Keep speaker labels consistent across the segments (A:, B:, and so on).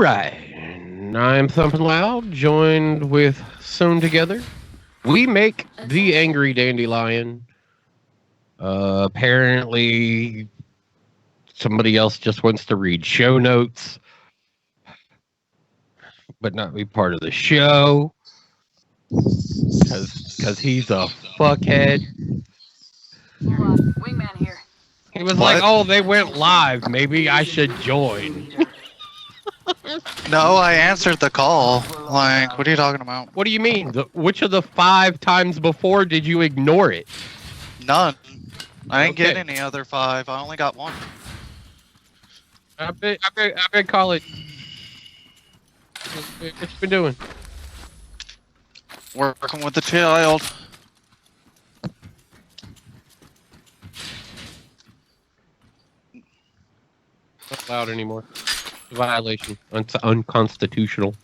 A: right. I'm Thumping Loud, joined with Sewn Together. We make the Angry Dandelion. Apparently, somebody else just wants to read show notes, but not be part of the show because he's a fuckhead.
B: Wingman here.
A: He was like, "Oh, they went live. Maybe I should join."
C: No, I answered the call. Like, what are you talking about?
A: What do you mean? Which of the 5 times before did you ignore it?
C: None. I didn't get
A: Okay.
C: any other 5. I only got 1.
A: I bet college. What you been doing?
C: Working with the child.
A: Not allowed anymore. Violation. Unconstitutional.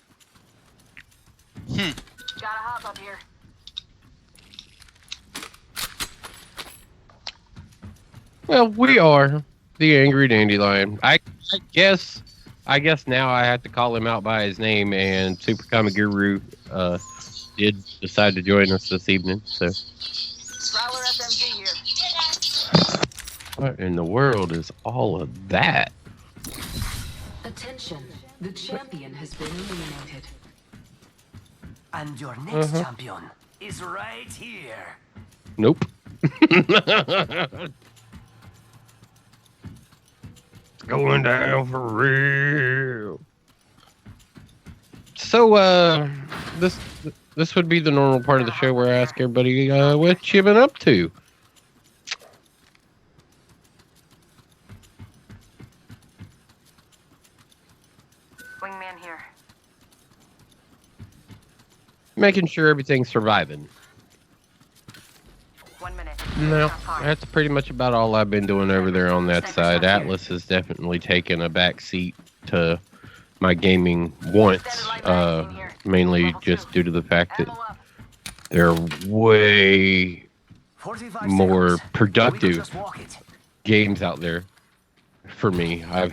B: Gotta hop up here.
A: Well, we are the Angry Dandelion. I guess now I have to call him out by his name, and Super Comic Guru did decide to join us this evening. So,
B: Prowler SMG here.
A: what in the world is all of that?
D: Attention, the champion has been eliminated.
E: And your next champion is right here.
A: Nope. Going down for real. So, this would be the normal part of the show where I ask everybody what you been up to.
B: Wingman here.
A: Making sure everything's surviving.
B: 1 minute.
A: No, that's pretty much about all I've been doing over there on that side. Atlas has definitely taken a back seat to my gaming once, mainly just due to the fact that
B: Ammo up.
A: they're way
E: 45
A: more
E: seconds.
A: productive
E: Just walk it.
A: games out there for me. I've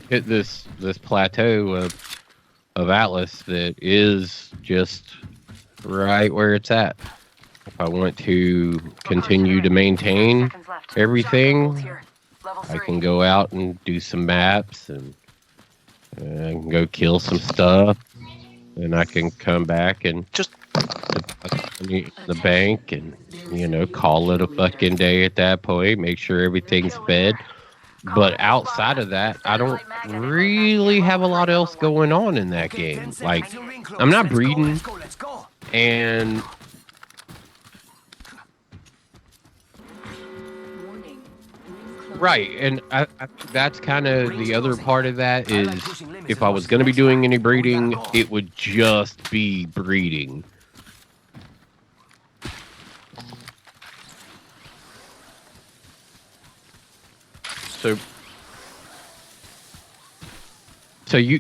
A: hit this plateau of Atlas that is just right where it's at. If I want to continue to maintain everything, I can go out and do some maps, and I can go kill some stuff, and I can come back and
C: Just
A: put money in the bank and, call it a fucking day at that point, make sure everything's fed. But outside of that, I don't really have a lot else going on in that game. Like, I'm not breeding,
E: Let's go.
A: and
D: Warning. Ring close.
A: right, and I think that's kind of the other part of that is if I was going to be doing any breeding, it would just be breeding. So you,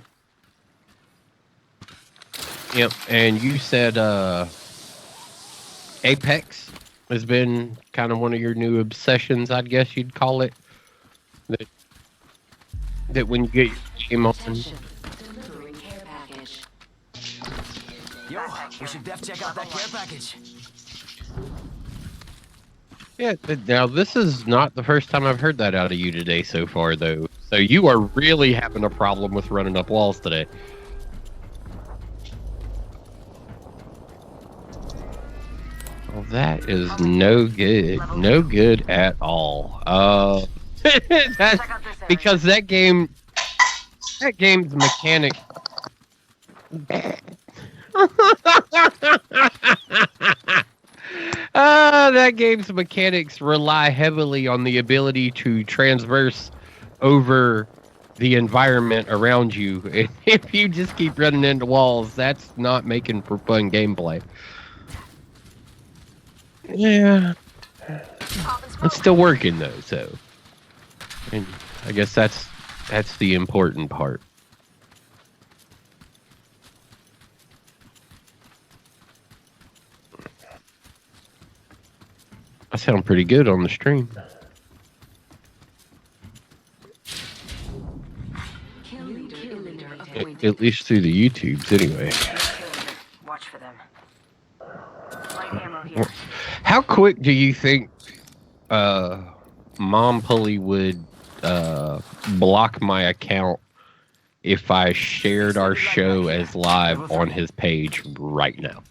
A: yep, and you said Apex has been kind of one of your new obsessions, I guess you'd call it. That when you get your game on,
D: Attention, delivering care package.
E: Yo, we should def check out that care package.
A: yeah. Now this is not the first time I've heard that out of you today so far, though. So you are really having a problem with running up walls today. Well, that is no good. No good at all. That's because that game's mechanic. That game's mechanics rely heavily on the ability to transverse over the environment around you. And if you just keep running into walls, that's not making for fun gameplay. Yeah. It's still working though, so. And I guess that's the important part. I sound pretty good on the stream.
D: Kill leader eliminated. point.
A: At least through the YouTubes, anyway.
B: Watch for them. Light ammo here.
A: How quick do you think Mom Pulley would block my account if I shared our show as live on his page right now?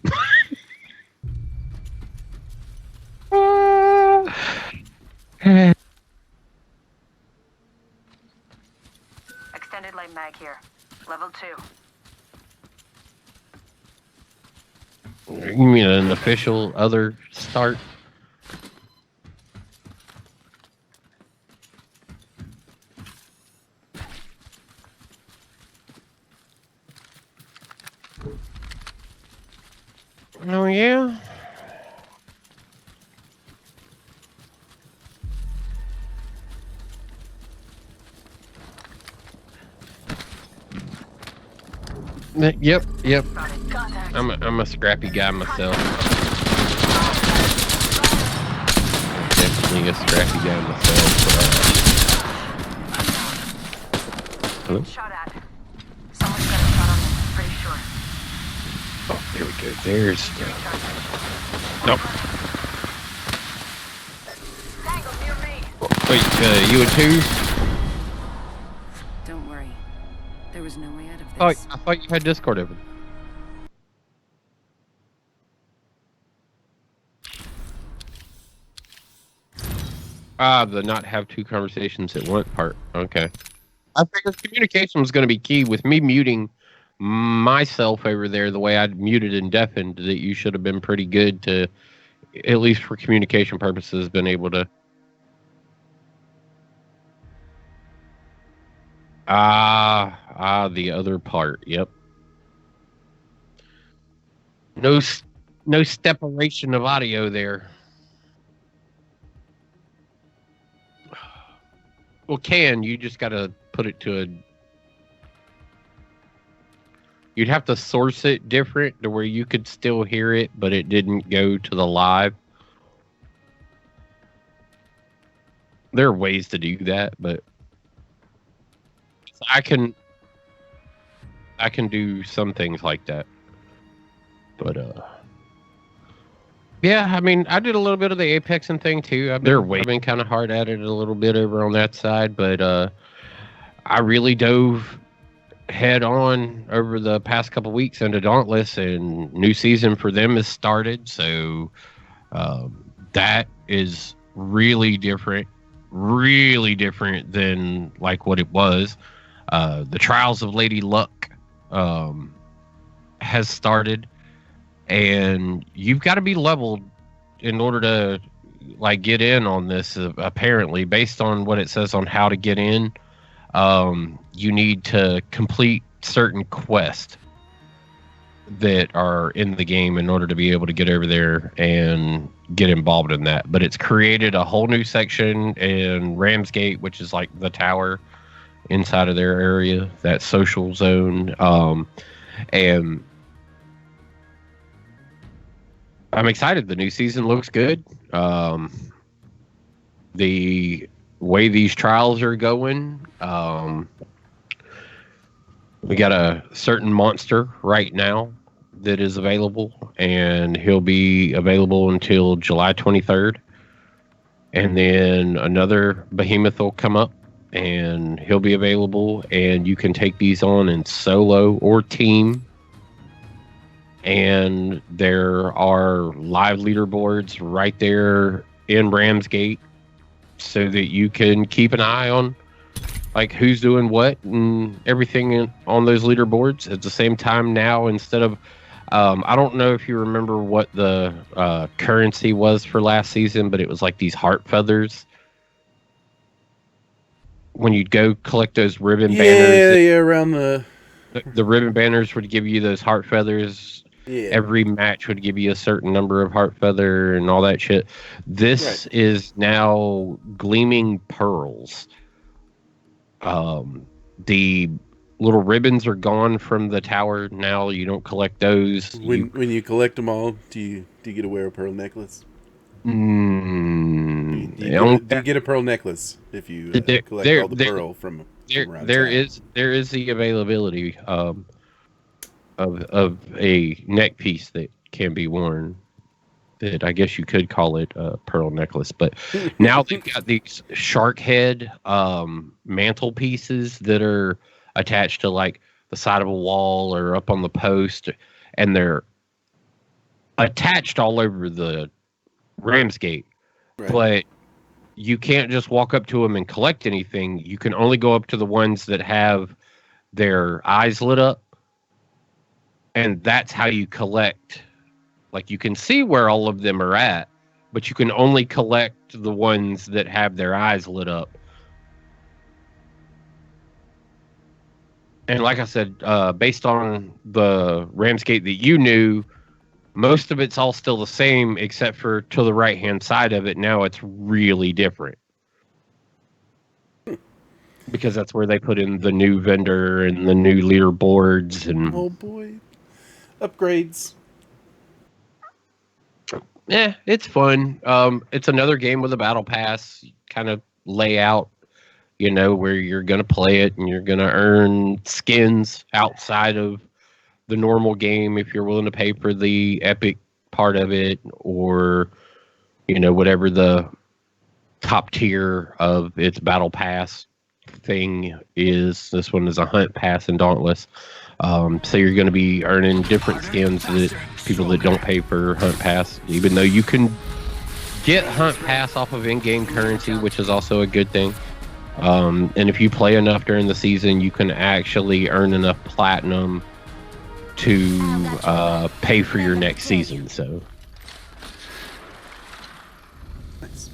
B: Extended light mag here. Level 2.
A: You mean an official other start? Oh, yeah? Yep.
B: Spotted. Contact.
A: I'm a scrappy guy myself. Definitely a scrappy guy myself. Hello?
B: Shot at. Someone's got a shot on me. Pretty sure.
A: Oh, there we go. There's. Nope.
B: Tango near me.
A: Wait, you and two?
D: Don't worry. There was no way out of
A: Oh,
D: this.
A: I thought you had Discord open. The not have two conversations at once part. Okay. I figured communication was going to be key with me muting myself over there the way I'd muted and deafened, that you should have been pretty good to, at least for communication purposes, been able to. The other part. Yep. No separation of audio there. Well, you just got to put it to a. You'd have to source it different to where you could still hear it, but it didn't go to the live. There are ways to do that, but I can do some things like that. But yeah, I mean, I did a little bit of the Apexing thing too. I've been kind of hard at it a little bit over on that side, but I really dove head on over the past couple weeks into Dauntless, and new season for them has started. So that is really different than like what it was. The Trials of Lady Luck has started, and you've got to be leveled in order to like get in on this. Apparently, based on what it says on how to get in, you need to complete certain quests that are in the game in order to be able to get over there and get involved in that. But it's created a whole new section in Ramsgate, which is like the tower inside of their area, that social zone. And I'm excited. The new season looks good. The way these trials are going, we got a certain monster right now that is available, and he'll be available until July 23rd. And then another behemoth will come up, and he'll be available, and you can take these on in solo or team. And there are live leaderboards right there in Ramsgate, so that you can keep an eye on like who's doing what and everything on those leaderboards. At the same time now, instead of I don't know if you remember what the currency was for last season, but it was like these heart feathers. When you'd go collect those ribbon banners,
F: around the
A: ribbon banners would give you those heart feathers.
F: yeah.
A: Every match would give you a certain number of heart feather and all that shit. This is now gleaming pearls. The little ribbons are gone from the tower now. You don't collect those.
F: When you collect them all, do you get to wear a pearl necklace? Do you get a pearl necklace if you collect all the pearl from around
A: there
F: town.
A: there is the availability of a neck piece that can be worn. That I guess you could call it a pearl necklace, but now they've got these shark head mantle pieces that are attached to like the side of a wall or up on the post, and they're attached all over the Ramsgate.
F: Right.
A: But you can't just walk up to them and collect anything. You can only go up to the ones that have their eyes lit up, and that's how you collect. Like you can see where all of them are at, but you can only collect the ones that have their eyes lit up. And like I said, based on the Ramsgate that you knew, most of it's all still the same, except for to the right-hand side of it. Now it's really different. Because that's where they put in the new vendor and the new leaderboards and
F: Oh boy, upgrades.
A: yeah, it's fun. It's another game with a battle pass kind of layout, where you're gonna play it and you're gonna earn skins outside of the normal game if you're willing to pay for the epic part of it, or whatever the top tier of its battle pass thing is. This one is a hunt pass and dauntless. So you're going to be earning different skins that people that don't pay for hunt pass, even though you can get hunt pass off of in-game currency, which is also a good thing. And if you play enough during the season, you can actually earn enough platinum to pay for your next season. So
F: Nice.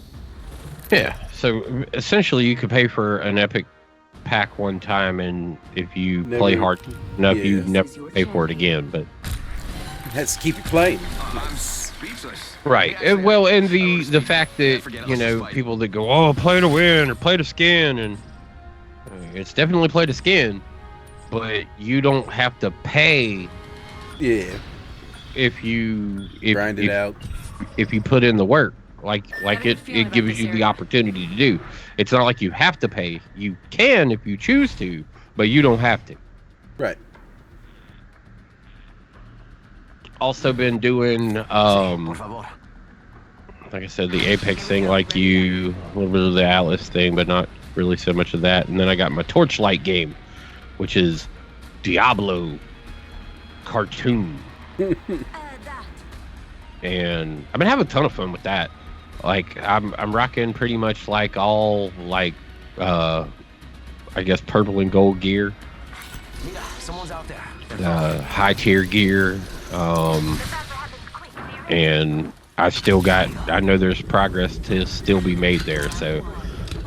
A: yeah, so essentially you could pay for an epic pack one time, and if you play hard enough,
F: yeah.
A: you never pay for it again. But
F: Has to keep you playing.
E: I'm speechless.
A: right, well, and the fact that people that go, oh, play to win or play to skin, and it's definitely play to skin, but you don't have to pay
F: Yeah,
A: if you
F: grind it out.
A: if you put in the work. Like it gives you the opportunity to do. It's not like you have to pay. You can if you choose to, but you don't have to.
F: Right.
A: Also been doing
E: Por favor.
A: like I said, the Apex thing, like you, a little bit of the Atlas thing, but not really so much of that. And then I got my Torchlight game, which is Diablo cartoon. And I've been having a ton of fun with that. Like I'm rocking pretty much like all like I guess purple and gold gear,
E: Mira, someone's out there.
A: high tier gear, and I know there's progress to still be made there. So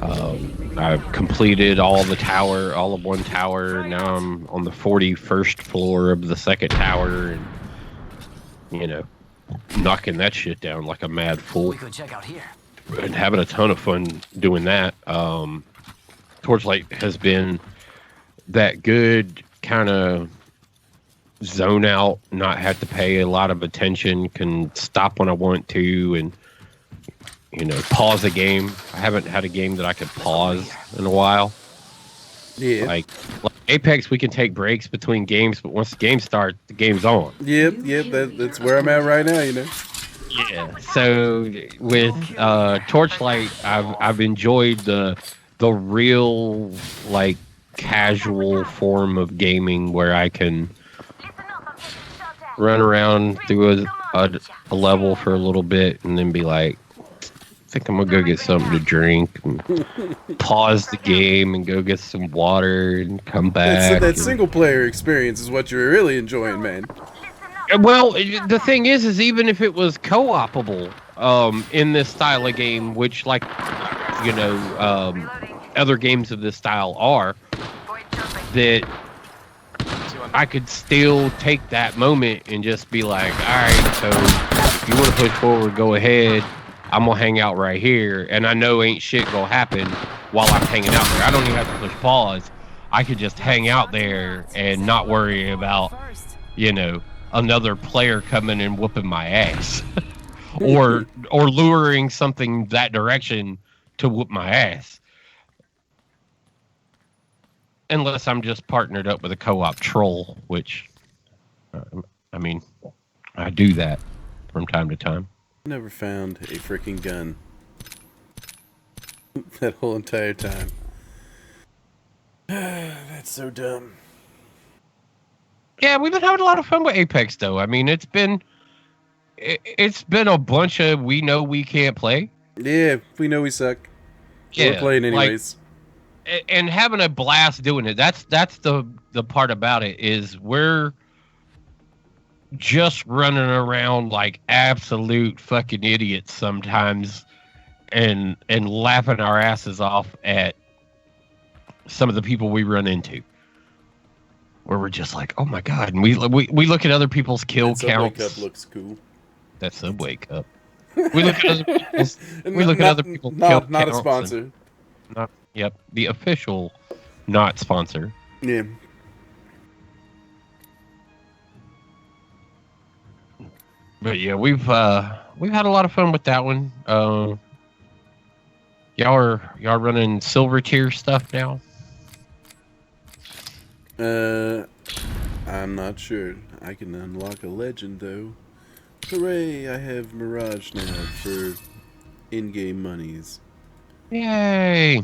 A: I've completed all of one tower. Now I'm on the 41st floor of the second tower, and knocking that shit down like a mad fool.
E: We could check out here.
A: And having a ton of fun doing that. Torchlight has been that good kind of zone out, not have to pay a lot of attention, can stop when I want to, and pause a game. I haven't had a game that I could pause in a while.
F: Yeah.
A: Like Apex, we can take breaks between games, but once the game starts, the game's on.
F: Yep. That's where I'm at right now.
A: Yeah. So with Torchlight, I've enjoyed the real like casual form of gaming where I can run around through a level for a little bit and then be like, I think I'm gonna go get something to drink and pause the game and go get some water and come back.
F: That single player experience is what you're really enjoying, man.
A: Well, the thing is even if it was co-opable in this style of game, which like other games of this style are, that I could still take that moment and just be like, all right, so if you want to push forward, go ahead. I'm gonna hang out right here, and I know ain't shit gonna happen while I'm hanging out there. I don't even have to push pause. I could just hang out there and not worry about another player coming and whooping my ass or luring something that direction to whoop my ass. unless I'm just partnered up with a co-op troll, which, I mean, I do that from time to time.
F: Never found a freaking gun. That whole entire time. That's so dumb.
A: Yeah, we've been having a lot of fun with Apex, though. I mean, it's been a bunch of we know we can't play.
F: Yeah, we know we suck.
A: Yeah,
F: We're playing anyways.
A: And having a blast doing it. That's the part about it is we're just running around like absolute fucking idiots sometimes, and laughing our asses off at some of the people we run into. Where we're just like, oh my god, and we look at other people's kill
F: That Subway
A: counts.
F: Cup looks cool.
A: That Subway Cup. We look at other people's. We look at other people's kill
F: Not a
A: counts
F: sponsor.
A: and Not. Yep. The official, not sponsor.
F: Yeah.
A: But yeah, we've had a lot of fun with that one. Y'all running silver tier stuff now?
F: I'm not sure. I can unlock a legend though. Hooray! I have Mirage now for in-game monies.
A: Yay!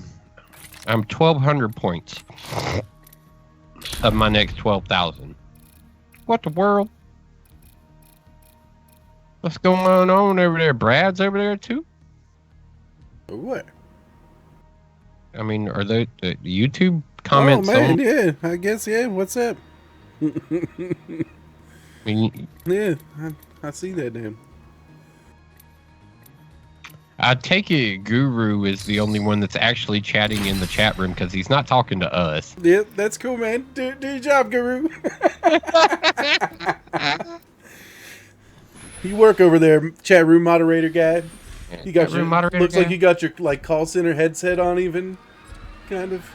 A: I'm 1,200 points of my next 12,000. What the world? What's going on over there? Brad's over there too?
F: What?
A: I mean, are they the YouTube comments?
F: Oh man,
A: on?
F: yeah. I guess yeah. What's up?
A: I mean,
F: Yeah, I see that damn.
A: I take it Guru is the only one that's actually chatting in the chat room because he's not talking to us.
F: Yeah, that's cool, man. Do your job, Guru. You work over there, chat room moderator guy. You got
A: Chat
F: your
A: room moderator
F: looks
A: guy?
F: like you got your like call center headset on, even kind of.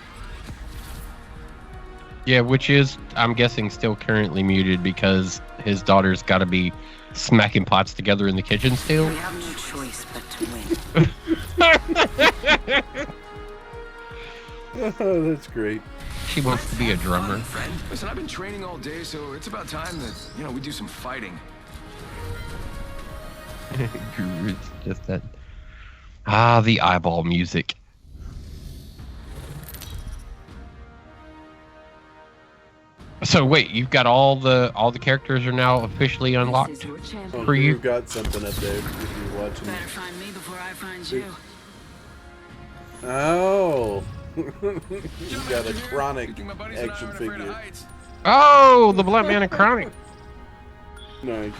A: Yeah, which is, I'm guessing, still currently muted because his daughter's got to be smacking pots together in the kitchen still.
D: We have no choice but to win.
F: Oh, that's great.
A: She wants to be a drummer.
E: Friend, listen, I've been training all day, so it's about time that, we do some fighting.
A: Guru's just that. The eyeball music. So wait, you've got all the characters are now officially
D: This
A: unlocked.
D: is your chance.
F: Oh,
A: For you.
F: Guru got something up there if you're watching.
D: Better find me before I find you.
F: Oh, you got a chronic action figure.
A: Oh, the Blunt Man and Chronic.
F: Nice.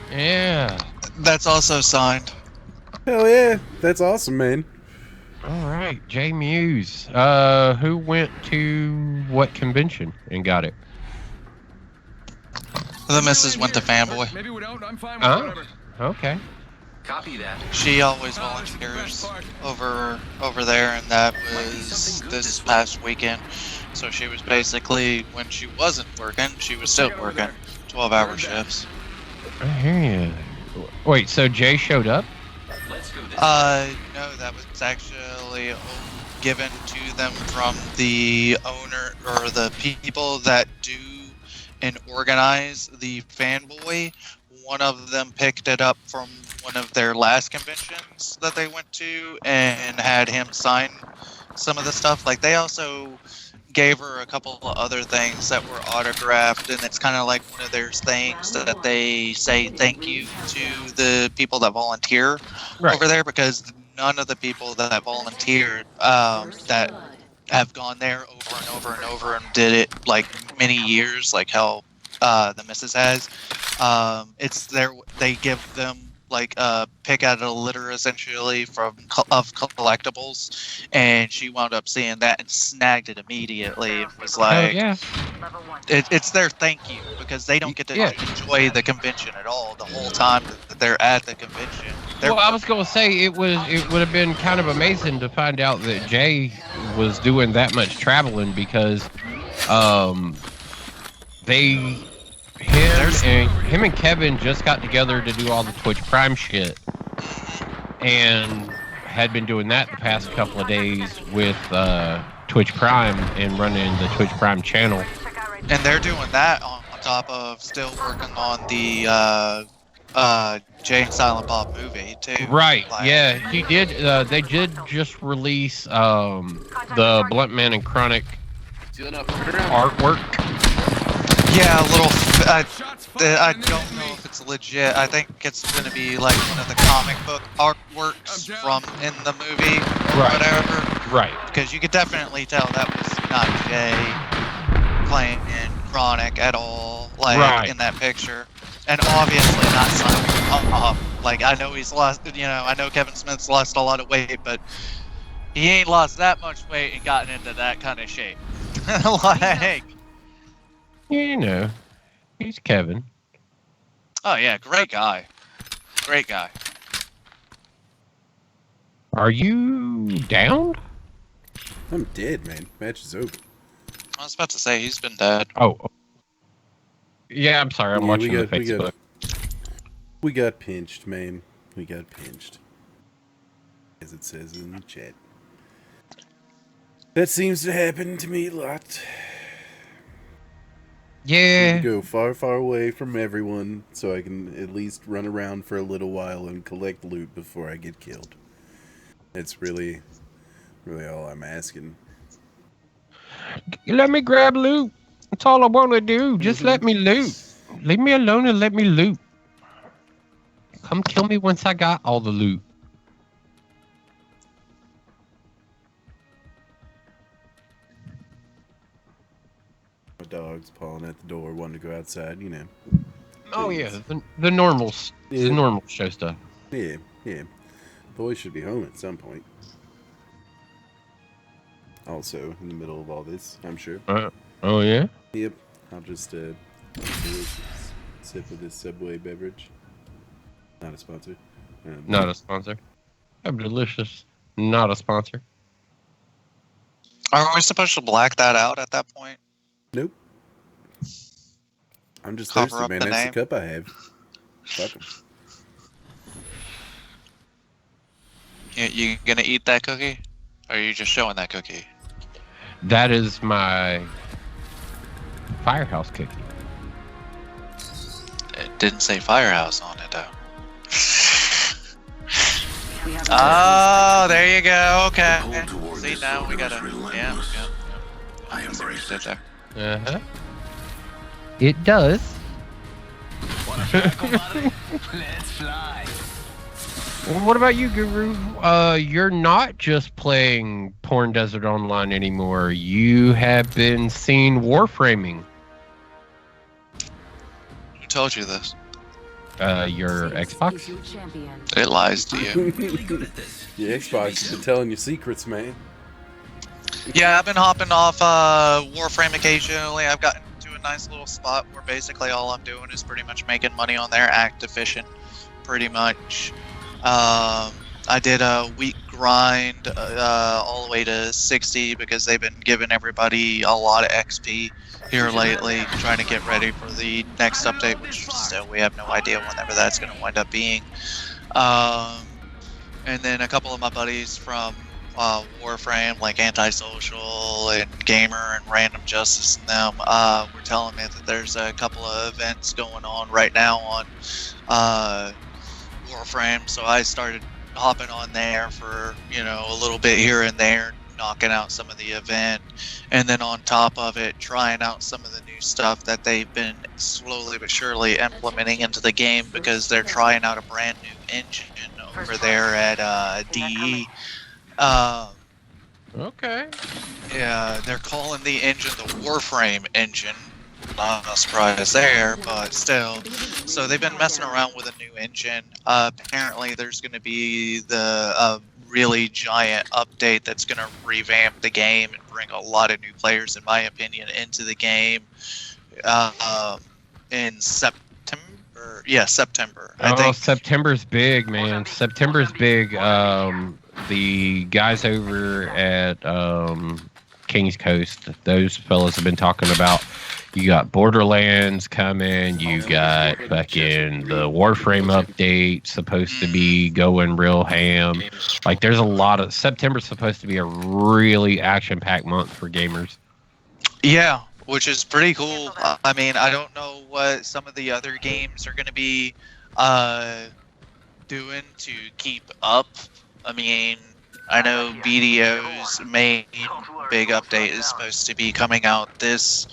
A: Yeah.
C: That's also signed.
F: Hell yeah, that's awesome, man.
A: All right, Jay Muse. Who went to what convention and got it?
C: The missus went to Fanboy.
E: Maybe we don't. I'm fine with
A: Oh,
E: whatever.
A: okay.
E: Copy that.
C: She always volunteers over there, and that was this past weekend. So she was basically, when she wasn't working, she was still working 12-hour shifts.
A: I hear you. Wait, so Jay showed up?
C: No, that was actually given to them from the owner or the people that do and organize the Fanboy. One of them picked it up from one of their last conventions that they went to and had him sign some of the stuff. Like, they also gave her a couple of other things that were autographed, and it's kind of like one of their things that they say thank you to the people that volunteer over there, because none of the people that volunteered that have gone there over and over and over and did it like many years, like how the missus has. It's there. They give them like a pick out of a litter essentially of collectibles, and she wound up seeing that and snagged it immediately. It was like,
A: yeah.
C: it's their thank you, because they don't get to enjoy the convention at all the whole time that they're at the convention.
A: Well, I was gonna say it would have been kind of amazing to find out that Jay was doing that much traveling, because him and Kevin just got together to do all the Twitch Prime shit, and had been doing that the past couple of days with Twitch Prime and running the Twitch Prime channel.
C: And they're doing that on top of still working on the Jay and Silent Bob movie too.
A: Right.
C: Like,
A: Yeah, he did. They did just release the Blunt Man and Chronic artwork.
C: Yeah, a little. I don't know if it's legit. I think it's going to be like one of the comic book artworks from in the movie or
A: Right.
C: whatever.
A: Right.
C: Because you could definitely tell that was not Jay playing in Chronic at all, like
A: Right.
C: in that picture. And obviously not Silent Bob. Like, I know he's lost, I know Kevin Smith's lost a lot of weight, but he ain't lost that much weight and gotten into that kind of shape. Like,
A: You know, he's Kevin.
C: oh yeah, great guy. Great guy.
A: Are you down?
F: I'm dead, man. Match is over.
C: I was about to say, he's been dead.
A: Oh. Yeah, I'm sorry. I'm
F: Yeah,
A: watching the Facebook.
F: We got pinched, man. We got pinched. As it says in the chat. That seems to happen to me a lot.
A: Yeah.
F: Go far, far away from everyone so I can at least run around for a little while and collect loot before I get killed. It's really all I'm asking.
A: Let me grab loot. That's all I want to do. Just let me loot. Leave me alone and let me loot. Come kill me once I got all the loot.
F: My dog's pawing at the door, wanting to go outside, you know.
A: Oh yeah, the normals.
F: Yeah.
A: The normal show stuff.
F: Yeah. Boys should be home at some point. Also, in the middle of all this, I'm sure.
A: Oh yeah?
F: Yep. I'll just do a sip of this Subway beverage. Not a sponsor.
A: Not a sponsor. I'm delicious. Not a sponsor.
C: Are we supposed to black that out at that point?
F: Nope. I'm just
C: Cover
F: thirsty,
C: up
F: man.
C: the
F: That's
C: name?
F: the cup I have. Fuck 'em.
C: You gonna eat that cookie? Or are you just showing that cookie?
A: That is my firehouse cookie.
C: It didn't say Firehouse on it though.
D: We have
C: Oh, there you go. Okay.
E: The pull toward
C: See,
E: this
C: now we
E: soldier
C: gotta.
E: was
C: Yeah.
E: relentless. I
C: See what you
E: embrace
C: did
E: it.
C: there.
A: Uh-huh. It does.
E: Wanna tackle, buddy? Let's fly.
A: Well, what about you, Guru? You're not just playing Porn Desert Online anymore. You have been seen warframing.
C: Who told you this?
A: Your Xbox?
C: It lies to you.
E: Really good at this.
F: Your Xbox has been telling you secrets, man.
C: Yeah, I've been hopping off Warframe occasionally. I've gotten to a nice little spot where basically all I'm doing is pretty much making money on their act efficient, pretty much. I did a week grind all the way to 60 because they've been giving everybody a lot of XP here lately, trying to get ready for the next update, which still we have no idea whenever that's going to wind up being. And then a couple of my buddies from Warframe, like Antisocial and Gamer and Random Justice and them, were telling me that there's a couple of events going on right now on Warframe, so I started hopping on there for, a little bit here and there, knocking out some of the event, and then on top of it, trying out some of the new stuff that they've been slowly but surely implementing into the game because they're trying out a brand new engine over there at DE.
A: Okay.
C: Yeah, they're calling the engine the Warframe engine. Not a surprise there, but still. So they've been messing around with a new engine. Apparently, there's going to be the really giant update that's going to revamp the game and bring a lot of new players, in my opinion, into the game in September. Yeah, September. I think.
A: September's big, man. September's big. The guys over at King's Coast, those fellas have been talking about You got Borderlands coming. You got fucking the Warframe update supposed to be going real ham. Like, there's a lot of September's supposed to be a really action-packed month for gamers.
C: Yeah, which is pretty cool. I mean, I don't know what some of the other games are going to be doing to keep up. I mean, I know BDO's main big update is supposed to be coming out this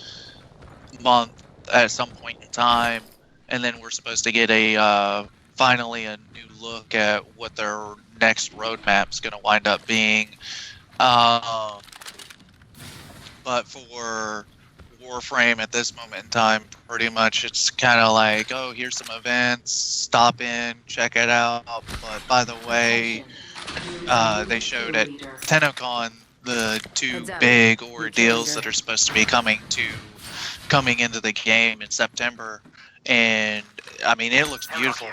C: month at some point in time, and then we're supposed to get a finally a new look at what their next roadmap's going to wind up being. But for Warframe at this moment in time, pretty much it's kind of like, oh, here's some events, stop in, check it out. But by the way, they showed at TennoCon the two big ordeals that are supposed to be coming into the game in September, and I mean, it looks beautiful.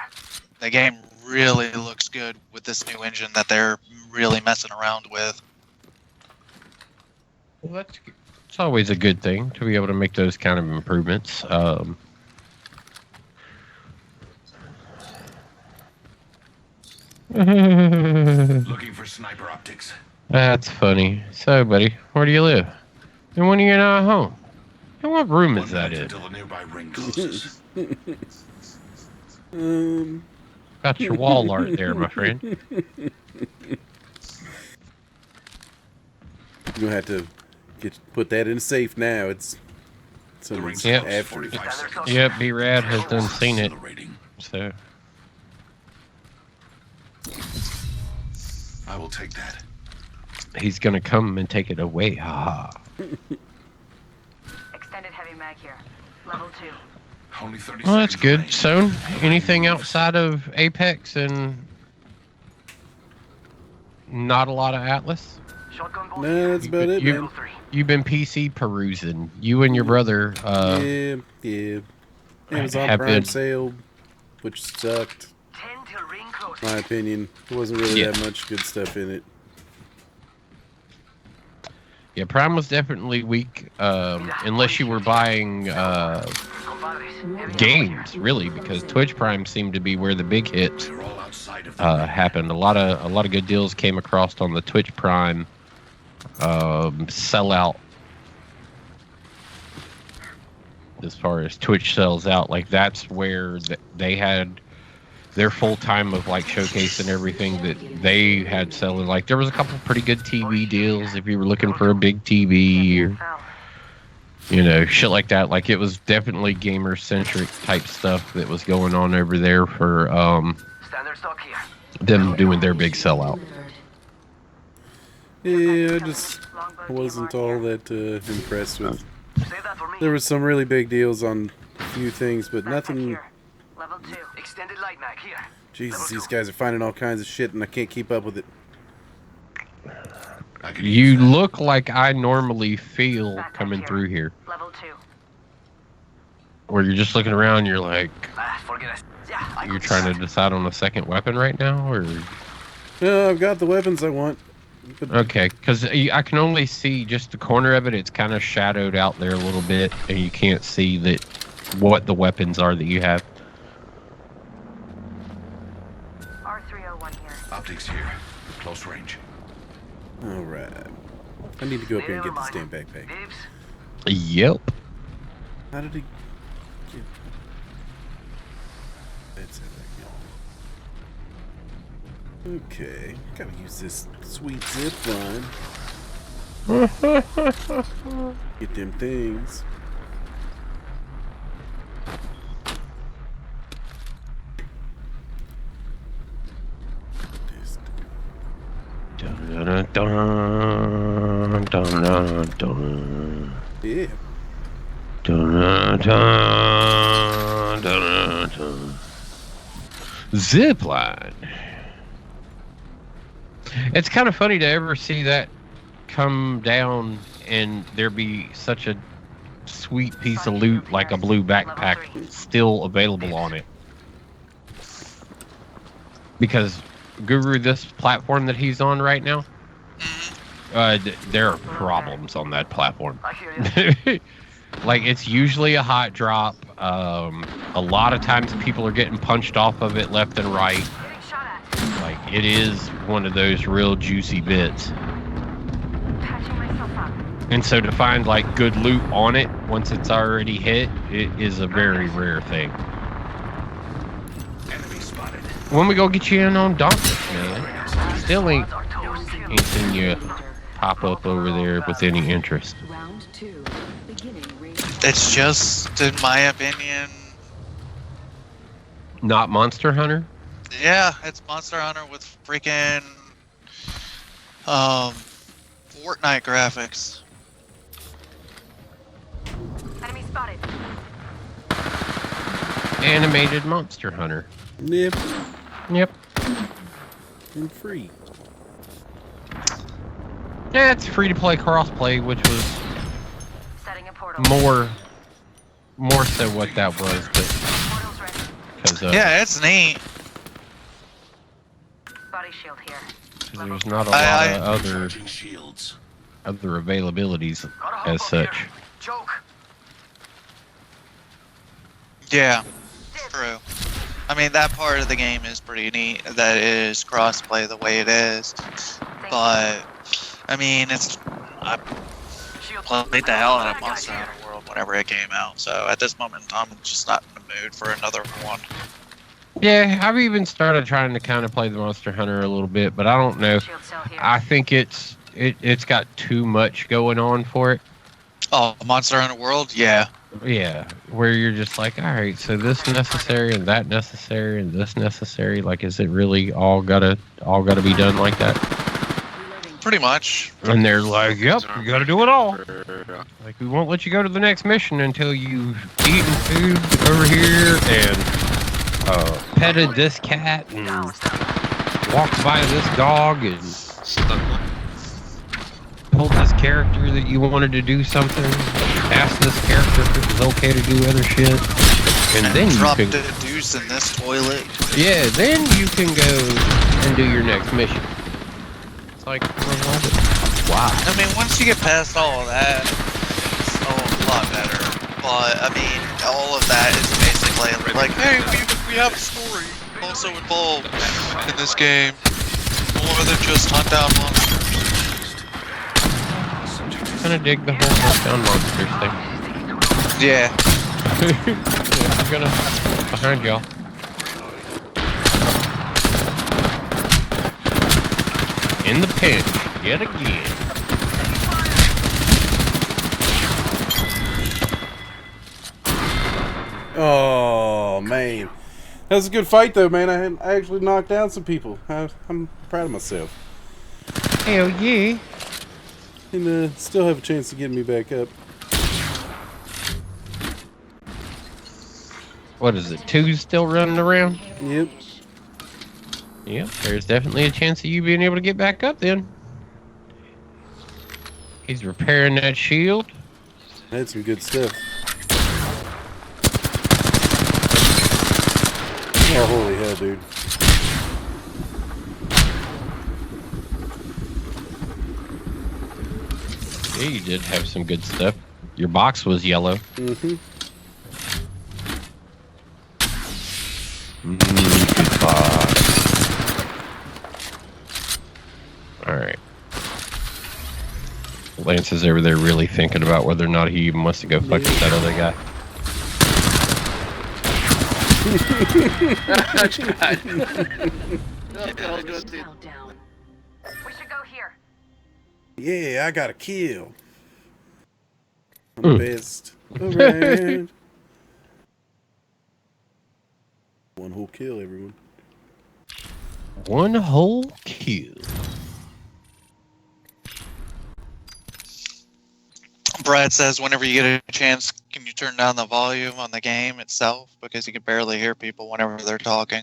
C: The game really looks good with this new engine that they're really messing around with.
A: Well, it's always a good thing to be able to make those kind of improvements.
E: Looking for sniper optics.
A: That's funny. So, buddy, where do you live? And when are you not home? And what room is that in?
E: Until the nearby ring closes.
A: Got your wall art there, my friend.
F: You're gonna have to put that in a safe now. It's
E: The ring's
A: Yep.
E: close,
F: After.
E: 45 seconds.
A: Yep, B-Rad has done seen it.
E: Accelerating.
A: So,
E: I will take that.
A: he's gonna come and take it away. Ha ha.
B: Extended heavy mag here. Level 2.
E: Only 30
A: Well, that's
E: seconds
A: good.
E: remaining.
A: So, anything outside of Apex and not a lot of Atlas?
B: Shotgun bolt
F: no, that's about it, man.
A: You've been PC perusing. You and your brother.
F: Yeah. Amazon
A: have
F: Prime
A: been-
F: sale, which sucked,
B: 10 till ring close.
F: in my opinion. There wasn't really
A: Yeah.
F: that much good stuff in it.
A: Yeah, Prime was definitely weak, unless you were buying games, really, because Twitch Prime seemed to be where the big hits
E: We're all outside of the ring.
A: happened. A lot of good deals came across on the Twitch Prime sellout. As far as Twitch sells out, like that's where they had their full time of like showcase and everything that they had selling. Like there was a couple pretty good TV deals if you were looking for a big TV or shit like that. Like it was definitely gamer centric type stuff that was going on over there for
B: Standard stock here.
A: them doing their big sellout.
F: Yeah, I wasn't all that impressed with.
B: Save that for me.
F: There was some really big deals on a few things, but
B: Backpack
F: nothing.
B: here. Level 2. Extended light mag here.
F: Jesus, these guys are finding all kinds of shit, and I can't keep up with it.
E: I could
A: You
E: use that.
A: look like I normally feel
B: Backpack
A: coming
B: here.
A: through here,
B: Level 2.
A: where you're just looking around. You're like,
B: Forget it. Yeah, I
A: you're
B: could
A: trying to
B: use
A: decide on a second weapon right now, or
F: No, I've got the weapons I want. But
A: okay, because I can only see just the corner of it. It's kind of shadowed out there a little bit, and you can't see that what the weapons are that you have.
B: R301 here.
E: Optics here. Close range.
F: all right, I need to go up here and get this damn backpack.
B: Dibs.
A: Yep.
F: How did he? Get... That's it. Okay, gotta use this sweet zip line. Get them things. This-
A: Dun, dun, dun, dun, dun.
F: Yeah.
A: Dun, dun, dun, dun. Zip line. It's kind of funny to ever see that come down and there be such a sweet piece of loot like a blue backpack still available on it. Because Guru, this platform that he's on right now, there are problems on that platform.
B: I hear you.
A: Like, it's usually a hot drop. A lot of times people are getting punched off of it left and right.
B: Getting shot at.
A: Like, it is one of those real juicy bits.
B: Patching myself up.
A: And so to find, like, good loot on it once it's already hit, it is a very rare thing.
E: Enemy spotted.
A: When we go get you in on Donkey, man, still ain't seen you pop up over there with any interest.
D: Round 2. Beginning ring.
C: It's just, in my opinion,
A: Not Monster Hunter?
C: yeah, it's Monster Hunter with freaking Fortnite graphics.
B: Enemy spotted.
A: Animated Monster Hunter.
F: Yep.
A: Yep.
F: And free.
A: Yeah, it's free to play crossplay, which was
B: Setting a portal.
A: more so what that was, but
B: Portal's ready.
A: because
C: Yeah, it's neat.
B: Body shield here.
A: there's not a
C: I-
A: lot of other
E: Shields.
A: availabilities as such.
B: Joke.
C: Yeah, true. I mean, that part of the game is pretty neat, that it is crossplay the way it is. But, I mean, I played the hell out of Monster Hunter World whenever it came out, so at this moment in time, I'm just not in the mood for another one.
A: Yeah, I've even started trying to kind of play the Monster Hunter a little bit, but I don't know.
B: Shield cell here.
A: I think it's got too much going on for it.
C: Oh, Monster Hunter World? Yeah.
A: Yeah, where you're just like, all right, so this necessary and that necessary and this necessary. Like, is it really all gotta be done like that?
C: Pretty much.
A: And they're like, yep, you gotta do it all. Like, we won't let you go to the next mission until you've eaten food over here and petted this cat and walked by this dog and told this character that you wanted to do something. Asked this character if it was okay to do other shit. And then you
C: Dropped
A: can,
C: a deuce in this toilet.
A: yeah, then you can go and do your next mission. It's like, wow.
C: I mean, once you get past all of that, it's a lot better. But, I mean, all of that is basically like, hey, we have a story also involved in this game. More than just hunt down monsters.
A: Kind of dig the whole hunt down monsters thing.
C: Yeah.
A: Yeah, I'm gonna behind y'all. In the pinch, yet again.
F: Oh man, that was a good fight though, man. I actually knocked down some people. I'm proud of myself,
A: Hell yeah.
F: and still have a chance to get me back up.
A: What is it? 2's still running around?
F: Yep.
A: Yep, there's definitely a chance of you being able to get back up then. He's repairing that shield.
F: I had some good stuff. Oh, holy hell, dude.
A: Yeah, you did have some good stuff. Your box was yellow.
F: Mm-hmm.
A: Good box. Alright. Lance is over there really thinking about whether or not he even wants to go fuck with that other guy.
D: Countdown.
B: We should go here.
F: Yeah, I got a kill. I'm the best around. One whole kill, everyone.
A: One whole kill.
C: Brad says whenever you get a chance, can you turn down the volume on the game itself? Because you can barely hear people whenever they're talking.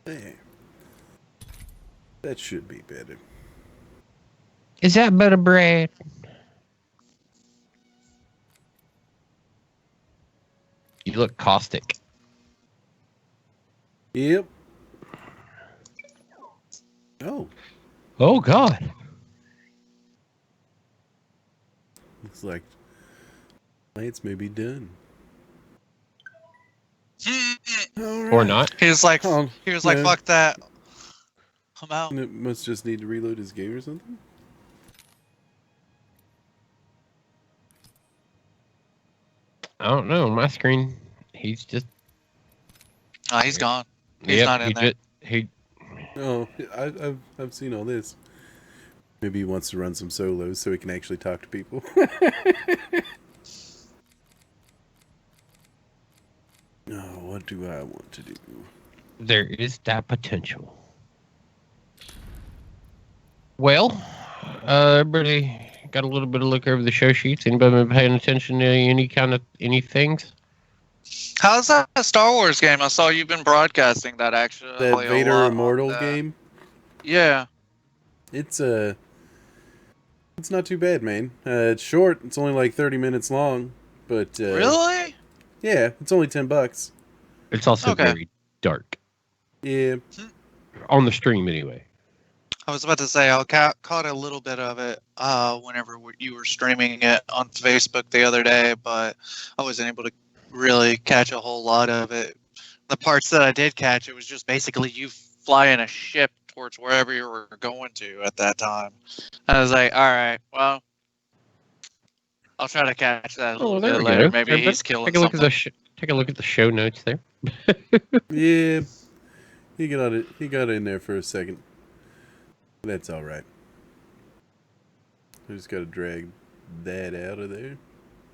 F: There. That should be better.
A: Is that better, Brad? You look caustic.
F: Yep. Oh,
A: Oh God.
F: looks like plants may be done. All
A: Or
F: right.
A: not.
C: He was like,
F: Oh, no.
C: fuck that. I'm out.
F: It must just need to reload his game or something.
A: I don't know. On my screen, he's just.
C: Oh, he's gone. He's
A: Yep.
C: not
A: He
C: in there.
A: just. He.
F: Oh, I've seen all this. Maybe he wants to run some solos so he can actually talk to people. Oh, what do I want to do?
A: There is that potential. Well, everybody got a little bit of look over the show sheets. Anybody been paying attention to any things?
C: How's that Star Wars game? I saw you've been broadcasting that actually
F: That
C: a
F: Vader
C: lot on
F: Immortal
C: the-
F: game?
C: Yeah.
F: It's not too bad, man. It's short. It's only like 30 minutes long, but
C: Really?
F: yeah, it's only $10.
A: It's also
C: Okay.
A: very dark
F: Yeah,
A: on the stream, anyway.
C: I was about to say I caught a little bit of it whenever you were streaming it on Facebook the other day, but I wasn't able to really catch a whole lot of it. The parts that I did catch, it was just basically you flying a ship towards wherever you were going to at that time. I was like, all right, well, I'll try to catch that a little bit later. Maybe he's killing
A: Take a look
C: something.
A: take a look at the show notes there.
F: yeah. He got it. He got in there for a second. That's all right. I just got to drag that out of there.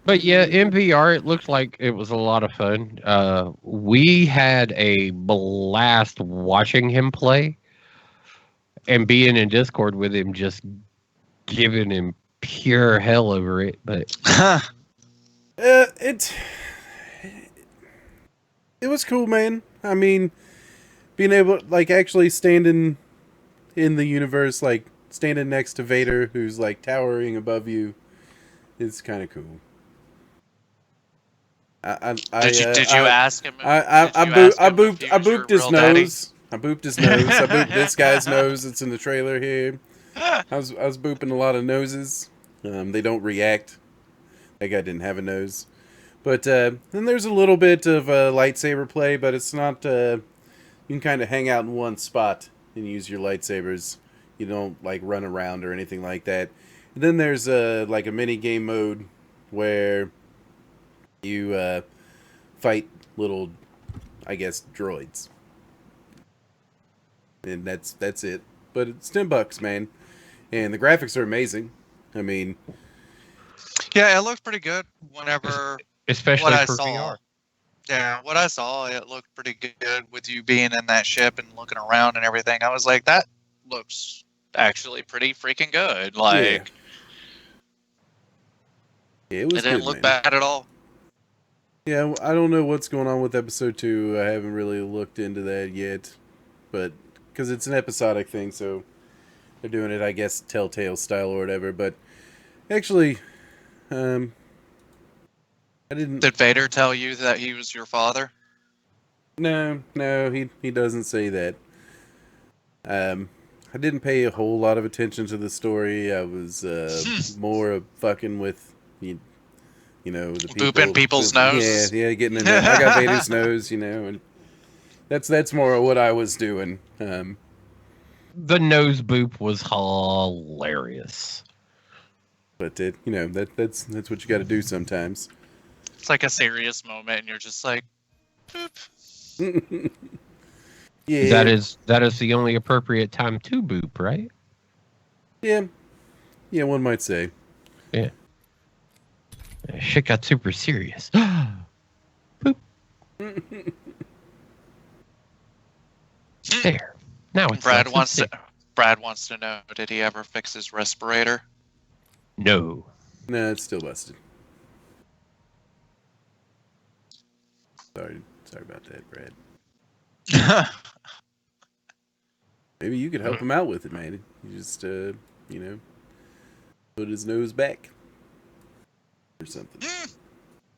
A: But yeah, NPR, it looked like it was a lot of fun. We had a blast watching him play and being in Discord with him, just giving him pure hell over it. But
F: It was cool, man. I mean, being able, like, actually standing in the universe, like, standing next to Vader, who's, like, towering above you, is kind of cool.
C: Did you ask him?
F: I booped his nose. I booped his nose. I booped this guy's nose. It's in the trailer here. I was booping a lot of noses. They don't react. That guy didn't have a nose. But then there's a little bit of lightsaber play, but it's not. You can kind of hang out in one spot and use your lightsabers. You don't like run around or anything like that. And then there's like a mini game mode where you fight little, I guess, droids, and that's it. But it's $10, man, and the graphics are amazing. I mean,
C: Yeah, it looked pretty good whenever
A: especially
C: what I
A: for
C: saw.
A: VR.
C: Yeah, what I saw, it looked pretty good with you being in that ship and looking around and everything. I was like, that looks actually pretty freaking good. Like,
F: yeah, it was
C: it didn't
F: good,
C: look
F: man.
C: bad at all.
F: Yeah, I don't know what's going on with episode 2. I haven't really looked into that yet, but because it's an episodic thing, so they're doing it, I guess, Telltale style or whatever. But actually, I didn't.
C: Did Vader tell you that he was your father?
F: No, he doesn't say that. I didn't pay a whole lot of attention to the story. I was more fucking with you know, the people
C: Booping people's nose?
F: Yeah, getting in there. I got Vader's nose, you know, and that's more of what I was doing.
A: The nose boop was hilarious.
F: But it, you know, that's what you got to do sometimes.
C: It's like a serious moment, and you're just like, boop.
F: Yeah,
A: That is the only appropriate time to boop, right?
F: yeah, one might say.
A: Yeah. Shit got super serious. Boop. There. Now it's
C: Brad
A: nice
C: wants
A: and
C: to. Brad wants to know: did he ever fix his respirator?
A: No.
F: Nah, it's still busted. Sorry about that, Brad. Maybe you could help him out with it, man. You just, you know, put his nose back or something.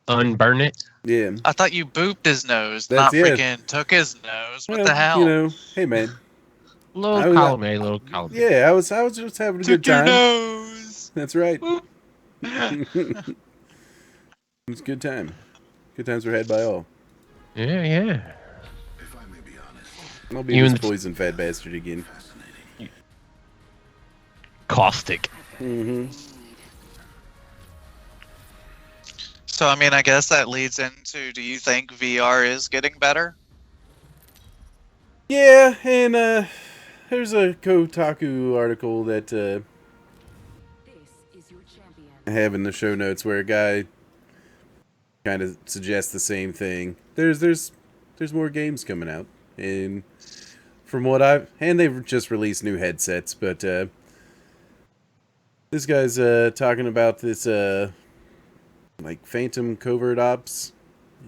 A: unburn it.
F: Yeah.
C: I thought you booped his nose,
F: That's
C: not
F: it.
C: freaking took his nose. What
F: Well,
C: the hell?
F: you know, hey man.
A: Little
F: I was,
A: column A, little column B.
F: yeah, I was just having a good
C: Took your
F: time.
C: nose.
F: That's right. It was a good time. Good times were had by all.
A: Yeah, yeah.
E: If I may be honest,
F: I'll be
A: You
F: this
A: and-
F: poison fat bastard again.
A: Caustic.
F: Mm-hmm.
C: So, I mean, I guess that leads into, do you think VR is getting better?
F: Yeah, and there's a Kotaku article that
D: This is your champion.
F: I have in the show notes where a guy kind of suggests the same thing. There's more games coming out, and from what and they've just released new headsets, but this guy's talking about this like Phantom Covert Ops,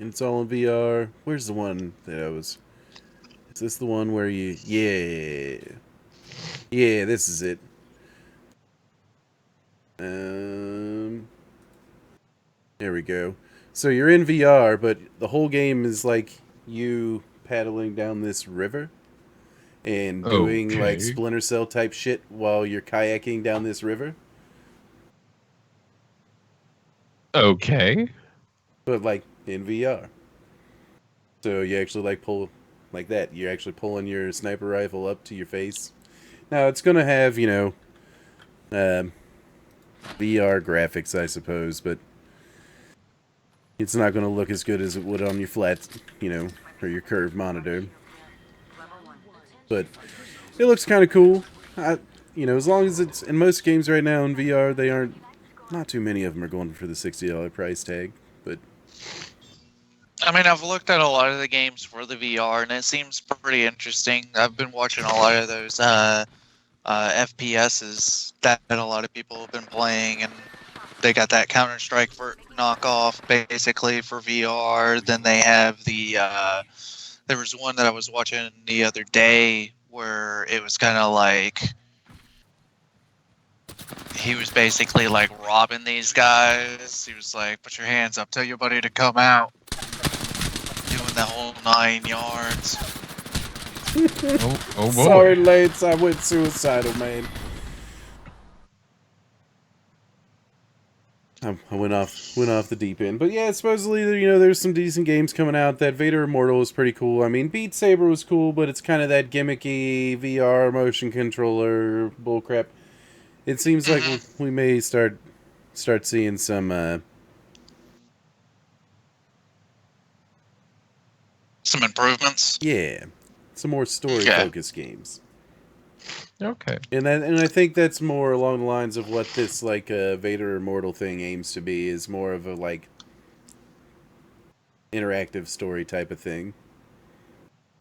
F: and it's all in VR. Where's the one that I was? Is this the one where you? Yeah, this is it. There we go. So you're in VR, but the whole game is like you paddling down this river and doing like
A: Okay.
F: Splinter Cell type shit while you're kayaking down this river,
A: Okay.
F: but like in VR. So you actually like pull like that. You're actually pulling your sniper rifle up to your face. Now it's gonna have, VR graphics, I suppose, but it's not gonna look as good as it would on your flat, or your curved monitor. But it looks kind of cool. As long as it's in most games right now in VR, they aren't. Not too many of them are going for the $60 price tag, but
C: I mean, I've looked at a lot of the games for the VR, and it seems pretty interesting. I've been watching a lot of those FPSs that a lot of people have been playing, and they got that Counter-Strike for knockoff, basically, for VR. Then they have there was one that I was watching the other day where it was kind of like he was basically like robbing these guys. He was like, "Put your hands up, tell your buddy to come out." Doing the whole 9 yards.
A: Oh boy.
F: sorry, Lance, I went suicidal, man. I went off the deep end, but yeah, supposedly there's some decent games coming out. That Vader Immortal is pretty cool. I mean, Beat Saber was cool, but it's kind of that gimmicky VR motion controller bullcrap. It seems like we may start seeing some
C: improvements.
F: some more story focused games.
A: Okay.
F: And I think that's more along the lines of what this Vader Immortal thing aims to be, is more of a interactive story type of thing.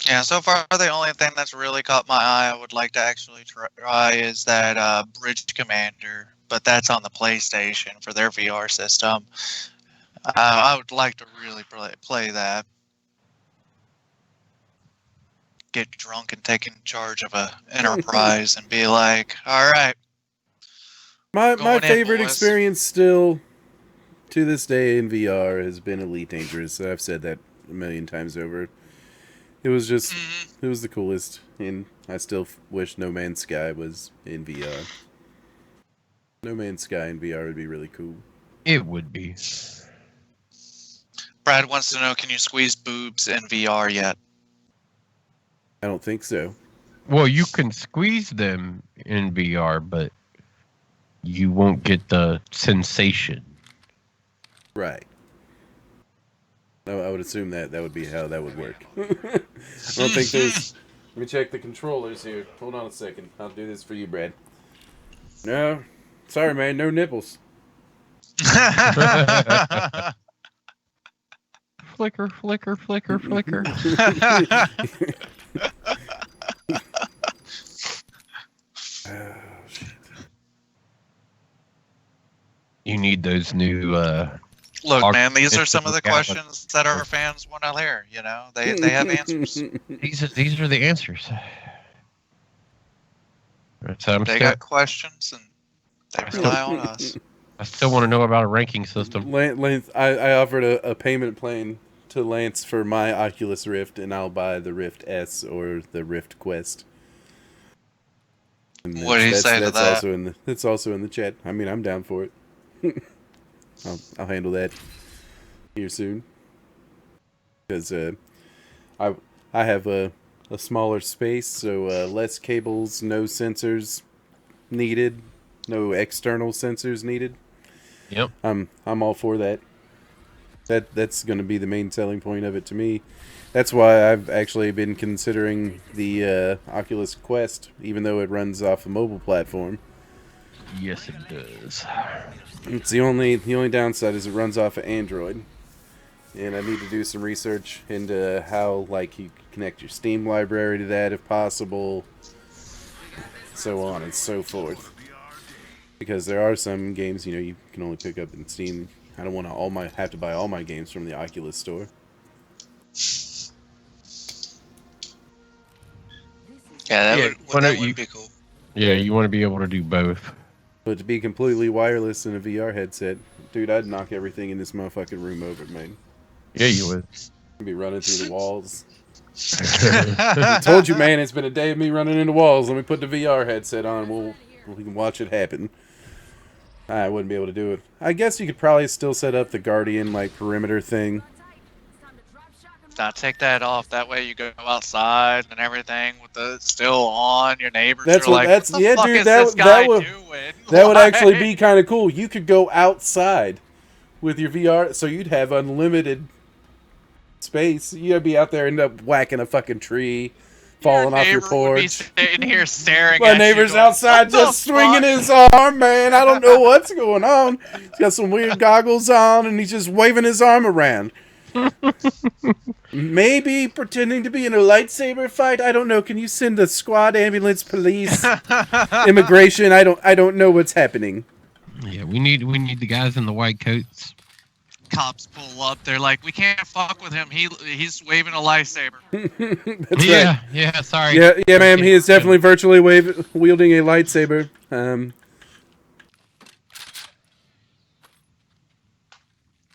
C: Yeah, so far the only thing that's really caught my eye I would like to actually try is that Bridge Commander, but that's on the PlayStation for their VR system. I would like to really play that. Get drunk and take in charge of a enterprise and be like, all right.
F: My
C: Going in,
F: favorite
C: boys.
F: experience still to this day in VR has been Elite Dangerous. I've said that a million times over. It was just, it was the coolest, and I still wish No Man's Sky was in VR. No Man's Sky in VR would be really cool.
A: It would be.
C: Brad wants to know, can you squeeze boobs in VR yet?
F: I don't think so.
A: Well, you can squeeze them in VR, but you won't get the sensation.
F: Right. I would assume that would be how that would work. I don't think there's... Let me check the controllers here. Hold on a second. I'll do this for you, Brad. No. Sorry, man. No nipples.
A: Flicker, flicker, flicker, flicker.
F: Oh, shit.
A: You need those new
C: Look, man, these are
A: It's
C: some of the
A: yeah, but-
C: questions that our fans want to hear. You know, they have answers.
A: these are the answers. That's what I'm
C: They
A: saying.
C: got questions, and they rely on us.
A: I still want to know about a ranking system.
F: Lance, I offered a payment plan to Lance for my Oculus Rift, and I'll buy the Rift S or the Rift Quest. And
C: What do you say to that?
F: It's also in the chat. I mean, I'm down for it. I'll handle that here soon. Because I have a smaller space, so less cables, no sensors needed, no external sensors needed.
A: Yep.
F: I'm all for that. That's going to be the main selling point of it to me. That's why I've actually been considering the Oculus Quest, even though it runs off a mobile platform.
A: Yes, it does.
F: It's the only downside is it runs off of Android, and I need to do some research into how like you connect your Steam library to that if possible, so on and so forth. Because there are some games you can only pick up in Steam. I don't want to have to buy all my games from the Oculus store.
C: Yeah, that
A: you-
C: would be cool.
A: Yeah, you want to be able to do both.
F: But to be completely wireless in a VR headset, dude, I'd knock everything in this motherfucking room over, man.
A: Yeah, you would.
F: I'd be running through the walls. I told you, man, it's been a day of me running into walls. Let me put the VR headset on. We can watch it happen. I wouldn't be able to do it. I guess you could probably still set up the Guardian perimeter thing.
C: Now take that off. That way you go outside and everything with the still on. Your neighbors
F: That's
C: are
F: what.
C: like,
F: That's
C: "What the
F: yeah,
C: fuck
F: dude.
C: is this
F: That
C: guy
F: would
C: doing?"
F: that would
C: Like-
F: actually be kind of cool. You could go outside with your VR, so you'd have unlimited space. You'd be out there, end up whacking a fucking tree, falling off your
C: neighbor would be
F: porch.
C: sitting here staring
F: My
C: at you
F: neighbor's
C: going,
F: outside
C: "What the
F: just swinging
C: fuck?"
F: his arm, man. I don't know what's going on. He's got some weird goggles on, and he's just waving his arm around. Maybe pretending to be in a lightsaber fight. I don't know. Can you send a squad, ambulance, police, immigration? I don't know what's happening.
A: Yeah, we need the guys in the white coats.
C: Cops pull up. They're like, "We can't fuck with him. He's waving a lightsaber."
F: That's right.
A: Yeah, sorry.
F: Yeah, ma'am. He is definitely virtually wielding a lightsaber.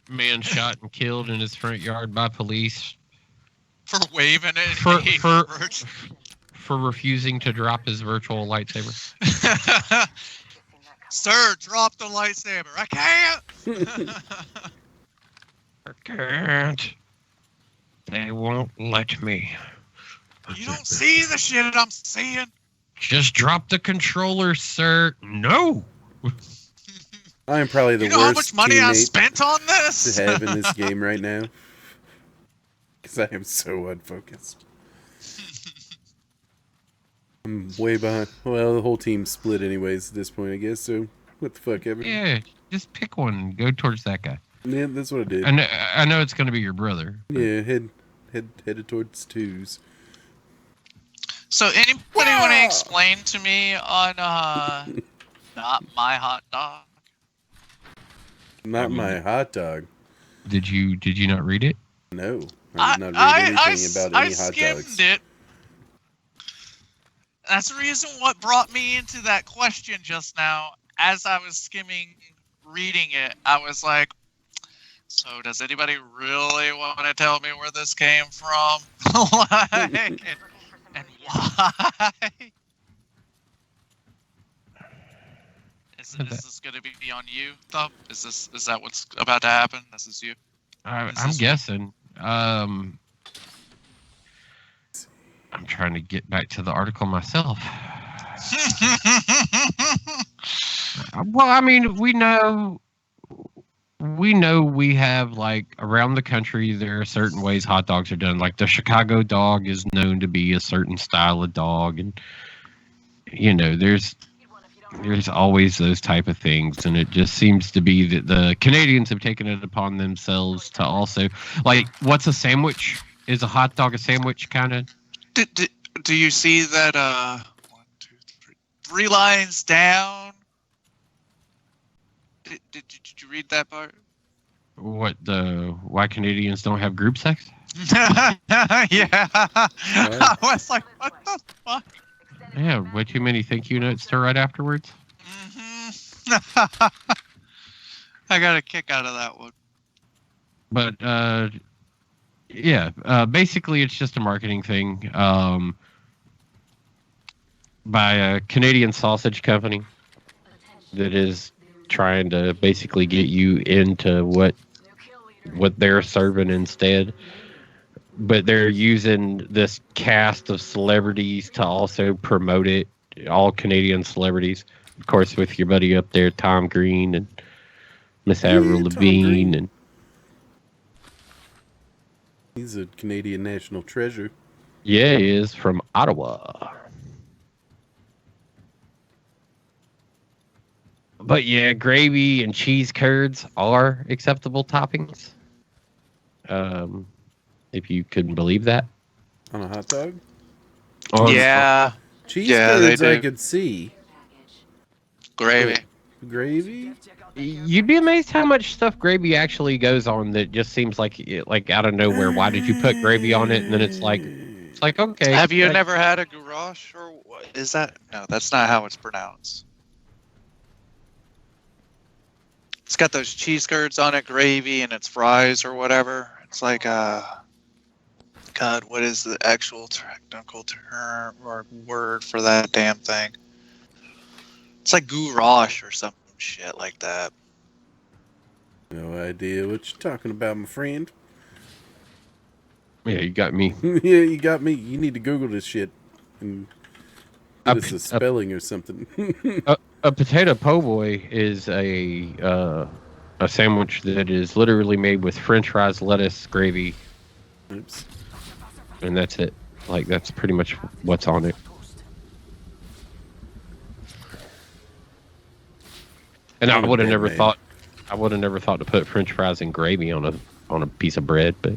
A: Man shot and killed in his front yard by police
C: For waving it.
A: for refusing to drop his virtual lightsaber.
C: Sir, drop the lightsaber. I can't.
A: I can't. They won't let me.
C: You don't see the shit I'm seeing.
A: Just drop the controller, sir. No.
F: I am probably the
C: You know how
F: worst
C: much money I
F: teammate
C: spent on this?
F: to have in this game right now. Because I am so unfocused. I'm way behind. Well, the whole team's split anyways at this point, I guess. So, what the fuck, Evan?
A: Yeah, just pick one and go towards that guy.
F: Yeah, that's what I did.
A: I know it's going to be your brother.
F: Yeah, headed towards twos.
C: So anybody want to explain to me on not my hot dog?
F: Not my hot dog.
A: Did you not read it?
F: No, I did not read anything about any hot
C: skimmed
F: dogs.
C: it. That's the reason what brought me into that question just now. As I was reading it, I was like, so does anybody really want to tell me where this came from? and why? Is this going to be on you, Thumb? Is that what's about to happen? This is you?
A: I'm guessing. I'm trying to get back to the article myself. Well, I mean, we know we have, like, around the country, there are certain ways hot dogs are done. Like, the Chicago dog is known to be a certain style of dog. And, there's always those type of things. And it just seems to be that the Canadians have taken it upon themselves to also, like, what's a sandwich? Is a hot dog a sandwich, kind of?
C: Do you see that, 1, 2, 3 lines down? Did you read that part?
A: Why Canadians don't have group sex?
C: Yeah. I was like, what the fuck?
A: Yeah, way too many thank you notes to write afterwards.
C: Mm-hmm. I got a kick out of that one.
A: But yeah, basically it's just a marketing thing by a Canadian sausage company that is trying to basically get you into what they're serving instead. But they're using this cast of celebrities to also promote it. All Canadian celebrities, of course, with your buddy up there, Tom Green and Miss Avril Lavigne, and
F: he's a Canadian national treasure.
A: yeah, he is from Ottawa. But yeah, gravy and cheese curds are acceptable toppings. If you couldn't believe that.
F: On a hot dog?
C: Yeah.
F: Cheese
C: Yeah, they
F: curds I
C: do.
F: could see.
C: Gravy.
F: Gravy?
A: You'd be amazed how much stuff gravy actually goes on that just seems like out of nowhere. Why did you put gravy on it? And then it's like okay.
C: Have you
A: like,
C: never had a goulash or what is that? No, that's not how it's pronounced. It's got those cheese curds on it, gravy, and it's fries or whatever. It's like God, what is the actual technical term or word for that damn thing? It's like goulash or some shit like that.
F: No idea what you're talking about, my friend.
A: Yeah, you got me.
F: Yeah, you got me. You need to Google this shit. And it's a spelling or something.
A: A potato po' boy is a sandwich that is literally made with French fries, lettuce, gravy,
F: Oops.
A: and that's it. Like that's pretty much what's on it. And I would have never thought to put French fries and gravy on a piece of bread, but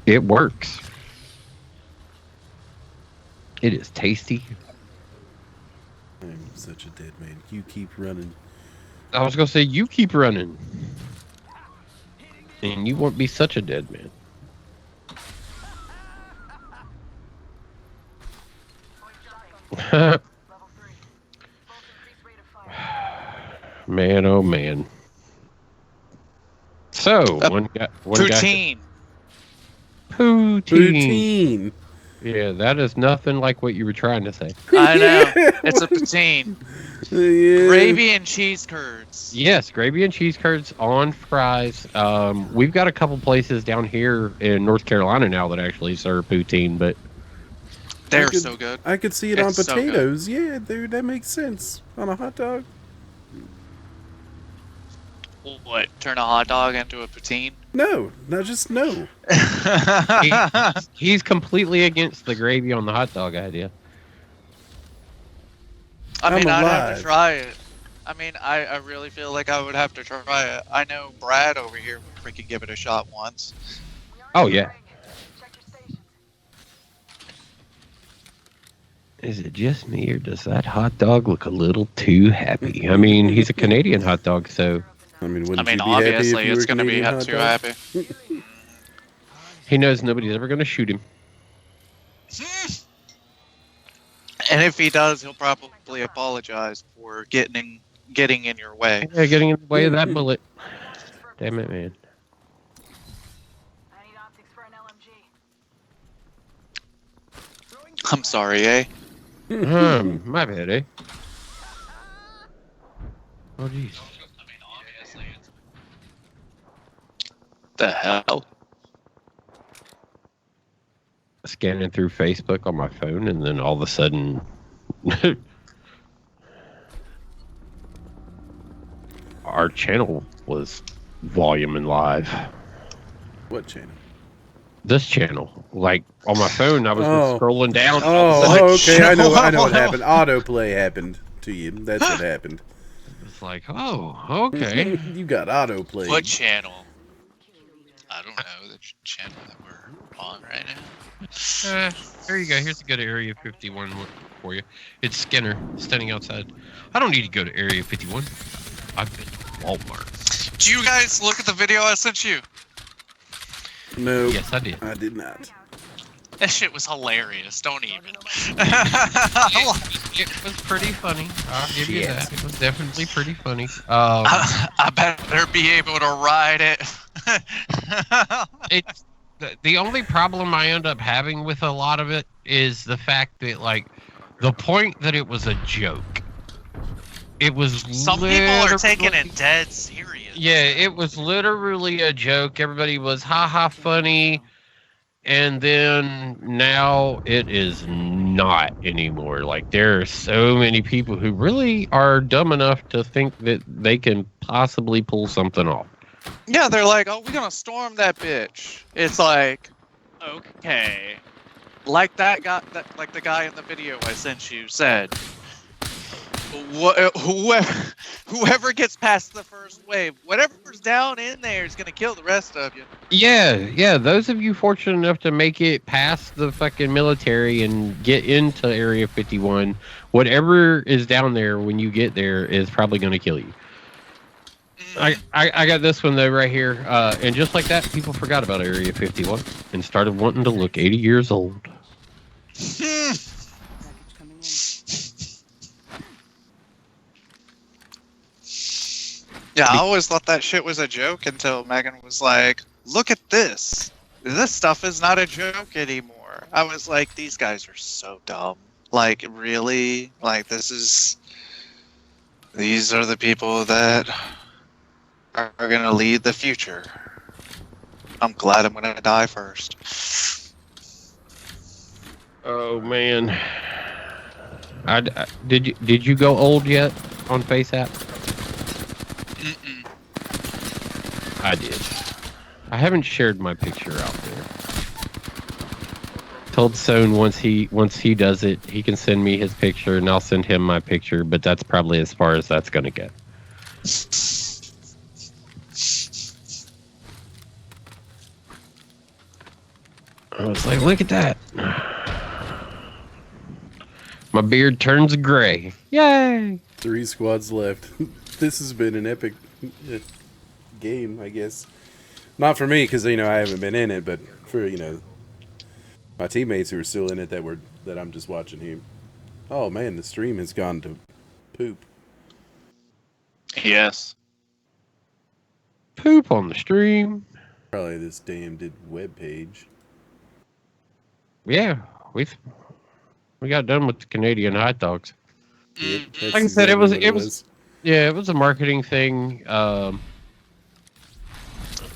A: it works. It is tasty.
F: I'm such a dead man. You keep running.
A: I was gonna say you keep running, and you won't be such a dead man. Man, oh man. So one guy.
C: Poutine.
F: Poutine.
A: Yeah, that is nothing like what you were trying to say.
C: I know. It's a poutine.
F: Yeah.
C: Gravy and cheese curds.
A: Yes, gravy and cheese curds on fries. We've got a couple places down here in North Carolina now that actually serve poutine, but
C: They're so good.
F: I could see it
C: It's
F: on
C: so good.
F: potatoes. Yeah, dude, that makes sense. On a hot dog.
C: What? Turn a hot dog into a poutine?
F: No, just no.
A: he's completely against the gravy on the hot dog idea.
C: I mean,
F: I'm
C: I'd have
F: alive.
C: to try it. I mean, I really feel like I would have to try it. I know Brad over here would freaking give it a shot once.
A: Oh yeah. Is it just me, or does that hot dog look a little too happy? I mean, he's a Canadian hot dog, so
F: I mean, wouldn't
C: I mean,
F: you be happy if
C: obviously,
F: you were
C: it's going to be
F: Canadian hot
C: too
F: dog?
C: happy.
A: he knows nobody's ever going to shoot him.
C: And if he does, he'll probably apologize for getting in your way.
A: Yeah, getting in the way of that bullet. Damn it, man.
B: I need optics for an LMG.
C: I'm sorry, eh?
A: My bad, eh? Oh, jeez.
C: The hell?
A: Scanning through Facebook on my phone, and then all of a sudden, our channel was volume and live.
F: What channel?
A: This channel, like on my phone, I was scrolling down.
F: Oh, okay. I know what happened. Autoplay happened to you. That's what happened.
A: It's like, oh, okay.
F: You got autoplay.
C: What channel? I don't know the channel that we're on right now.
A: Here you go. Here's a good Area 51 for you. It's Skinner standing outside. I don't need to go to Area 51. I've been to Walmart.
C: Do you guys look at the video I sent you?
F: No.
A: Yes, I did.
F: I did not.
C: That shit was hilarious. Don't even.
A: It was pretty funny. I'll give you that. It was definitely pretty funny.
C: I better be able to ride it.
A: It's the only problem I end up having with a lot of it is the fact that, like, the point that it was a joke. It was
C: Some people are taking it dead serious.
A: Yeah, it was literally a joke. Everybody was haha funny. And then now it is not anymore. Like, there are so many people who really are dumb enough to think that they can possibly pull something off.
C: Yeah, they're like, oh, we're gonna storm that bitch. It's like, okay. Like that guy, like the guy in the video I sent you said, whoever gets past the first wave, whatever's down in there is gonna kill the rest of you.
A: Yeah. Those of you fortunate enough to make it past the fucking military and get into Area 51, whatever is down there when you get there is probably going to kill you. I got this one though right here, and just like that, people forgot about Area 51 and started wanting to look 80 years old.
D: Package coming in.
C: Yeah, I always thought that shit was a joke until Megan was like, look at this. This stuff is not a joke anymore. I was like, these guys are so dumb. Like, really? Like, these are the people that are going to lead the future. I'm glad I'm going to die first.
A: Oh man, did you go old yet on FaceApp?
C: Mm-mm.
A: I did. I haven't shared my picture out there. Told Sohn once he does it, he can send me his picture and I'll send him my picture, but that's probably as far as that's gonna get. I was like, look at that. My beard turns gray. Yay!
F: 3 squads left. This has been an epic game, I guess. Not for me, because I haven't been in it, but for my teammates who are still in it that I'm just watching here. Oh man, the stream has gone to poop.
C: Yes.
A: Poop on the stream.
F: Probably this damned web page.
A: Yeah, we got done with the Canadian hot dogs.
F: Yep, that's
A: Like I said,
F: exactly
A: it
F: what
A: was yeah, it was a marketing thing.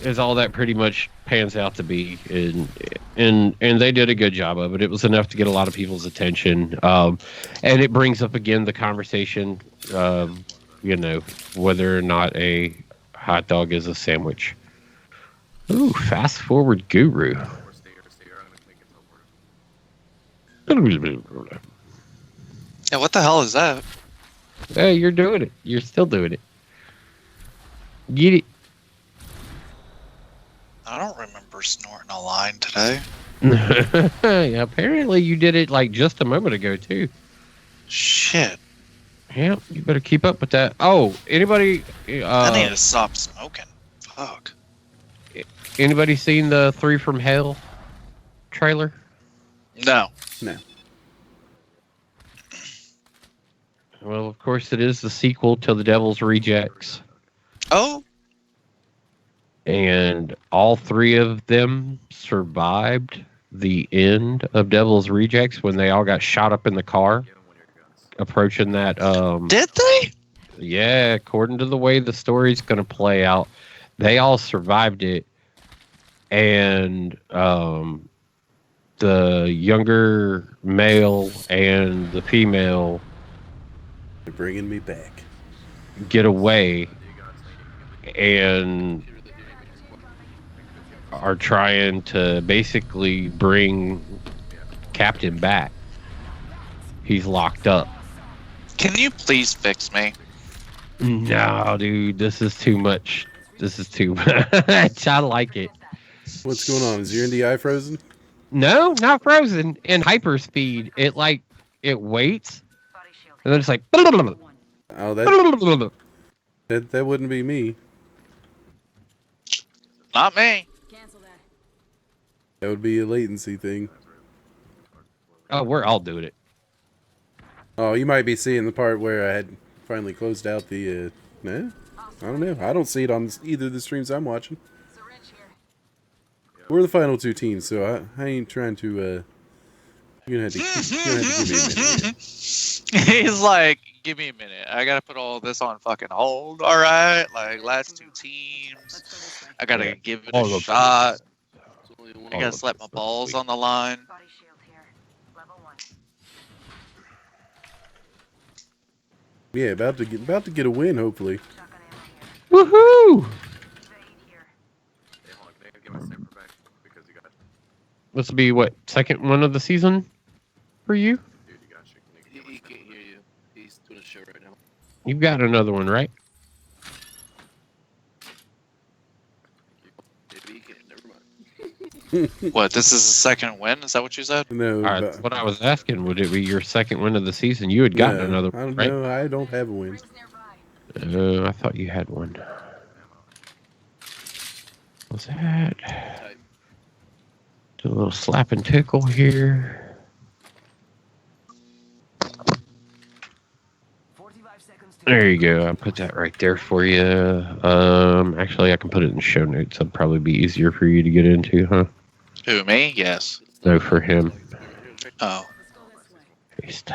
A: Is all that pretty much pans out to be, and they did a good job of it. It was enough to get a lot of people's attention, and it brings up again the conversation, whether or not a hot dog is a sandwich. Ooh, fast forward guru.
C: Yeah, what the hell is that?
A: Hey, you're doing it. You're still doing it. Get it.
C: I don't remember snorting a line today.
A: Yeah, apparently you did it like just a moment ago too.
C: Shit.
A: Yeah, you better keep up with that. Oh, anybody?
C: I need to stop smoking. Fuck.
A: Anybody seen the 3 from Hell trailer?
C: No.
F: No.
A: Well, of course it is the sequel to The Devil's Rejects,
C: Oh.
A: and all 3 of them survived the end of Devil's Rejects when they all got shot up in the car approaching that.
C: Did they?
A: Yeah, according to the way the story's going to play out, they all survived it, and the younger male and the female
F: They're bringing me back.
A: get away and are trying to basically bring Captain back. He's locked up.
C: Can you please fix me?
A: No, dude, this is too much. This is too much. I like it.
F: What's going on? Is your NDI frozen?
A: No, not frozen. In hyperspeed, it waits,
B: Body shield.
A: and then it's like.
F: Oh, that wouldn't be me.
C: Not me.
D: Cancel that.
F: That would be a latency thing.
A: Oh, we're all doing it.
F: Oh, you might be seeing the part where I had finally closed out the, nah? I don't know. I don't see it on either of the streams I'm watching.
B: Syringe here.
F: We're the final two teams, so I ain't trying to, you're gonna have to give me a minute here.
C: He's like, give me a minute. I gotta put all this on fucking hold. All right, like last two teams.
D: Let's go this way.
C: I gotta
A: Yeah.
C: give it
A: All
C: a
A: of
C: shot. I
A: All
C: gotta
A: of
C: slap my
A: this
C: balls
A: stuff,
C: on the line.
B: Body shield here. Level 1.
F: Yeah, about to get a win, hopefully.
B: Shotgun ammo here.
A: Woohoo!
B: Eva 8 here.
E: Hey, hold on, can I get my sniper back? Because you got,
A: This will be what, second one of the season for you?
E: dude, you got shit. Can you
G: He
E: get my
G: can't hear you. He's doing a show right now.
A: You've got another one, right?
G: Maybe he can't. Never mind.
C: What? This is the second win? Is that what you said?
F: No,
A: All right,
F: but-
A: that's what I was asking. Would it be your second win of the season? You had gotten
F: no,
A: another
F: I
A: one,
F: don't
A: right?
F: know. I don't have a win.
B: Rings nearby.
A: I thought you had one. What's that?
G: Type.
A: Do a little slap and tickle here.
B: 45 seconds to
A: There you go. I put that right there for you. Actually, I can put it in the show notes. That'd probably be easier for you to get into, huh?
C: Who, me? Yes.
A: No, for him.
C: Oh.
D: Let's go this way.
A: Paste.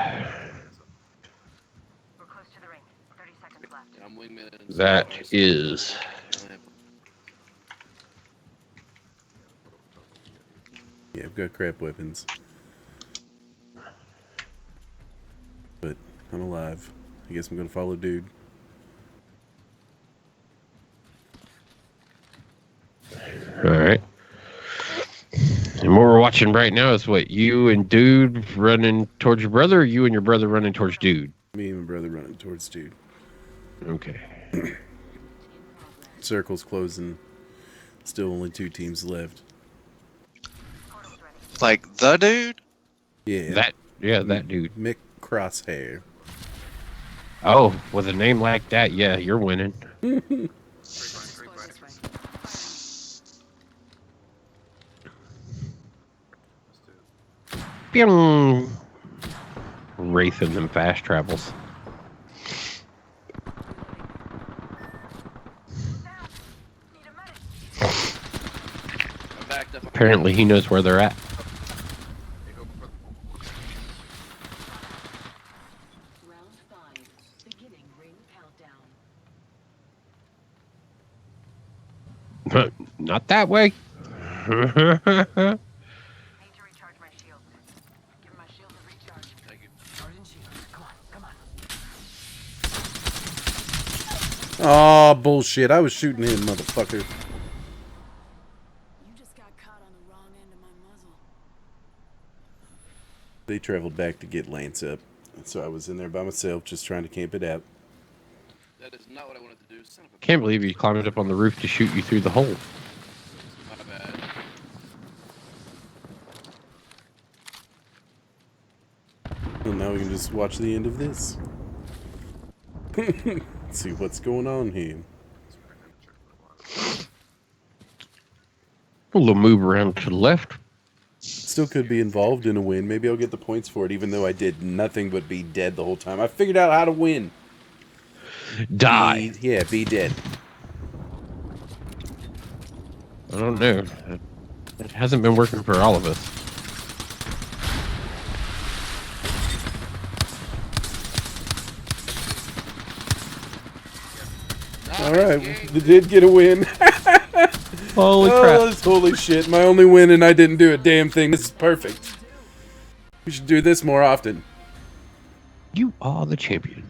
B: We're close to the ring. 30 seconds left.
G: I'm wingman.
A: That is.
F: Yeah, I've got crap weapons. But I'm alive. I guess I'm gonna follow dude.
A: All right. And what we're watching right now is what, you and dude running towards your brother, or you and your brother running towards dude?
F: Me and my brother running towards dude.
A: Okay.
F: Circle's closing. Still only 2 teams left.
B: Portal's ready.
C: Like the dude?
F: Yeah.
A: That dude.
F: Mick Crosshair.
A: Oh, with a name like that, yeah, you're winning.
D: Let's go this way.
A: Pew! Wraithing them fast travels.
B: Need a medic.
G: I'm backed up.
A: Apparently, he knows where they're at.
D: Round 5. Beginning ring countdown.
A: Not that way.
B: Need to recharge my shields. Give my shield a recharge.
G: Thank you.
B: Charging shields. Come on, come on.
F: Oh, bullshit. I was shooting him, motherfucker.
D: You just got caught on the wrong end of my muzzle.
F: They traveled back to get Lance up. So I was in there by myself just trying to camp it out.
G: That is not what I wanted to do. Son of a.
A: Can't believe he climbed up on the roof to shoot you through the hole.
G: My bad.
F: Well, now we can just watch the end of this. See what's going on here.
A: A little move around to the left.
F: Still could be involved in a win. Maybe I'll get the points for it, even though I did nothing but be dead the whole time. I figured out how to win.
A: Die.
F: Be dead.
A: I don't know. It hasn't been working for all of us.
F: All right, we did get a win.
A: Holy
F: Oh,
A: crap.
F: that's holy shit. My only win and I didn't do a damn thing. This is perfect. We should do this more often.
A: You are the champion.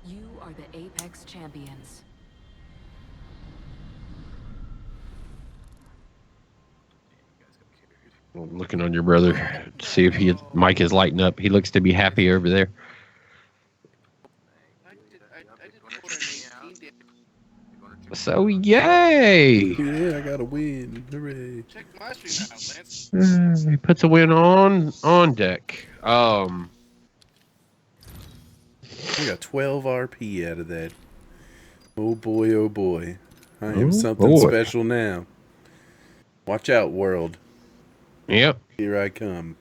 D: You are the Apex champions.
A: I'm looking on your brother to see if Mike is lighting up. He looks to be happy over there.
G: I did 418 damage.
A: So, yay!
F: Yeah, I got a win. Hooray.
G: Check my stream out, Lance.
A: He puts a win on deck.
F: I got 12 RP out of that. Oh boy, oh boy. I am
A: Oh,
F: something
A: boy.
F: special now. Watch out, world.
A: Yep.
F: Here I come.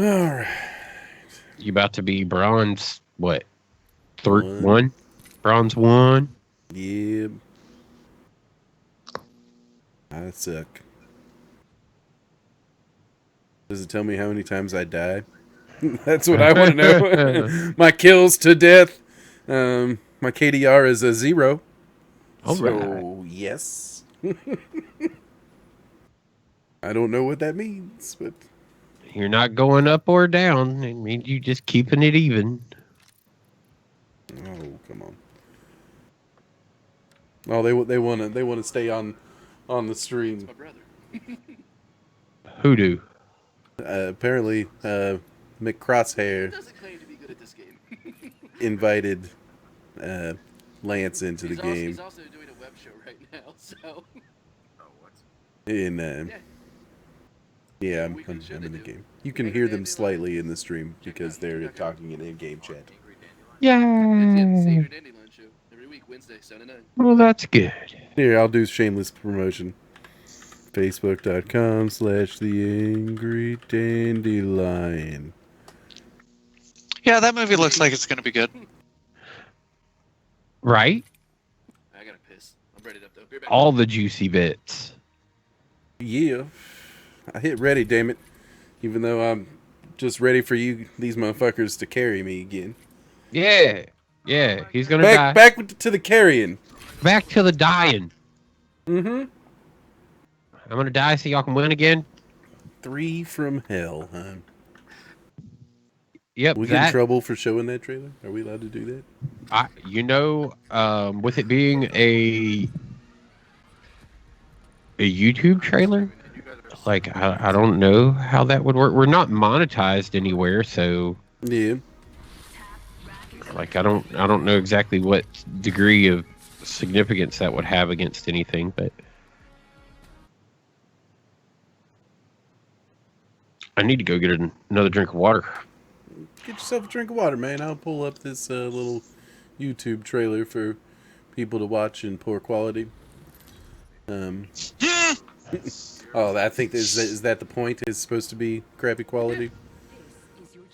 F: All right.
A: You about to be bronze? What?
F: One.
A: One? Bronze 1?
F: Yeah. I suck. Does it tell me how many times I die? That's what I want to know. My kills to death. My KDR is a 0.
A: All
F: so,
A: right.
F: yes. I don't know what that means, but...
A: You're not going up or down. It means you just keeping it even.
F: Oh, come on. Oh, they want to stay on the stream.
G: My brother.
A: Hoodoo.
F: Apparently, McCrosshair
G: Doesn't claim to be good at this game.
F: invited Lance into the
G: He's
F: game,
G: also doing a web show right now, so. Oh, what?
F: and yeah,
G: Weekly show
F: I'm
G: they
F: in the
G: do.
F: game. You can hear them slightly in the stream because they're talking in in-game chat.
G: Yeah, the
A: Yay.
G: Senior Dandelion show. Every week, Wednesday, 7 to 9.
A: Well, that's good.
F: Here, I'll do shameless promotion. Facebook.com/TheAngryDandelion.
C: Yeah, that movie looks like it's gonna be good.
A: Right?
G: I gotta piss. I'm ready up though. Be right back.
A: All the juicy bits.
F: Yeah, I hit ready, damn it. Even though I'm just ready for these motherfuckers to carry me again.
A: Yeah. Yeah. He's going to die.
F: Back to the carrying.
A: Back to the dying.
F: Mm-hmm.
A: I'm going to die so y'all can win again.
F: 3 from hell, huh?
A: Yep.
F: We get in trouble for showing that trailer? Are we allowed to do that?
A: With it being a YouTube trailer, like I don't know how that would work. We're not monetized anywhere, so
F: Yeah.
A: like I don't know exactly what degree of significance that would have against anything, but I need to go get another drink of water.
F: Get yourself a drink of water, man. I'll pull up this little YouTube trailer for people to watch in poor quality. Oh, I think is that the point? It's supposed to be crappy quality.
D: This is your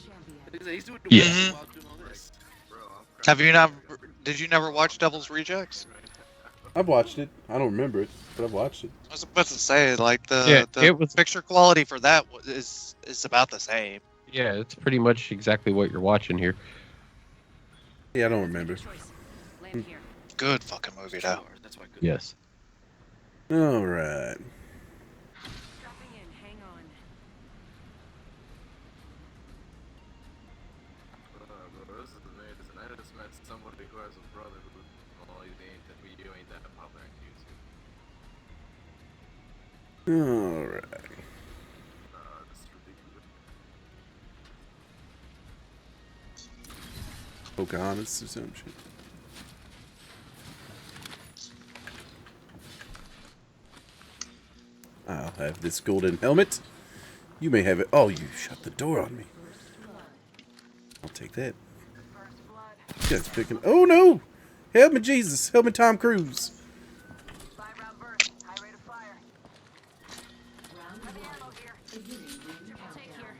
D: champion.
G: He's doing
A: Yeah.
G: well while doing all this.
C: Have you not? Did you never watch Devil's Rejects?
F: I've watched it. I don't remember it, but I've watched it.
C: I was about to say, like
A: Yeah,
C: the
A: it was-
C: picture quality for that is about the same.
A: Yeah, it's pretty much exactly what you're watching here.
F: Yeah, I don't remember.
D: Choice. Land here.
C: Good fucking movie though.
G: That's why I couldn't.
A: Yes.
F: All right.
D: Dropping in. Hang on.
H: Bro, this is amazing. I just met somebody who has a brother who you ain't that popular on YouTube.
F: All right.
H: This is ridiculous.
F: Pocahontas or some shit. I'll have this golden helmet. You may have it. Oh, you shut the door on me. I'll take that.
B: First blood.
F: You guys picking. Oh no! Help me, Jesus! Help me, Tom Cruise!
B: 5-round burst. High rate of fire. Heavy ammo here. Triple take here.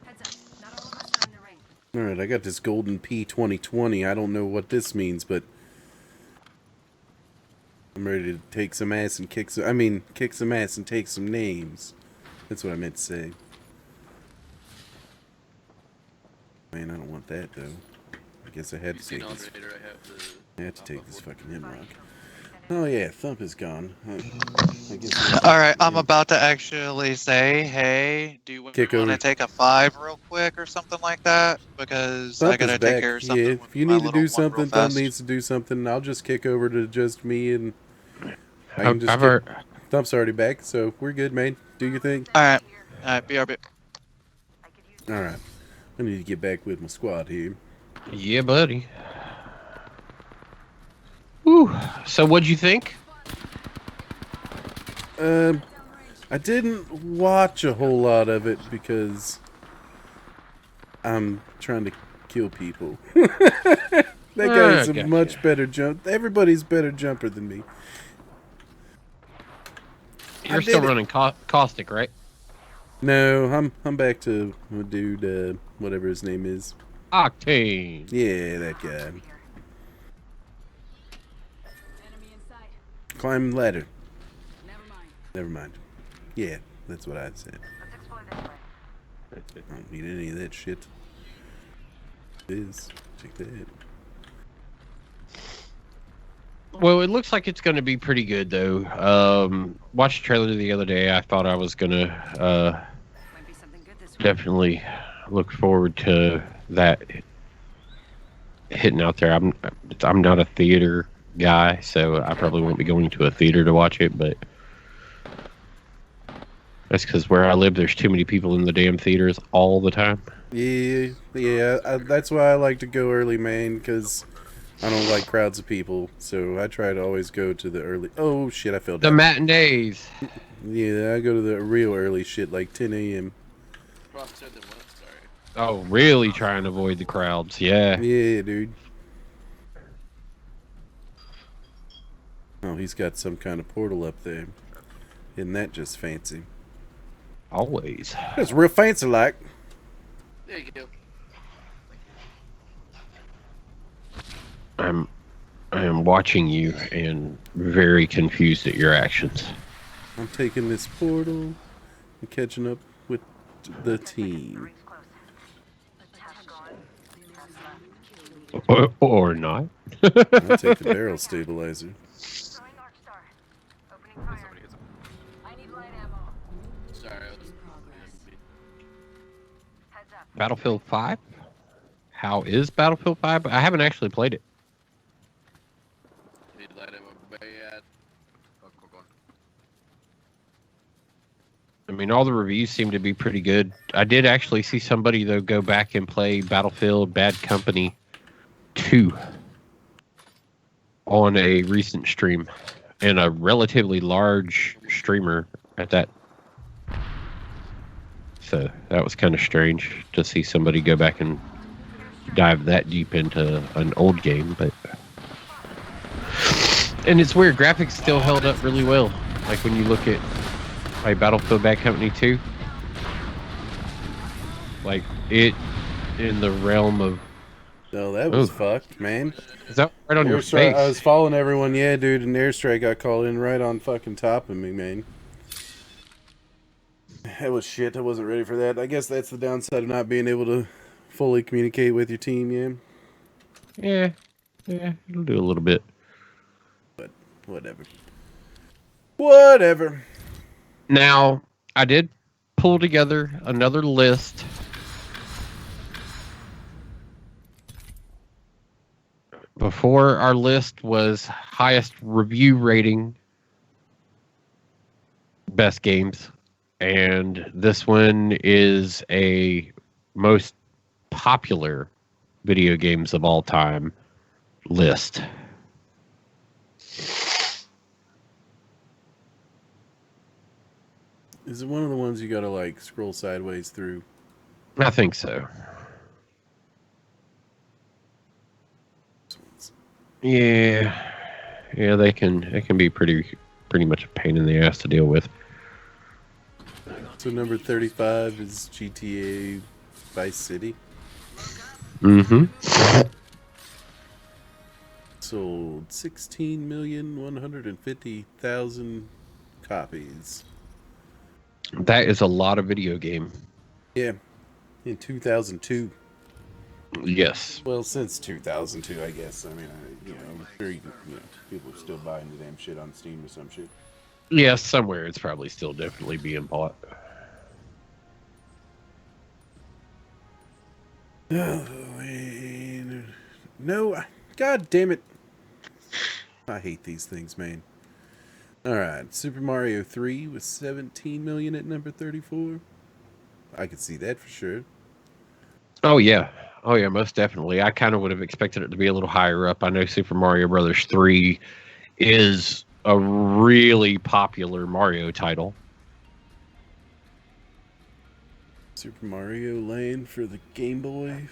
B: Heads up. Not all of us are in the ring.
F: All right, I got this golden P2020. I don't know what this means, but I'm ready to take some ass and kick some. I mean, kick some ass and take some names. That's what I meant to say. Man, I don't want that though. I guess I had
G: You
F: to
G: seen
F: take this.
G: Alternator? I have the.
F: I had to take this fucking hemrock. Oh yeah, Thump is gone. I guess
C: All right, I'm about to actually say, hey, do you want
F: Kick
C: to
F: over.
C: take a 5 real quick or something like that? Because I
F: Thump
C: gotta
F: is
C: take
F: back.
C: care of something.
F: Yeah,
C: with
F: if you
C: my
F: need to
C: little
F: do
C: one real
F: something, Thump
C: fast.
F: needs to do something. I'll just kick over to just me and I can
A: I've
F: just.
A: heard,
F: Thump's already back, so we're good, man. Do your thing.
C: All right, BRB.
B: I could use
F: All right, I need to get back with my squad here.
A: yeah, buddy. Whew. So what'd you think?
F: I didn't watch a whole lot of it because I'm trying to kill people. That guy's a
A: gotcha.
F: much better jump. Everybody's better jumper than me.
A: You're
F: did
A: still
F: it.
A: running caustic, right?
F: No, I'm back to my dude, whatever his name is.
A: Octane.
F: Yeah, that guy.
B: Enemy in sight.
F: Climb ladder.
B: Never mind.
F: Never mind. Yeah, that's what I said.
B: Let's explore this way.
F: I don't need any of that shit. Is take that.
A: Well, it looks like it's going to be pretty good, though. Watched the trailer the other day. I thought I was going to
B: Might be something good this week.
A: definitely look forward to that hitting out there. I'm not a theater guy, so I probably won't be going to a theater to watch it, but that's because where I live, there's too many people in the damn theaters all the time.
F: Yeah, that's why I like to go early, man, because I don't like crowds of people. So I try to always go to the early. Oh shit, I fell
A: The
F: down.
A: matinees.
F: Yeah, I go to the real early shit, like 10 a.m.
G: Ross said that what? Sorry.
A: Oh, really try and avoid the crowds. Yeah.
F: Yeah, dude. Oh, he's got some kind of portal up there. Isn't that just fancy?
A: Always.
F: That's real fancy, like.
G: There you go.
A: I am watching you and very confused at your actions.
F: I'm taking this portal and catching up with the team.
B: Ring's close. Attack gone.
A: Or not.
F: I'll take the barrel stabilizer.
B: Throwing Arc Star. Opening fire.
H: Somebody gets a
B: I need light ammo.
G: Sorry, I was.
B: Heads up.
A: Battlefield 5? How is Battlefield 5? I haven't actually played it.
G: Need light ammo bad.
H: oh, go on.
A: I mean, all the reviews seem to be pretty good. I did actually see somebody, though, go back and play Battlefield Bad Company 2 on a recent stream. And a relatively large streamer at that. So that was kind of strange to see somebody go back and dive that deep into an old game, but and it's weird, graphics still held up really well. Like when you look at like Battlefield Bad Company 2, like it in the realm of
F: No, that was
A: Ooh.
F: fucked, man.
A: is that right on your
F: Airstrike-
A: face?
F: I was following everyone, yeah, dude, and airstrike got called in right on fucking top of me, man. That was shit. I wasn't ready for that. I guess that's the downside of not being able to fully communicate with your team, yeah.
A: Yeah, it'll do a little bit.
F: But whatever. Whatever.
A: Now, I did pull together another list. Before our list was highest review rating best games, and this one is a most popular video games of all time list.
F: Is it one of the ones you gotta like scroll sideways through?
A: I think so. Yeah, they can be pretty much a pain in the ass to deal with.
F: So number 35 is GTA Vice City.
A: Mm-hmm.
F: Sold 16,150,000 copies.
A: That is a lot of video game.
F: Yeah, in 2002.
A: Yes.
F: Well, since 2002, I guess. I mean, I'm sure people are still buying the damn shit on Steam or some shit.
A: Yes, somewhere it's probably still definitely being bought.
F: Oh, man. No, god damn it. I hate these things, man. Alright, Super Mario 3 was 17 million at number 34. I could see that for sure.
A: Oh yeah, most definitely. I kind of would have expected it to be a little higher up. I know Super Mario Brothers 3 is a really popular Mario title.
F: Super Mario Land for the Game Boy.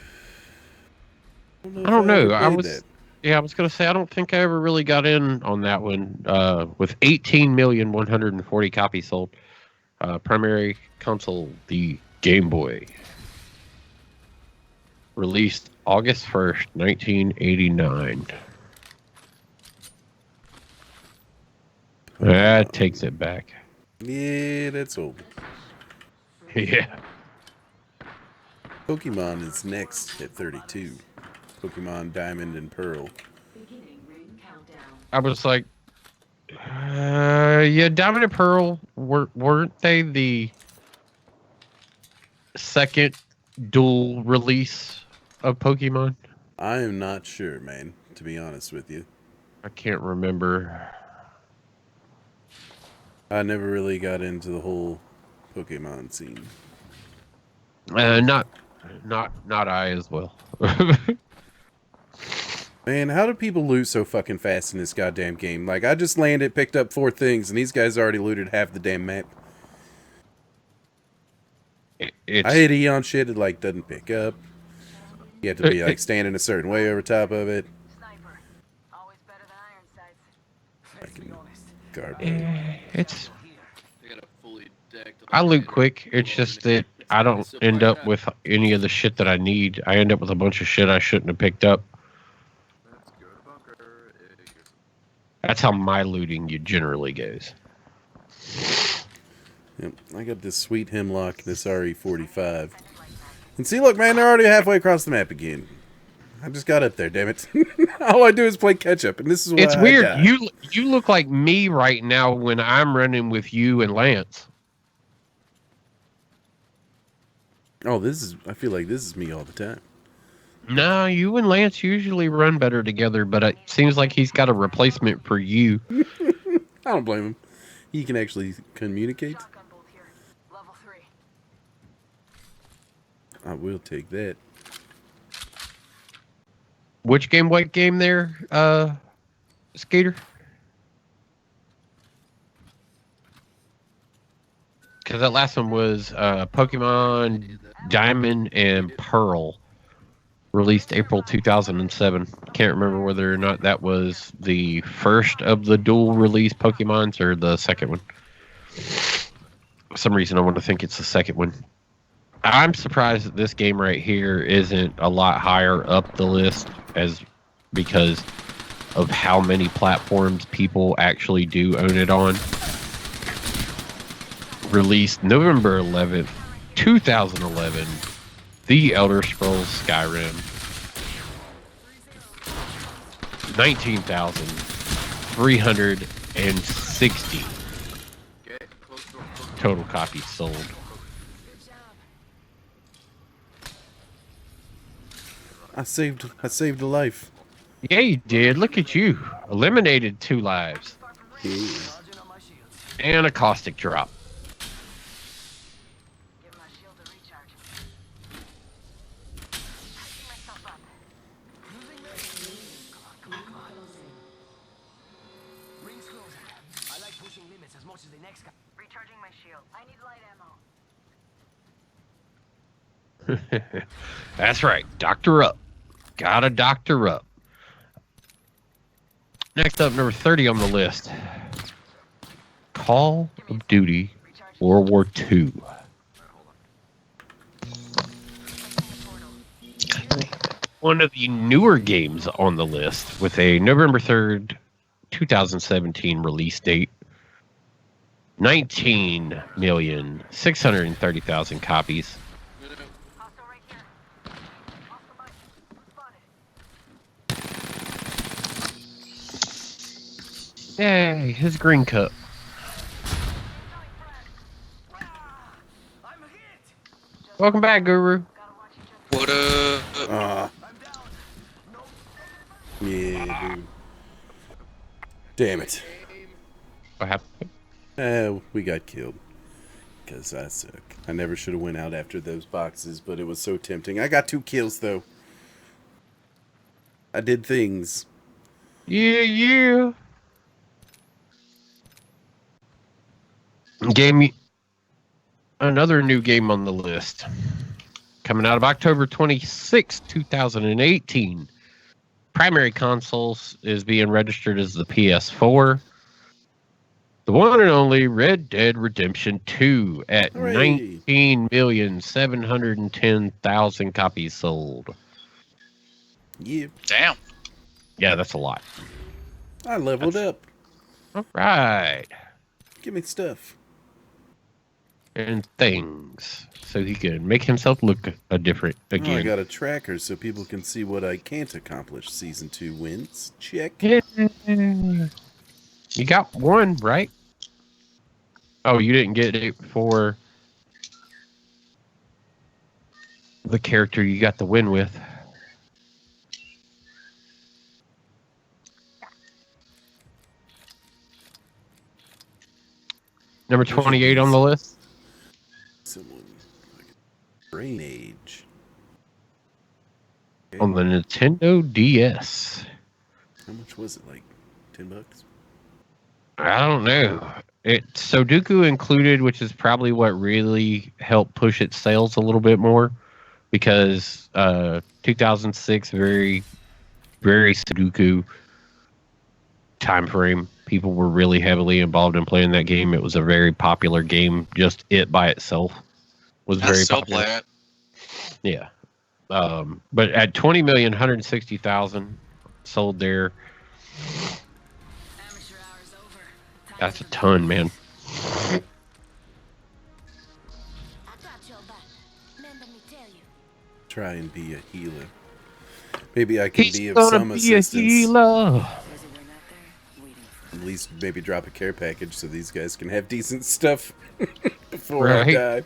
A: I don't know.
F: ever
A: I
F: played
A: was
F: that.
A: Yeah, I was gonna say I don't think I ever really got in on that one. With 18,140 copies sold, Primary console, the Game Boy. Released August 1st, 1989. That takes it back.
F: Yeah, that's old.
A: Yeah.
F: Pokemon is next at 32. Pokemon Diamond and Pearl.
D: Beginning ring countdown.
A: I was like, yeah, Diamond and Pearl, weren't they the second dual release of Pokemon?
F: I am not sure, man, to be honest with you.
A: I can't remember.
F: I never really got into the whole Pokemon scene.
A: Not I as well.
F: Man, how do people loot so fucking fast in this goddamn game? Like, I just landed, picked up 4 things, and these guys already looted half the damn map.
A: It's,
F: I hit E on shit, it, like, doesn't pick up. You have to be, like, standing a certain way over top of it.
B: Sniper. Always better than iron sights.
F: Fucking garbage.
A: it's.
G: They got a fully decked.
A: I loot quick. It's just that I don't end up with any of the shit that I need. I end up with a bunch of shit I shouldn't have picked up.
H: Let's go to bunker.
A: That's how my looting generally goes.
F: Yep, I got this sweet hemlock, this RE45. And see, look, man, they're already halfway across the map again. I just got up there, damn it. All I do is play catch-up, and this is why
A: It's
F: I
A: weird.
F: die.
A: You look like me right now when I'm running with you and Lance.
F: Oh, I feel like this is me all the time.
A: No, you and Lance usually run better together, but it seems like he's got a replacement for you.
F: I don't blame him. He can actually communicate.
B: Shotgun bolt here. Level 3.
F: I will take that.
A: Which Game Boy game there, Skater? Because that last one was Pokemon Diamond and Pearl, released April 2007. Can't remember whether or not that was the first of the dual release Pokemons or the second one. For some reason, I want to think it's the second one. I'm surprised that this game right here isn't a lot higher up the list, because of how many platforms people actually do own it on. Released November 11th, 2011, The Elder Scrolls Skyrim. 19,360
H: Okay, close door, close door.
A: total copies sold.
B: Good job.
F: I saved a life.
A: Yeah, you did. Look at you. Eliminated 2 lives.
F: Yeah.
A: And a caustic drop.
B: Give my shield a recharge. Patching myself up.
I: Rings closing. I like pushing limits as much as the next guy.
B: Recharging my shield. I need light ammo.
A: That's right. Doctor up. Gotta doctor up. Next up, number 30 on the list. Call of Duty World War II. One of the newer games on the list with a November 3rd, 2017 release date. 19,630,000 copies.
B: Hostile right here. Hostile bike. Spotted.
A: Yay, his green cup.
I: I'm hit.
A: Welcome back, Guru.
B: Gotta watch each other.
C: What
F: Ah,
I: I'm down. No.
F: yeah, dude. Damn it.
A: What happened?
F: We got killed. Because I suck. I never should have went out after those boxes, but it was so tempting. I got 2 kills, though. I did things.
A: Yeah. Game. Another new game on the list. Coming out of October 26, 2018. Primary consoles is being registered as the PS4. The one and only Red Dead Redemption 2 at
F: Hooray.
A: 19,710,000 copies sold.
F: Yeah.
C: Damn.
A: Yeah, that's a lot.
F: I leveled up.
A: All right.
F: Give me stuff.
A: And things. So he can make himself look different
F: Oh, I
A: again.
F: got a tracker so people can see what I can't accomplish. Season 2 wins. Check.
A: Yeah. You got one, right? Oh, you didn't get it for the character you got the win with. Number 28 on the list.
F: Someone like Brain Age. Okay.
A: On the Nintendo DS.
F: How much was it? Like $10?
A: I don't know. It's Sudoku included, which is probably what really helped push its sales a little bit more, because 2006, very, very Sudoku time frame. People were really heavily involved in playing that game. It was a very popular game. Just it by itself was
C: I
A: very
C: still
A: popular.
C: play it.
A: Yeah. But at 20,160,000 sold there.
B: Amateur hour's over.
A: That's a ton, man.
B: I got your back. Remember me tell you.
F: Try and be a healer. Maybe I can
A: He's
F: be of
A: gonna
F: some
A: be a
F: assistance.
A: healer.
D: There's a wing out there waiting for
F: At least maybe drop a care package so these guys can have decent stuff before I
A: Right.
F: die.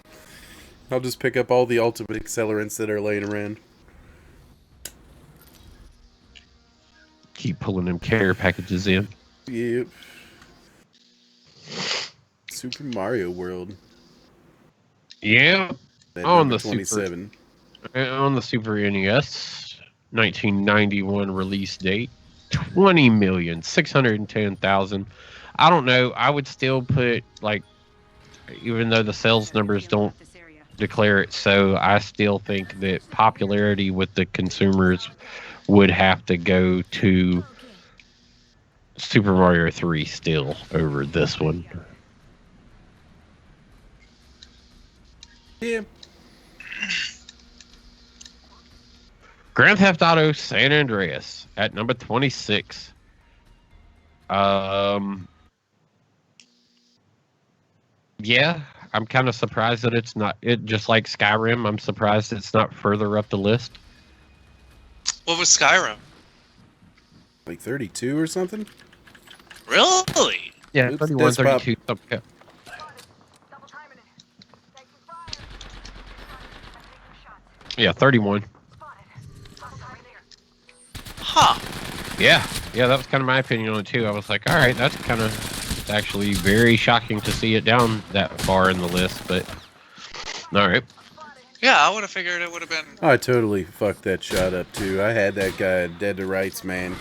F: I'll just pick up all the ultimate accelerants that are laying around.
A: Keep pulling them care packages in.
F: Yep. Super Mario World.
A: Yeah.
F: At
A: On
F: number
A: the Super-
F: 27.
A: On the Super NES, 1991 release date, 20,610,000. I don't know. I would still put, like, even though the sales numbers don't declare it so, I still think that popularity with the consumers would have to go to Super Mario 3 still over this one.
F: Yeah.
A: Grand Theft Auto San Andreas at number 26. Yeah, I'm kind of surprised that it's not. It just like Skyrim. I'm surprised it's not further up the list.
C: What was Skyrim?
F: Like 32 or something?
C: Really?
A: Yeah,
F: Oops,
A: 31,
F: desk pop.
A: 32. Okay.
B: Double timing it. Taking fire. I'm taking shots.
A: Yeah, 31.
B: Spotted. Double timing there.
C: Huh.
A: Yeah, that was kind of my opinion on it too. I was like, all right, that's kind of actually very shocking to see it down that far in the list, but all right.
C: Yeah, I would have figured it would have been.
F: I totally fucked that shot up too. I had that guy dead to rights, man.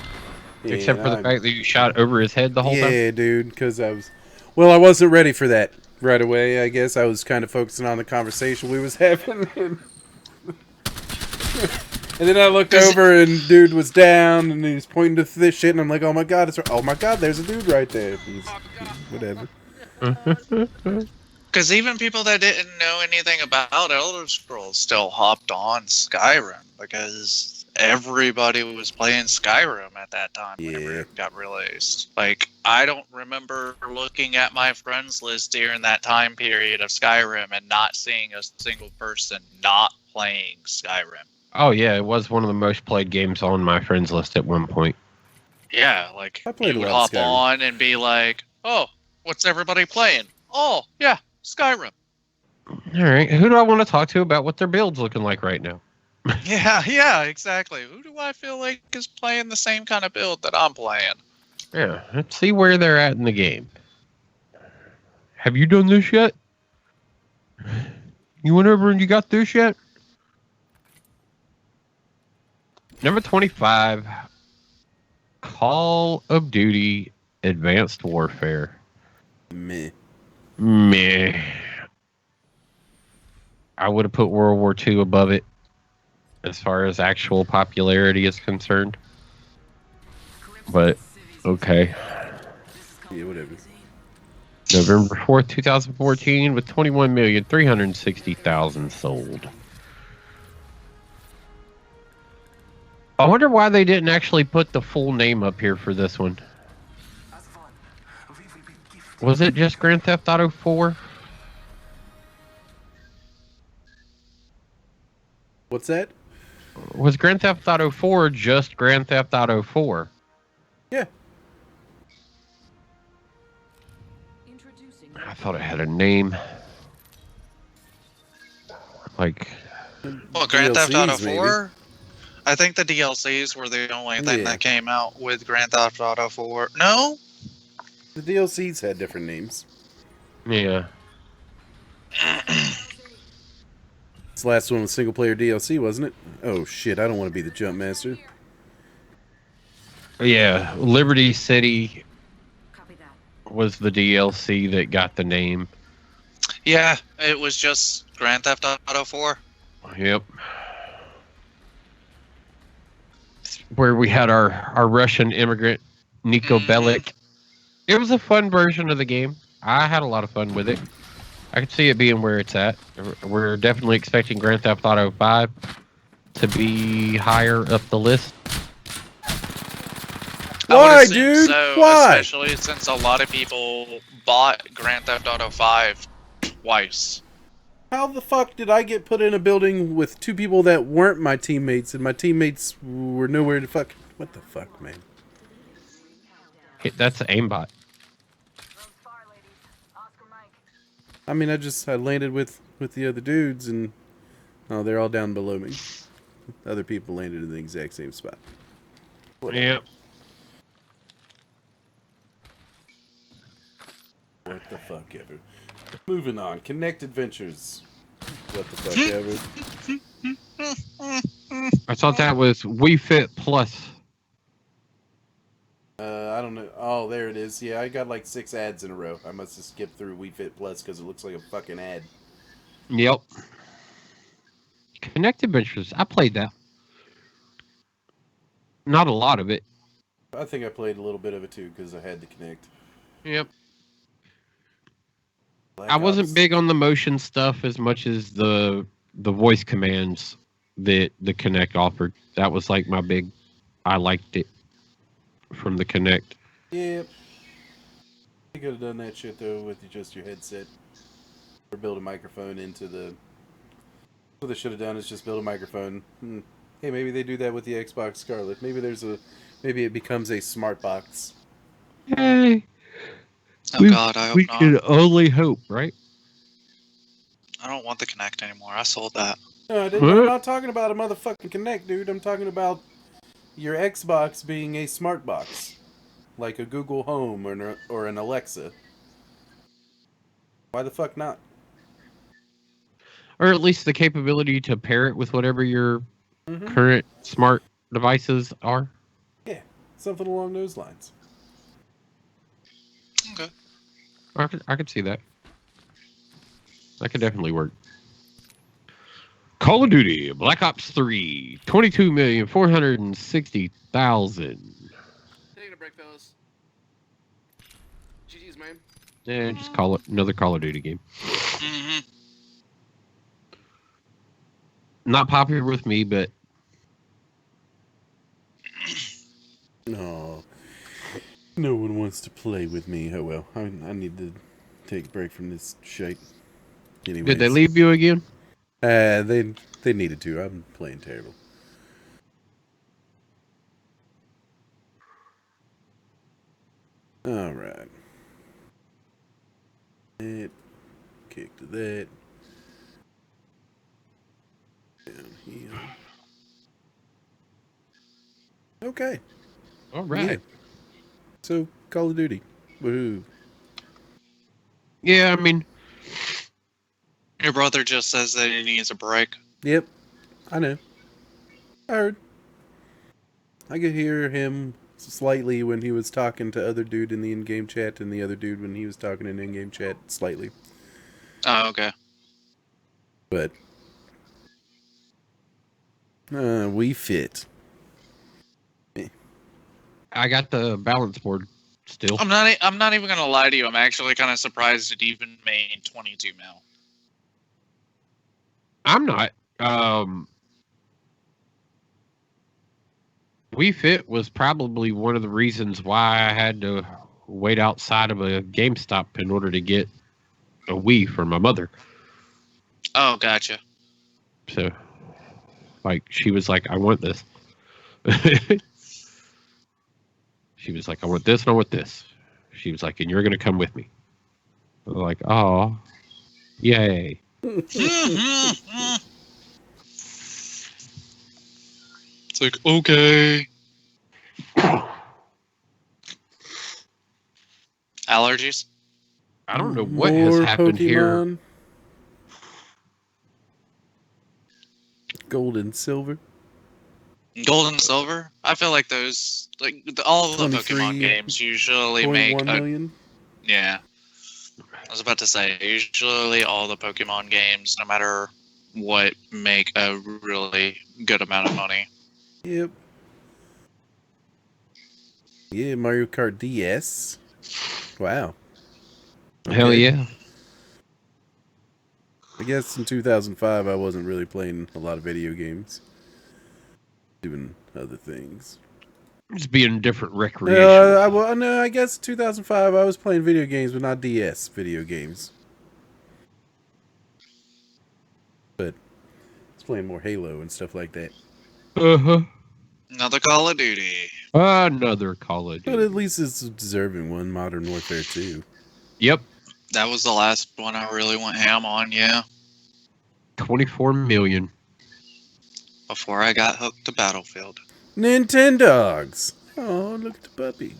F: Yeah,
A: Except for the fact that you shot over his head the whole time.
F: Yeah, dude, because I wasn't ready for that right away. I guess I was kind of focusing on the conversation we was having. And then I looked over and dude was down and he was pointing to this shit and I'm like, oh my god, there's a dude right there. Whatever.
C: Because even people that didn't know anything about Elder Scrolls still hopped on Skyrim because everybody was playing Skyrim at that time whenever it got released. Like, I don't remember looking at my friends list during that time period of Skyrim and not seeing a single person not playing Skyrim.
A: Oh yeah, it was one of the most played games on my friends list at one point.
C: Yeah, like,
F: I played
C: you would
F: a lot
C: hop
F: of Skyrim.
C: on and be like, oh, what's everybody playing? Oh, yeah, Skyrim.
A: All right, who do I want to talk to about what their build's looking like right now?
C: Yeah, exactly. Who do I feel like is playing the same kind of build that I'm playing?
A: Yeah, let's see where they're at in the game. Have you done this yet? You went over and you got this yet? Number 25, Call of Duty Advanced Warfare.
F: Meh.
A: I would have put World War II above it as far as actual popularity is concerned. But, okay.
F: Yeah, whatever.
A: November 4th, 2014, with 21,360,000 sold. I wonder why they didn't actually put the full name up here for this one.
I: As fun. We will be gifted.
A: Was it just Grand Theft Auto 4?
F: What's that?
A: Was Grand Theft Auto 4 just Grand Theft Auto 4?
F: Yeah.
D: Introducing
A: I thought it had a name. Like,
C: Well, Grand Theft Auto
F: DLCs maybe.
C: 4? I think the DLCs were the only thing
F: Yeah.
C: that came out with Grand Theft Auto 4. No?
F: The DLCs had different names.
A: yeah.
F: This last one was single player DLC, wasn't it? Oh shit, I don't want to be the jump master.
A: Yeah, Liberty City
D: Copy that.
A: was the DLC that got the name.
C: Yeah, it was just Grand Theft Auto 4.
A: Yep. Where we had our Russian immigrant, Niko Bellic. It was a fun version of the game. I had a lot of fun with it. I could see it being where it's at. We're definitely expecting Grand Theft Auto 5 to be higher up the list.
C: I would
F: Why,
C: assume
F: dude?
C: So,
F: Why?
C: especially since a lot of people bought Grand Theft Auto 5 twice.
F: How the fuck did I get put in a building with two people that weren't my teammates, and my teammates were nowhere to fuck? What the fuck, man?
A: That's an aimbot.
B: Rose far, ladies. Oscar Mike.
F: I mean, I landed with the other dudes, and they're all down below me. Other people landed in the exact same spot.
A: Yep.
F: What the fuck ever. Moving on. Connect Adventures. What the fuck ever.
A: I thought that was Wii Fit Plus.
F: I don't know. Oh, there it is. Yeah, I got like 6 ads in a row. I must have skipped through Wii Fit Plus because it looks like a fucking ad.
A: Yep. Connect Adventures. I played that. Not a lot of it.
F: I think I played a little bit of it too because I had to connect.
A: Yep.
F: Black
A: I wasn't
F: Ops.
A: big on the motion stuff as much as the voice commands that the Kinect offered. That was like my big. I liked it from the Kinect.
F: Yep. You could have done that shit though with just your headset, or build a microphone into the. What they should have done is just build a microphone. Hey, maybe they do that with the Xbox Scarlet. Maybe it becomes a smart box.
A: Hey,
C: Oh god, I hope
A: we
C: not.
A: can only hope, right?
C: I don't want the Kinect anymore. I sold that.
F: No, I'm not talking about a motherfucking Kinect, dude. I'm talking about your Xbox being a smart box, like a Google Home or an Alexa. Why the fuck not?
A: Or at least the capability to pair it with whatever your current smart devices are.
F: Yeah, something along those lines.
C: Okay.
A: I could see that. That could definitely work. Call of Duty Black Ops 3, 22,460,000.
G: Taking a break, fellas. GG's, man.
A: Yeah, just call it another Call of Duty game.
C: Mm-hmm.
A: Not popular with me, but
F: No, no one wants to play with me. Oh well, I need to take a break from this shite. Anyways.
A: did they leave you again?
F: They needed to. I'm playing terrible. All right. Kick to that. Down here. Okay.
A: All right.
F: Yeah. So Call of Duty. Woohoo.
A: Yeah, I mean,
C: Your brother just says that he needs a break.
F: Yep. I know. I heard. I could hear him slightly when he was talking to other dude in the in-game chat, and the other dude when he was talking in in-game chat slightly.
C: Oh, okay.
F: But we fit.
A: I got the balance board. Still,
C: I'm not even gonna lie to you. I'm actually kind of surprised it even made 22 mil.
A: I'm not. Wii Fit was probably one of the reasons why I had to wait outside of a GameStop in order to get a Wii for my mother.
C: Oh, gotcha.
A: So, like, she was like, "I want this." She was like, "I want this and I want this." She was like, "And you're gonna come with me." I was like, "Oh, yay!"
C: It's like, okay. Allergies?
A: I don't know what has happened here.
F: Pokemon. Gold and silver.
C: Gold and silver? I feel like those, like, all of the Pokemon games usually make
F: 1 million.
C: Yeah. I was about to say, usually all the Pokemon games, no matter what, make a really good amount of money.
F: Yep. Yeah, Mario Kart DS. Wow.
A: Hell
F: Okay.
A: yeah!
F: I guess in 2005 I wasn't really playing a lot of video games. Doing other things.
A: It's being different recreation.
F: No, I guess 2005 I was playing video games, but not DS video games. But I was playing more Halo and stuff like that.
C: Another Call of Duty.
A: Another Call of Duty.
F: But at least it's a deserving one, Modern Warfare 2.
A: Yep.
C: That was the last one I really went ham on, yeah.
A: 24 million.
C: Before I got hooked to Battlefield.
F: Nintendogs. Oh, look at the puppy.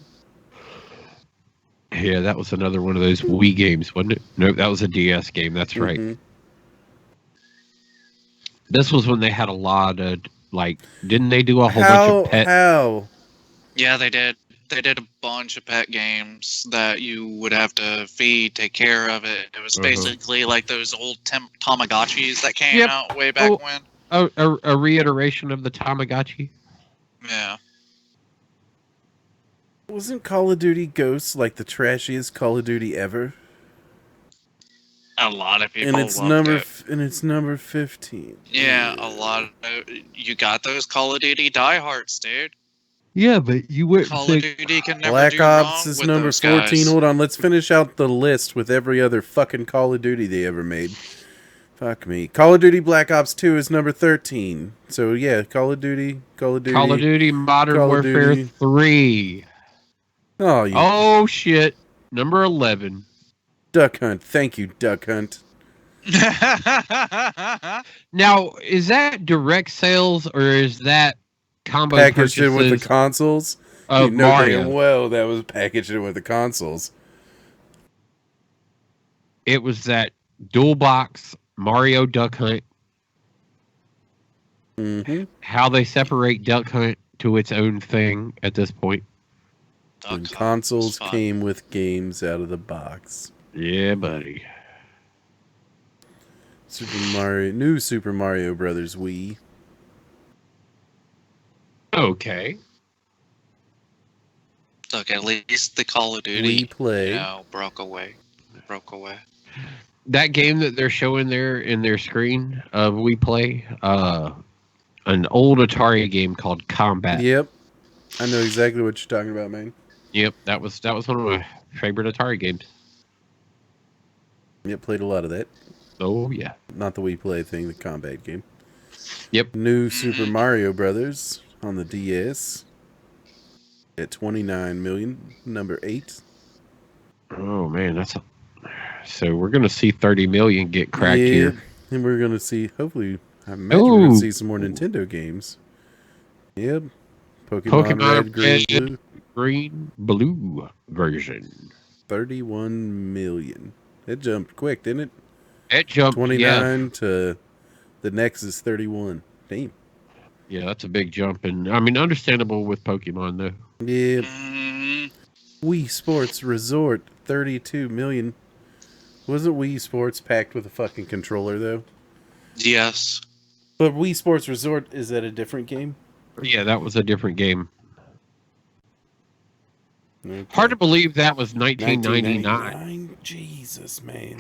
A: Yeah, that was another one of those Wii games, wasn't it? Nope, that was a DS game. That's right.
F: Mhm.
A: This was when they had a lot of, like, didn't they do a whole bunch of pet?
F: How?
C: Yeah, they did. They did a bunch of pet games that you would have to feed, take care of it. It was basically like those old Tamagotchis that came out way back when.
A: A reiteration of the Tamagotchi?
C: Yeah.
F: Wasn't Call of Duty Ghosts like the trashiest Call of Duty ever?
C: A lot of people
F: And it's
C: loved it.
F: and it's number 15.
C: Yeah, a lot of you got those Call of Duty diehards, dude.
A: Yeah, but you wouldn't
C: Call
A: think...
C: of Duty can never
F: Black
C: do
F: Ops
C: wrong
F: is
C: with
F: number
C: those
F: 14.
C: guys.
F: Hold on, let's finish out the list with every other fucking Call of Duty they ever made. Fuck me. Call of Duty Black Ops 2 is number 13. So yeah, Call of Duty
A: Call of Duty Modern
F: Call of
A: Warfare
F: Duty.
A: 3.
F: Oh,
A: shit. Number 11.
F: Duck Hunt. Thank you, Duck Hunt.
A: Now, is that direct sales or is that combo
F: Packaged it with the
A: purchases
F: consoles?
A: of
F: You know
A: Mario?
F: damn well that was packaged it with the consoles.
A: It was that dual box Mario Duck Hunt.
F: Mm-hmm.
A: How they separate Duck Hunt to its own thing at this point.
F: When consoles came with games out of the box.
A: Yeah, buddy.
F: New Super Mario Brothers Wii.
A: Okay.
C: Look, at least the Call of Duty
F: Wii Play.
C: broke away.
A: That game that they're showing there in their screen of We Play, an old Atari game called Combat.
F: Yep. I know exactly what you're talking about, man.
A: Yep, that was one of my favorite Atari games.
F: Yep, played a lot of that.
A: Oh yeah.
F: Not the Wii Play thing, the combat game.
A: Yep.
F: New Super Mario Brothers on the DS at 29 million, number 8.
A: Oh man, so we're gonna see 30 million get cracked here.
F: And we're gonna see, hopefully, I imagine we're gonna see some more Nintendo games. Yep. Pokemon Red,
A: Green, Blue version.
F: 31 million. It jumped quick, didn't it?
A: It jumped
F: 29 to the next is 31. Damn.
A: Yeah, that's a big jump, and I mean, understandable with Pokemon though.
F: Yeah. Wii Sports Resort, 32 million. Wasn't Wii Sports packed with a fucking controller though?
C: Yes.
F: But Wii Sports Resort, is that a different game?
A: Yeah, that was a different game.
F: Okay.
A: Hard to believe that was 1999.
F: 1999. Jesus, man.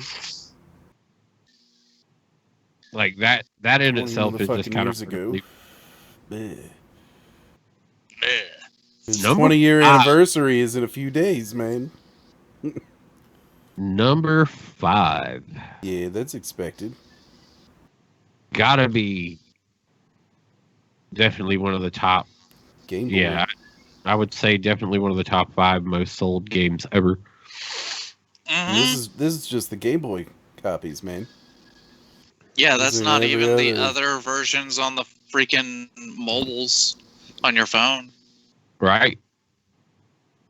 A: Like that in
F: 20
A: itself is just
F: motherfucking
A: kind of
F: years
A: hard to
F: ago.
A: believe.
F: Bleh.
C: Yeah.
F: His
A: Number
F: 20-year
A: five.
F: anniversary is in a few days, man.
A: Number 5.
F: Yeah, that's expected.
A: Gotta be definitely one of the top.
F: Game Boy.
A: Yeah, I would say definitely one of the top 5 most sold games ever.
F: And this is just the Game Boy copies, man.
C: Yeah,
F: Is
C: that's
F: there
C: not
F: every
C: even the
F: other-
C: other versions on the freaking mobiles on your phone.
A: Right?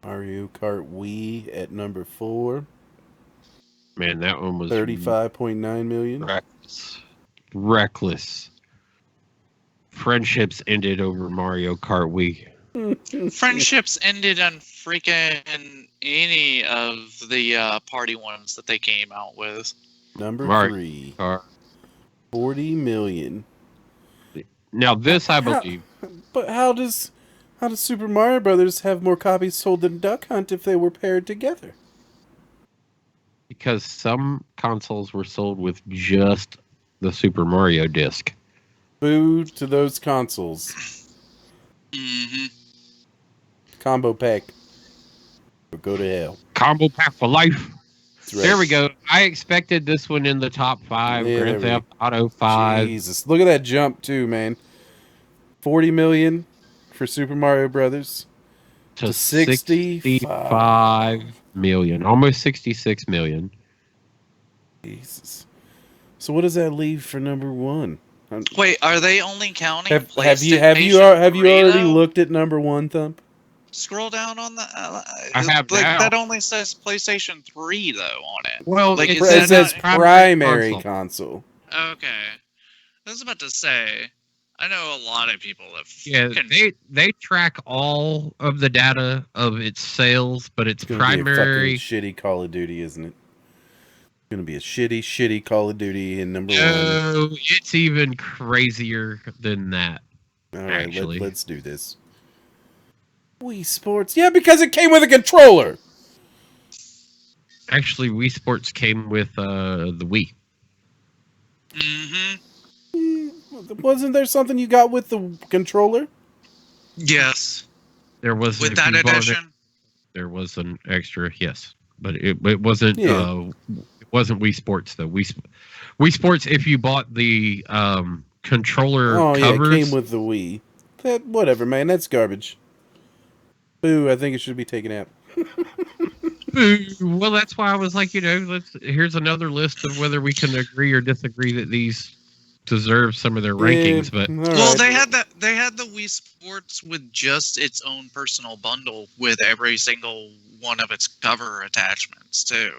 F: Mario Kart Wii at number 4.
A: Man, that one was
F: 35.9 million.
A: reckless. Friendships ended over Mario Kart Wii.
C: Friendships ended on freaking any of the party ones that they came out with.
F: Number
A: Mario
F: 3.
A: Kart.
F: 40 million.
A: Now this I
F: How-
A: believe.
F: But how does Super Mario Brothers have more copies sold than Duck Hunt if they were paired together?
A: Because some consoles were sold with just the Super Mario disc.
F: Boo to those consoles.
C: Mm-hmm.
F: Combo pack. Or go to hell.
A: Combo pack for life.
F: That's right.
A: There we go. I expected this one in the top 5.
F: Yeah,
A: Grand
F: there we
A: Theft Auto 5.
F: Jesus. Look at that jump too, man. 40 million for Super Mario Brothers.
A: To
F: 65
A: million. Almost 66 million.
F: Jesus. So what does that leave for number 1?
C: Wait, are they only counting?
F: Have you
C: PlayStation 3,
F: already
C: though?
F: looked at number 1, Thump?
C: Scroll down on the.
A: I have
C: like
A: now.
C: that only says PlayStation 3 though on it.
A: Well,
C: Like,
A: it
C: is
F: It
C: that
F: says
C: not-
F: primary console.
C: Okay, I was about to say. I know a lot of people that.
A: Yeah, they track all of the data of its sales, but its
F: It's gonna be a
A: primary.
F: fucking shitty Call of Duty, isn't it? It's gonna be a shitty Call of Duty in number 1.
A: No, it's even crazier than that.
F: All right,
A: actually.
F: let's do this. Wii Sports, yeah, because it came with a controller.
A: Actually, Wii Sports came with the Wii.
C: Mm-hmm.
F: Wasn't there something you got with the controller?
C: Yes.
A: There was
C: With
A: if
C: that
A: you bought it,
C: edition.
A: there was an extra, yes, but it wasn't.
F: Yeah.
A: It wasn't Wii Sports though. Wii Sports, if you bought the controller
F: Oh
A: covers,
F: yeah, it came with the Wii. That whatever, man. That's garbage. Boo! I think it should be taken out.
A: well, that's why I was like, here's another list of whether we can agree or disagree that these deserve some of their rankings. But
C: Well, they had the Wii Sports with just its own personal bundle with every single one of its cover attachments too.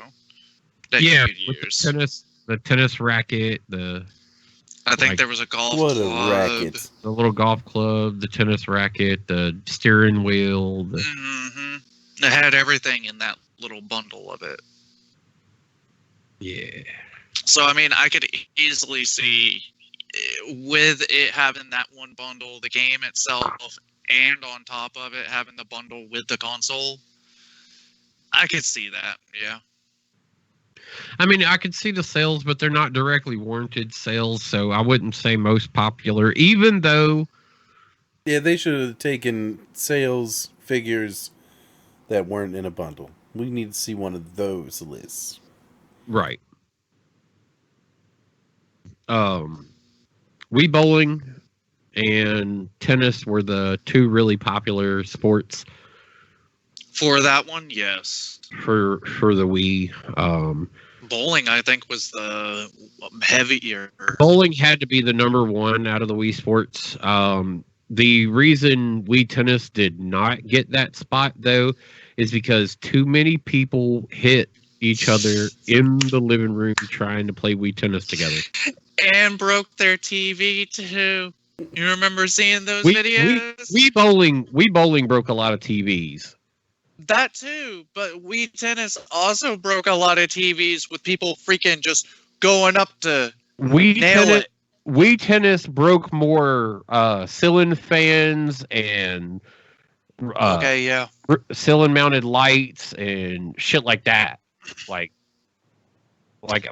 C: That
A: yeah,
C: you could
A: with
C: use.
A: the tennis racket,
C: I think
A: like-
C: there was a golf
F: What a
C: club.
F: racket!
A: the little golf club, the tennis racket, the steering wheel.
C: Mm-hmm. It had everything in that little bundle of it.
A: Yeah.
C: So I mean, I could easily see with it having that one bundle, the game itself, and on top of it having the bundle with the console. I could see that. Yeah.
A: I mean, I could see the sales, but they're not directly warranted sales, so I wouldn't say most popular, even though.
F: Yeah, they should have taken sales figures that weren't in a bundle. We need to see one of those lists.
A: Right. Wii bowling and tennis were the two really popular sports
C: For that one, yes.
A: for the Wii.
C: Bowling, I think, was the heavier.
A: Bowling had to be the number one out of the Wii Sports. The reason Wii Tennis did not get that spot, though, is because too many people hit each other in the living room trying to play Wii Tennis together.
C: And broke their TV, too. You remember seeing those
A: Wii
C: videos?
A: bowling broke a lot of TVs.
C: That, too. But Wii Tennis also broke a lot of TVs with people freaking just going up to nail it.
A: Wii Tennis broke more ceiling fans and
C: Okay, yeah.
A: ceiling mounted lights and shit like that. Like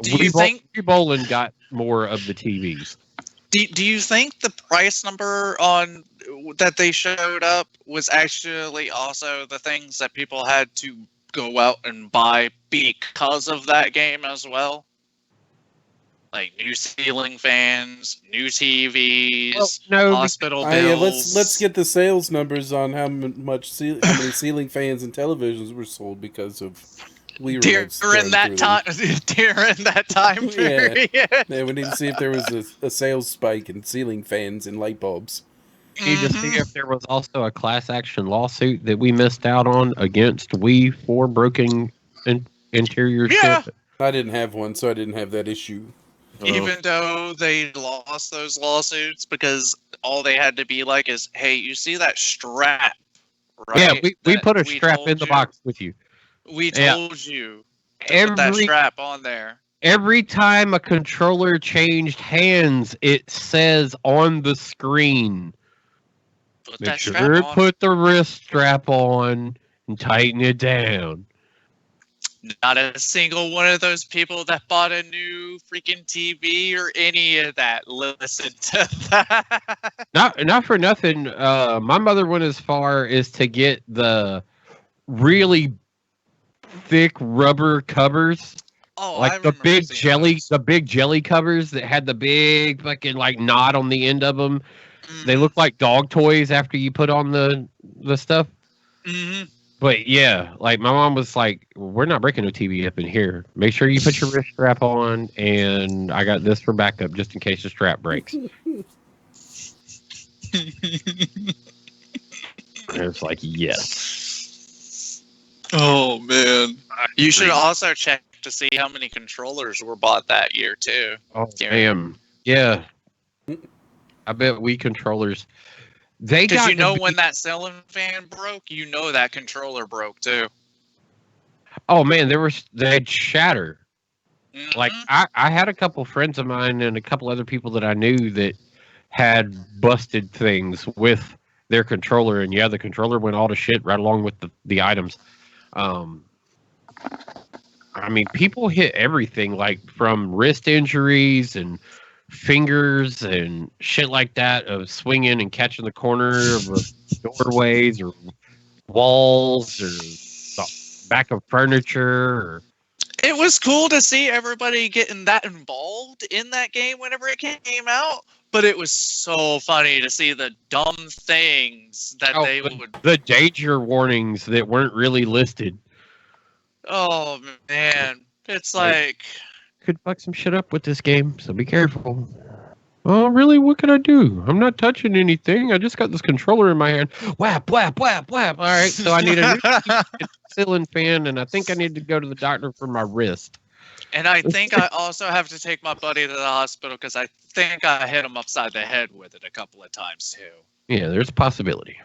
C: Do you think
A: Wii Bowling got more of the TVs.
C: do you think the price number on that they showed up was actually also the things that people had to go out and buy because of that game as well? Like new ceiling fans, new TVs,
A: Well, no,
C: hospital
F: Yeah,
C: bills.
F: let's get the sales numbers on how how many ceiling fans and televisions were sold because of Wii remotes
C: during
F: thrown
C: that
F: through them.
C: time. During that time
F: Yeah.
C: period.
F: Yeah, we need to see if there was a sales spike in ceiling fans and light bulbs.
A: need to see
C: Mhm.
A: if there was also a class action lawsuit that we missed out on against Wii for broken interior
C: Yeah.
A: shit.
F: I didn't have one, so I didn't have that issue.
C: Even though they lost those lawsuits because all they had to be like is, hey, you see that strap,
A: Yeah,
C: right?
A: we
C: That
A: put a
C: we
A: strap in
C: told
A: the
C: you.
A: box with you.
C: We
A: Yeah.
C: told you to put that
A: Every
C: strap on there.
A: every time a controller changed hands, it says on the screen,
C: Put
A: make
C: that
A: sure
C: strap
A: to
C: on.
A: put the wrist strap on and tighten it down.
C: Not a single one of those people that bought a new freaking TV or any of that listened to that.
A: Not for nothing. My mother went as far as to get the really thick rubber covers,
C: Oh, I
A: like
C: remember seeing those.
A: the big jelly covers that had the big fucking like knot on the end of them. They look like dog toys after you put on the stuff.
C: Mm-hmm.
A: But yeah, like my mom was like, "We're not breaking a TV up in here. Make sure you put your wrist strap on, and I got this for backup just in case the strap breaks." And it's like, yes.
C: Oh man. You should
A: Agreed.
C: also check to see how many controllers were bought that year too.
A: Oh
C: Gary.
A: damn, yeah. I bet Wii controllers. They
C: Because
A: got
C: you
A: to
C: know
A: be.
C: when that ceiling fan broke, you know that controller broke too.
A: Oh man, they'd shatter. Like
C: Mhm.
A: I had a couple friends of mine and a couple other people that I knew that had busted things with their controller, and yeah, the controller went all to shit right along with the items. Um, I mean, people hit everything, like from wrist injuries and fingers and shit like that, of swinging and catching the corner of doorways or walls or the back of furniture. Or,
C: It was cool to see everybody getting that involved in that game whenever it came out, but it was so funny to see the dumb things that
A: oh,
C: they would.
A: the danger warnings that weren't really listed.
C: Oh man, it's
A: Like,
C: like
A: could fuck some shit up with this game, so be careful. Oh, really? What can I do? I'm not touching anything. I just got this controller in my hand. Whap, whap, whap, whap. All right, so I need a new ceiling fan, and I think I need to go to the doctor for my wrist.
C: And I think I also have to take my buddy to the hospital because I think I hit him upside the head with it a couple of times too.
A: Yeah, there's a possibility.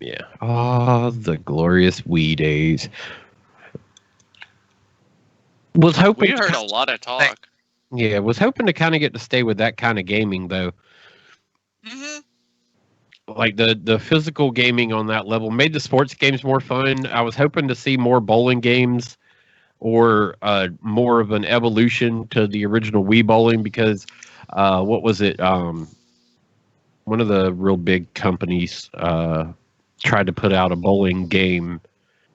A: Yeah. Oh, the glorious Wii days. Was hoping
C: We heard a lot of talk.
A: Yeah, was hoping to kind of get to stay with that kind of gaming though.
C: Hmm.
A: Like the physical gaming on that level made the sports games more fun. I was hoping to see more bowling games or more of an evolution to the original Wii bowling because what was it? One of the real big companies tried to put out a bowling game,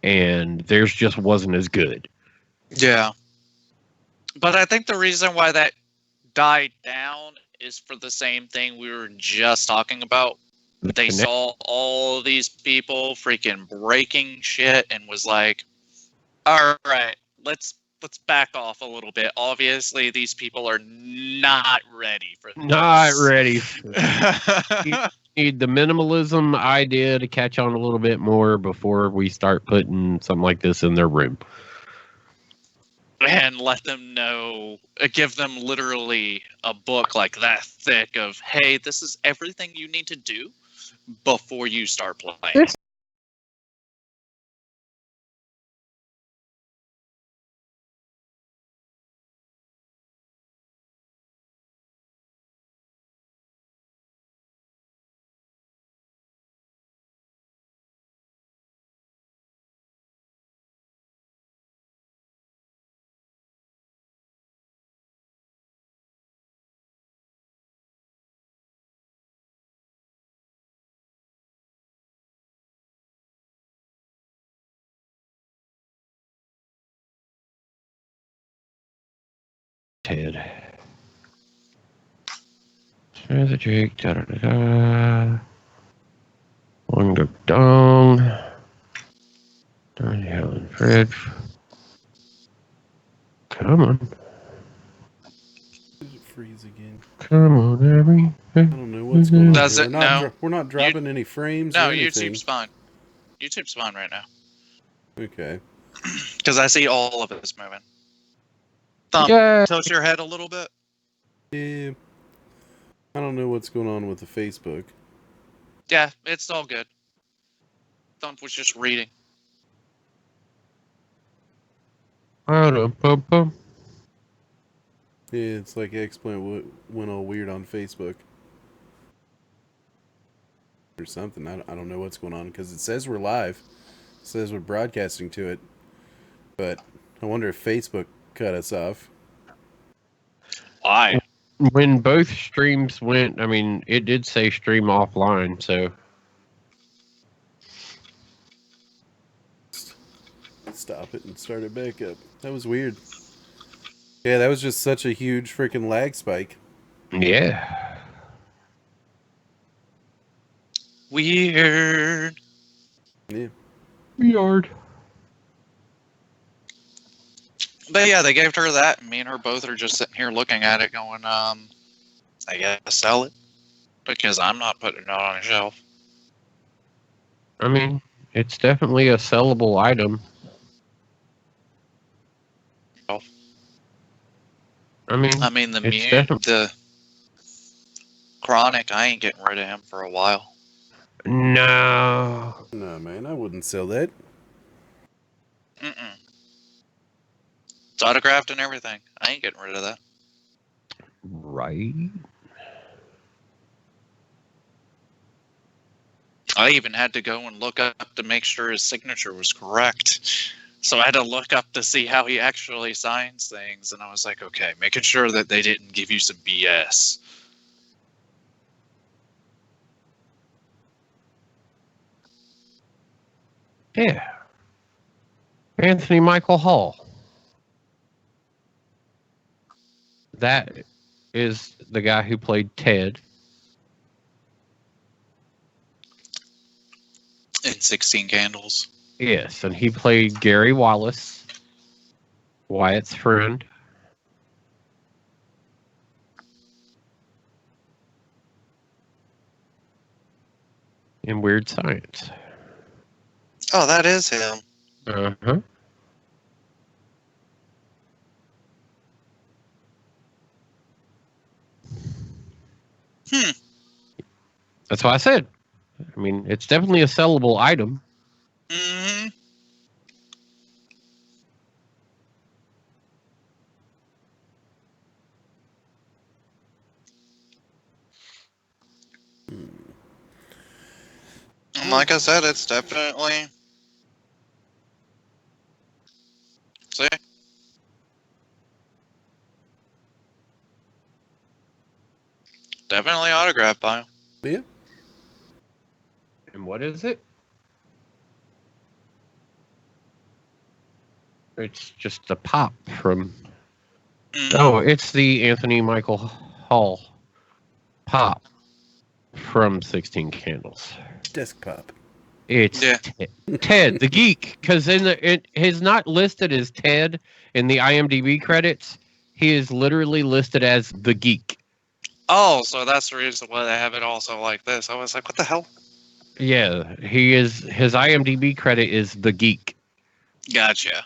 A: and theirs just wasn't as good.
C: Yeah. But I think the reason why that died down is for the same thing we were just talking about. They
A: Connect-
C: saw all these people freaking breaking shit and was like, all right, let's back off a little bit. Obviously, these people are not ready for this.
A: Not ready. Need the minimalism idea to catch on a little bit more before we start putting something like this in their room.
C: And let them know, give them literally a book like that thick of, hey, this is everything you need to do before you start playing.
A: Ted. There's a Jake. Da da da da. One go dong. Dandelion, Fred. Come on.
F: Did it freeze again?
A: Come on, Abby.
F: I don't know what's going on
C: Does
F: here.
C: it? No.
F: We're not dropping any frames
C: No,
F: or anything.
C: YouTube's fine. YouTube's fine right now.
F: Okay.
C: Because I see all of it is moving. Thumb,
A: Yeah.
C: tilt your head a little bit.
F: Yeah. I don't know what's going on with the Facebook.
C: Yeah, it's all good. Thumb was just reading.
A: Ba-dum-bum-bum.
F: Yeah, it's like X-Plant went all weird on Facebook. Or something. I don't know what's going on because it says we're live. It says we're broadcasting to it. But I wonder if Facebook cut us off.
C: Why?
A: When both streams went, I mean, it did say stream offline, so.
F: Stop it and start it back up. That was weird. Yeah, that was just such a huge freaking lag spike.
A: Yeah.
C: Weird.
F: Yeah.
A: Weird.
C: But yeah, they gave her that, and me and her both are just sitting here looking at it going, I guess sell it. Because I'm not putting it on a shelf.
A: I mean, it's definitely a sellable item. I mean,
C: The Chronic, I ain't getting rid of him for a while.
A: No.
F: No, man, I wouldn't sell that.
C: Mm-mm. It's autographed and everything. I ain't getting rid of that.
A: Right?
C: I even had to go and look up to make sure his signature was correct. So I had to look up to see how he actually signs things. And I was like, okay, making sure that they didn't give you some BS.
A: Yeah. Anthony Michael Hall. That is the guy who played Ted.
C: In 16 Candles.
A: Yes, and he played Gary Wallace, Wyatt's friend. In Weird Science.
C: Oh, that is him.
A: Uh-huh. That's what I said. I mean, it's definitely a sellable item.
C: Mm-hmm. And like I said, it's definitely... See? Definitely autographed by him.
F: Yeah.
A: And what is it? It's just a pop from... Oh, it's the Anthony Michael Hall pop from 16 Candles.
F: Desk pop.
A: It's Ted, the geek, because it is not listed as Ted in the IMDb credits. He is literally listed as the geek.
C: Oh, so that's the reason why they have it also like this. I was like, what the hell?
A: Yeah, he is. His IMDb credit is the geek.
C: Gotcha.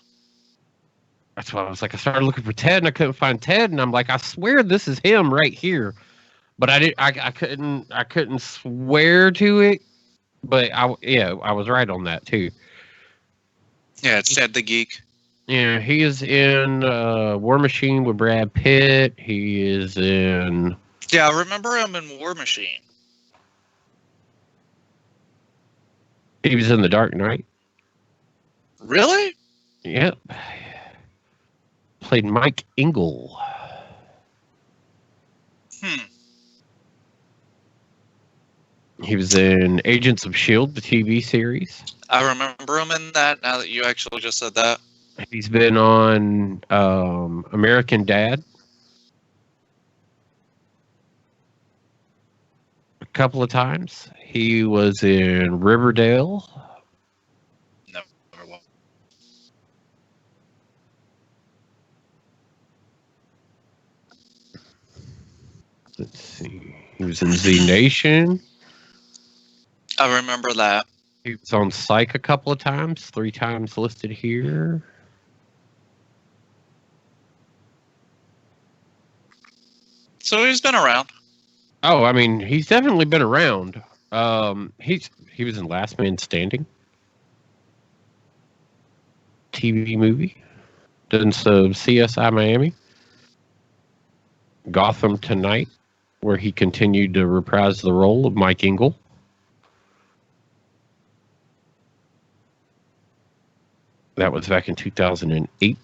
A: That's why I was like, I started looking for Ted and I couldn't find Ted, and I'm like, I swear this is him right here, but I couldn't swear to it. But I was right on that too.
C: Yeah, it's Ted the Geek.
A: Yeah, he is in War Machine with Brad Pitt. He is in...
C: Yeah, I remember him in War Machine.
A: He was in The Dark Knight.
C: Really?
A: Yep. Played Mike Ingle. He was in Agents of S.H.I.E.L.D., the TV series.
C: I remember him in that, now that you actually just said that.
A: He's been on American Dad. couple of times. He was in Riverdale.
C: Never wa-
A: Let's see. He was in Z Nation.
C: I remember that.
A: He was on Psych a couple of times, 3 times listed here.
C: So he's been around.
A: Oh, I mean, he's definitely been around. He was in Last Man Standing, TV movie. Done some CSI Miami, Gotham Tonight, where he continued to reprise the role of Mike Ingle. That was back in 2008.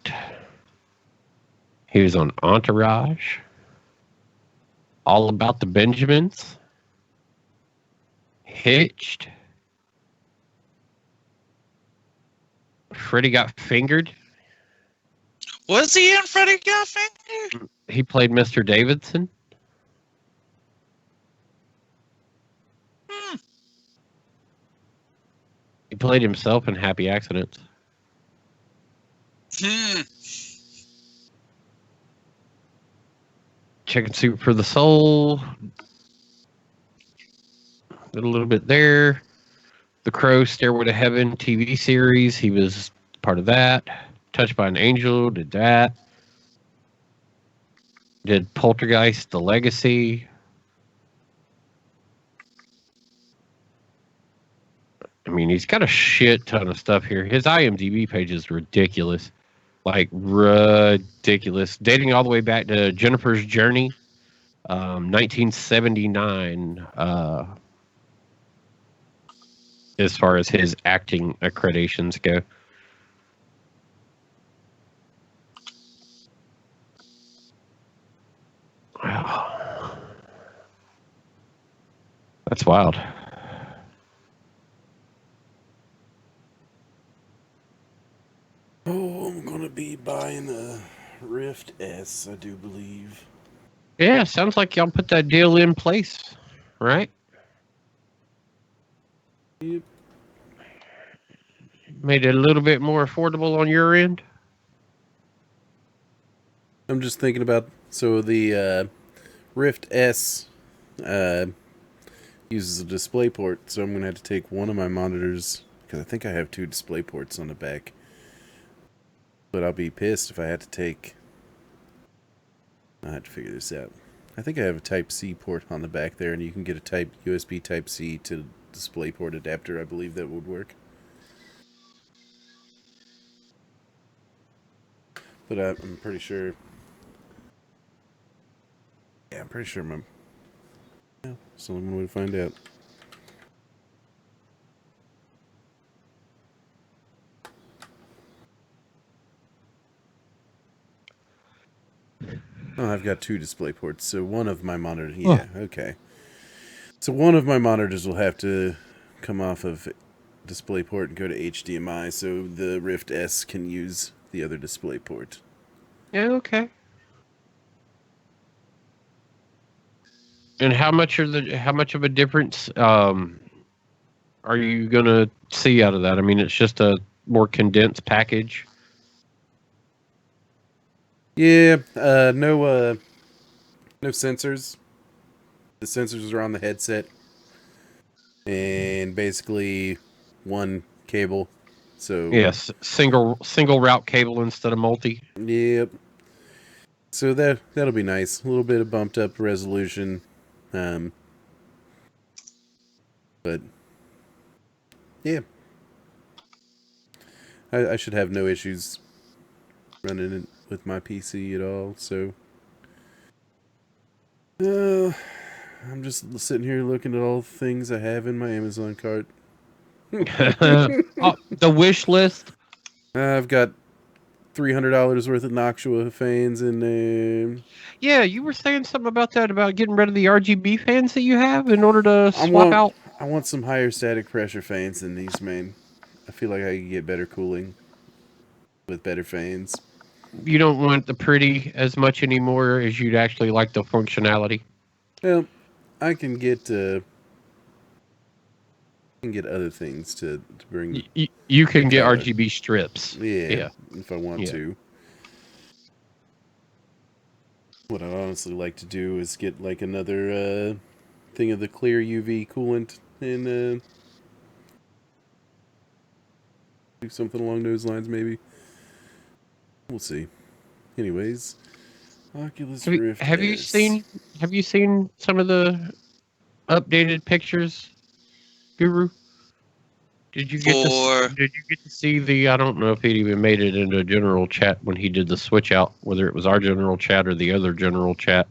A: He was on Entourage, All About the Benjamins, Hitched, Freddy Got Fingered.
C: Was he in Freddy Got Fingered?
A: He played Mr. Davidson. He played himself in Happy Accidents. Chicken Soup for the Soul. Did a little bit there. The Crow, Stairway to Heaven TV series. He was part of that. Touched by an Angel. Did that. Did Poltergeist, The Legacy. I mean, he's got a shit ton of stuff here. His IMDb page is ridiculous. Like, ridiculous. Dating all the way back to Jennifer's Journey, 1979, as far as his acting accreditations go. Wow. That's wild.
F: Oh, I'm gonna be buying a Rift S, I do believe.
A: Yeah, sounds like y'all put that deal in place, right?
F: Yep.
A: Made it a little bit more affordable on your end.
F: I'm just thinking about, so the Rift S uses a display port, so I'm going to have to take one of my monitors, because I think I have 2 display ports on the back. But I'll be pissed if I had to take... I'll have to figure this out. I think I have a Type-C port on the back there, and you can get a USB Type-C to DisplayPort adapter. I believe that would work. But I'm pretty sure... Yeah, I'm pretty sure Yeah, so I'm going to find out. Oh, I've got 2 display ports, so one of my monitors... Yeah, okay. So one of my monitors will have to come off of DisplayPort and go to HDMI, so the Rift S can use the other display port.
A: Yeah, okay. And how much of a difference are you gonna see out of that? I mean, it's just a more condensed package.
F: Yeah, no sensors. The sensors are on the headset, and basically one cable. So
A: Yes, single route cable instead of multi.
F: Yep. So that'll be nice. A little bit of bumped up resolution, but yeah, I should have no issues running it with my PC at all. So I'm just sitting here looking at all the things I have in my Amazon cart.
A: Oh, the wish list.
F: I've got $300 worth of Noxua fans in there.
A: Yeah, you were saying something about that, about getting rid of the RGB fans that you have in order to swap out.
F: I want some higher static pressure fans than these, man. I feel like I can get better cooling with better fans.
A: You don't want the pretty as much anymore as you'd actually like the functionality.
F: Well, I can get can get other things to bring.
A: You can get
F: color.
A: RGB strips.
F: Yeah, if I want
A: Yeah.
F: to. What I'd honestly like to do is get like another thing of the clear UV coolant and do something along those lines maybe. We'll see. Anyways, Oculus Rift
A: Have you
F: S.
A: seen some of the updated pictures, Guru? Did you get to see the? I don't know if he even made it into a general chat when he did the switch out, whether it was our general chat or the other general chat.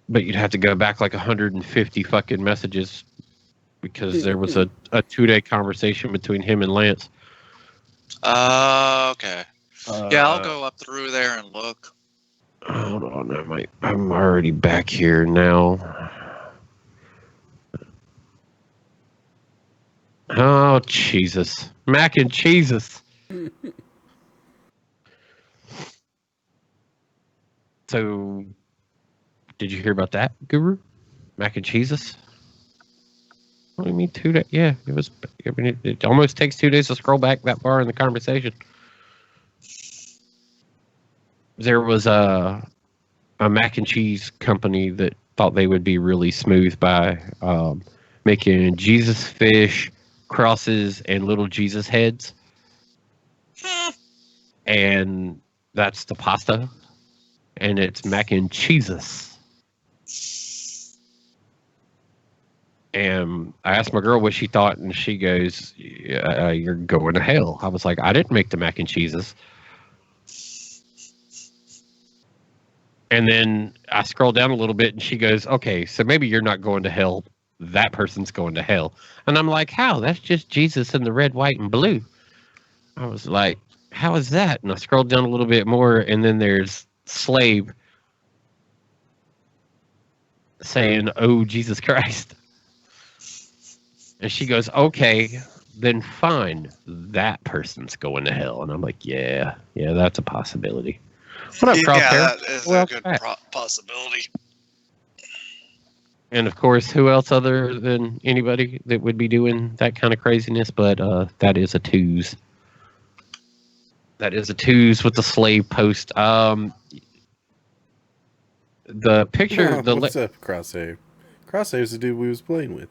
A: But you'd have to go back like 150 fucking messages because there was a 2-day conversation between him and Lance.
C: Okay. Yeah, I'll go up through there and look.
A: Hold on, I'm already back here now. Oh, Jesus. Mac and cheeses. So, did you hear about that, Guru? Mac and cheeses? What do you mean 2 days? Yeah, it was. I mean, it almost takes 2 days to scroll back that far in the conversation. There was a mac and cheese company that thought they would be really smooth by making Jesus fish crosses and little Jesus heads. And that's the pasta. And it's mac and cheeses. And I asked my girl what she thought, and she goes, "You're going to hell." I was like, "I didn't make the mac and cheeses." And then I scroll down a little bit, and she goes, "Okay, so maybe you're not going to hell. That person's going to hell." And I'm like, "How? That's just Jesus in the red, white, and blue." I was like, "How is that?" And I scrolled down a little bit more, and then there's slave saying, "Oh, Jesus Christ." And she goes, "Okay, then fine. That person's going to hell." And I'm like, yeah, that's a possibility. What up, Crosshair?
C: Yeah, that is a good possibility.
A: And of course, who else other than anybody that would be doing that kind of craziness? But that is a twos. That is a twos with the slave post. The picture.
F: Oh, what's up, Crosshair? Crosshair's the dude we was playing with.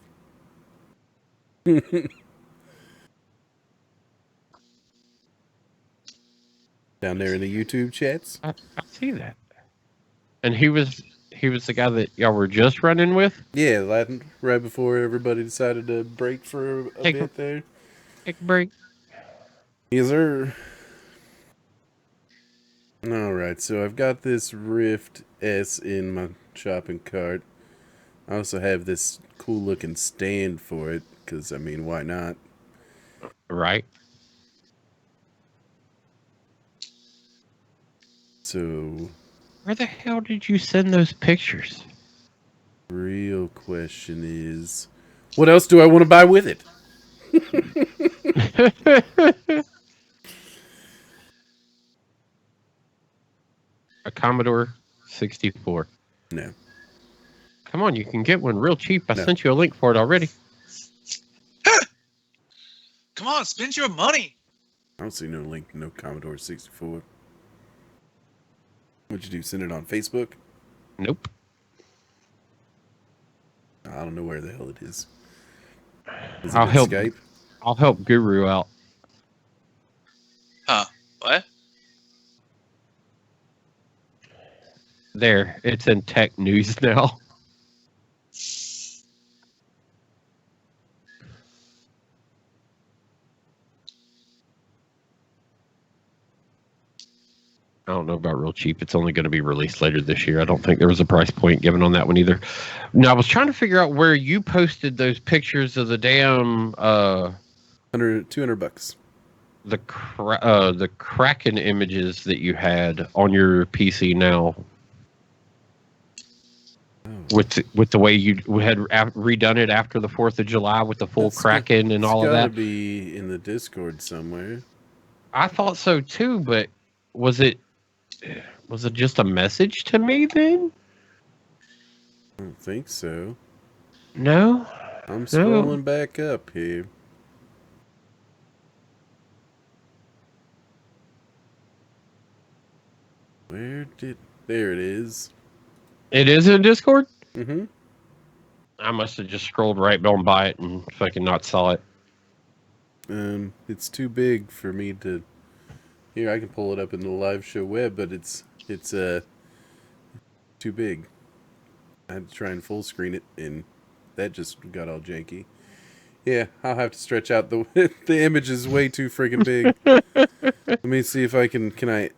F: Down there in the YouTube chats.
A: I see that. And he was the guy that y'all were just running with?
F: Yeah, right before everybody decided to break for a bit there.
A: Take a break.
F: Yes, sir. Alright, so I've got this Rift S in my shopping cart. I also have this cool looking stand for it, because, I mean, why not?
A: Right.
F: So,
A: where the hell did you send those pictures?
F: Real question is, what else do I want to buy with it?
A: A Commodore 64.
F: No.
A: Come on, you can get one real cheap. I sent you a link for it already.
C: Come on, spend your money.
F: I don't see no link to no Commodore 64. What'd you do? Send it on Facebook?
A: Nope.
F: I don't know where the hell it is. Is
A: I'll
F: it
A: help
F: Skype?
A: I'll help Guru out.
C: Huh? What?
A: There, it's in tech news now. I don't know about real cheap. It's only going to be released later this year. I don't think there was a price point given on that one either. Now, I was trying to figure out where you posted those pictures of the damn
F: $200.
A: The Kraken images that you had on your PC now. With the way you had redone it after the 4th of July with the full Kraken and all of that.
F: It's got to be in the Discord somewhere.
A: I thought so too, but was it just a message to me then?
F: I don't think so.
A: No?
F: I'm scrolling back up here. There it is.
A: It is in Discord?
F: Mm-hmm.
A: I must have just scrolled right on by it and fucking not saw it.
F: It's too big for me to... Here, I can pull it up in the live show web, but it's too big. I had to try and full screen it, and that just got all janky. Yeah, I'll have to stretch out the the image is way too freaking big. Let me see if I can I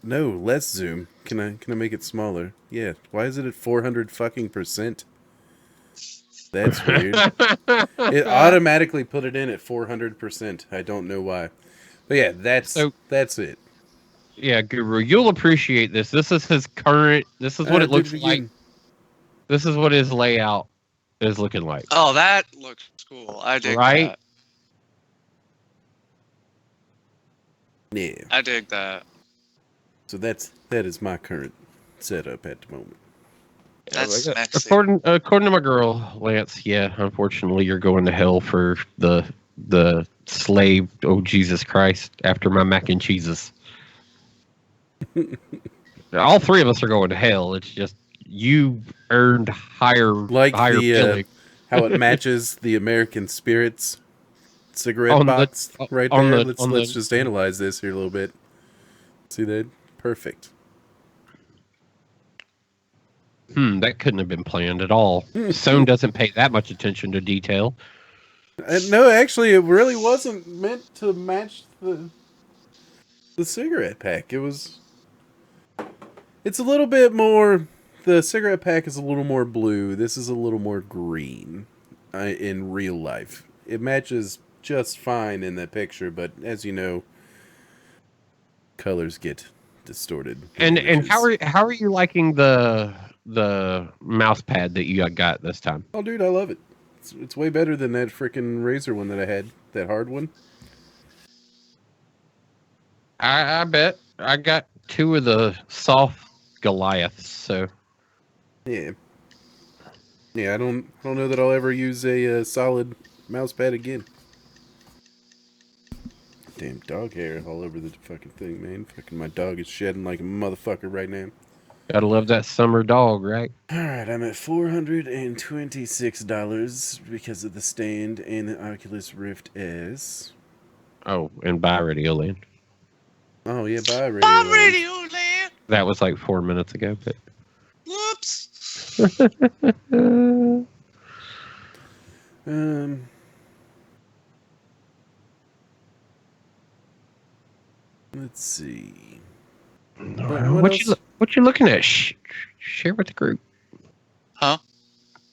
F: no, less zoom. Can I make it smaller? Yeah. Why is it at 400 fucking percent? That's weird. It automatically put it in at 400%. I don't know why. But yeah, that's it.
A: Yeah, Guru, you'll appreciate this. This is his current. This is what it looks like. This is what his layout is looking like.
C: Oh, that looks cool. I dig
A: Right?
C: that.
F: Yeah.
C: I dig that.
F: So that is my current setup at the moment.
C: That's messy.
A: According to my girl Lance, yeah, unfortunately, you're going to hell for the slave. Oh Jesus Christ! After my mac and cheeses, all three of us are going to hell. It's just you earned higher billing.
F: How it matches the American Spirits cigarette box right there. Let's just analyze this here a little bit. See that? Perfect.
A: That couldn't have been planned at all. Sohn doesn't pay that much attention to detail.
F: No, actually, it really wasn't meant to match the cigarette pack. It's a little bit more... The cigarette pack is a little more blue. This is a little more green in real life. It matches just fine in the picture, but as you know, colors get distorted.
A: And how are you liking the mouse pad that you got this time?
F: Oh, dude, I love it. It's way better than that freaking Razer one that I had, that hard one.
A: I bet. I got two of the soft Goliaths, so
F: yeah. I don't know that I'll ever use a solid mouse pad again. Damn dog hair all over the fucking thing, man. Fucking my dog is shedding like a motherfucker right now.
A: Gotta love that summer dog, right?
F: Alright, I'm at $426 because of the stand and the Oculus Rift S.
A: Oh, and buy Radioland.
F: Oh, yeah, buy Radioland.
C: Bye, Radioland!
A: That was like 4 minutes ago, but...
C: Whoops!
F: Let's see.
A: What you looking at? Share with the group.
C: Huh?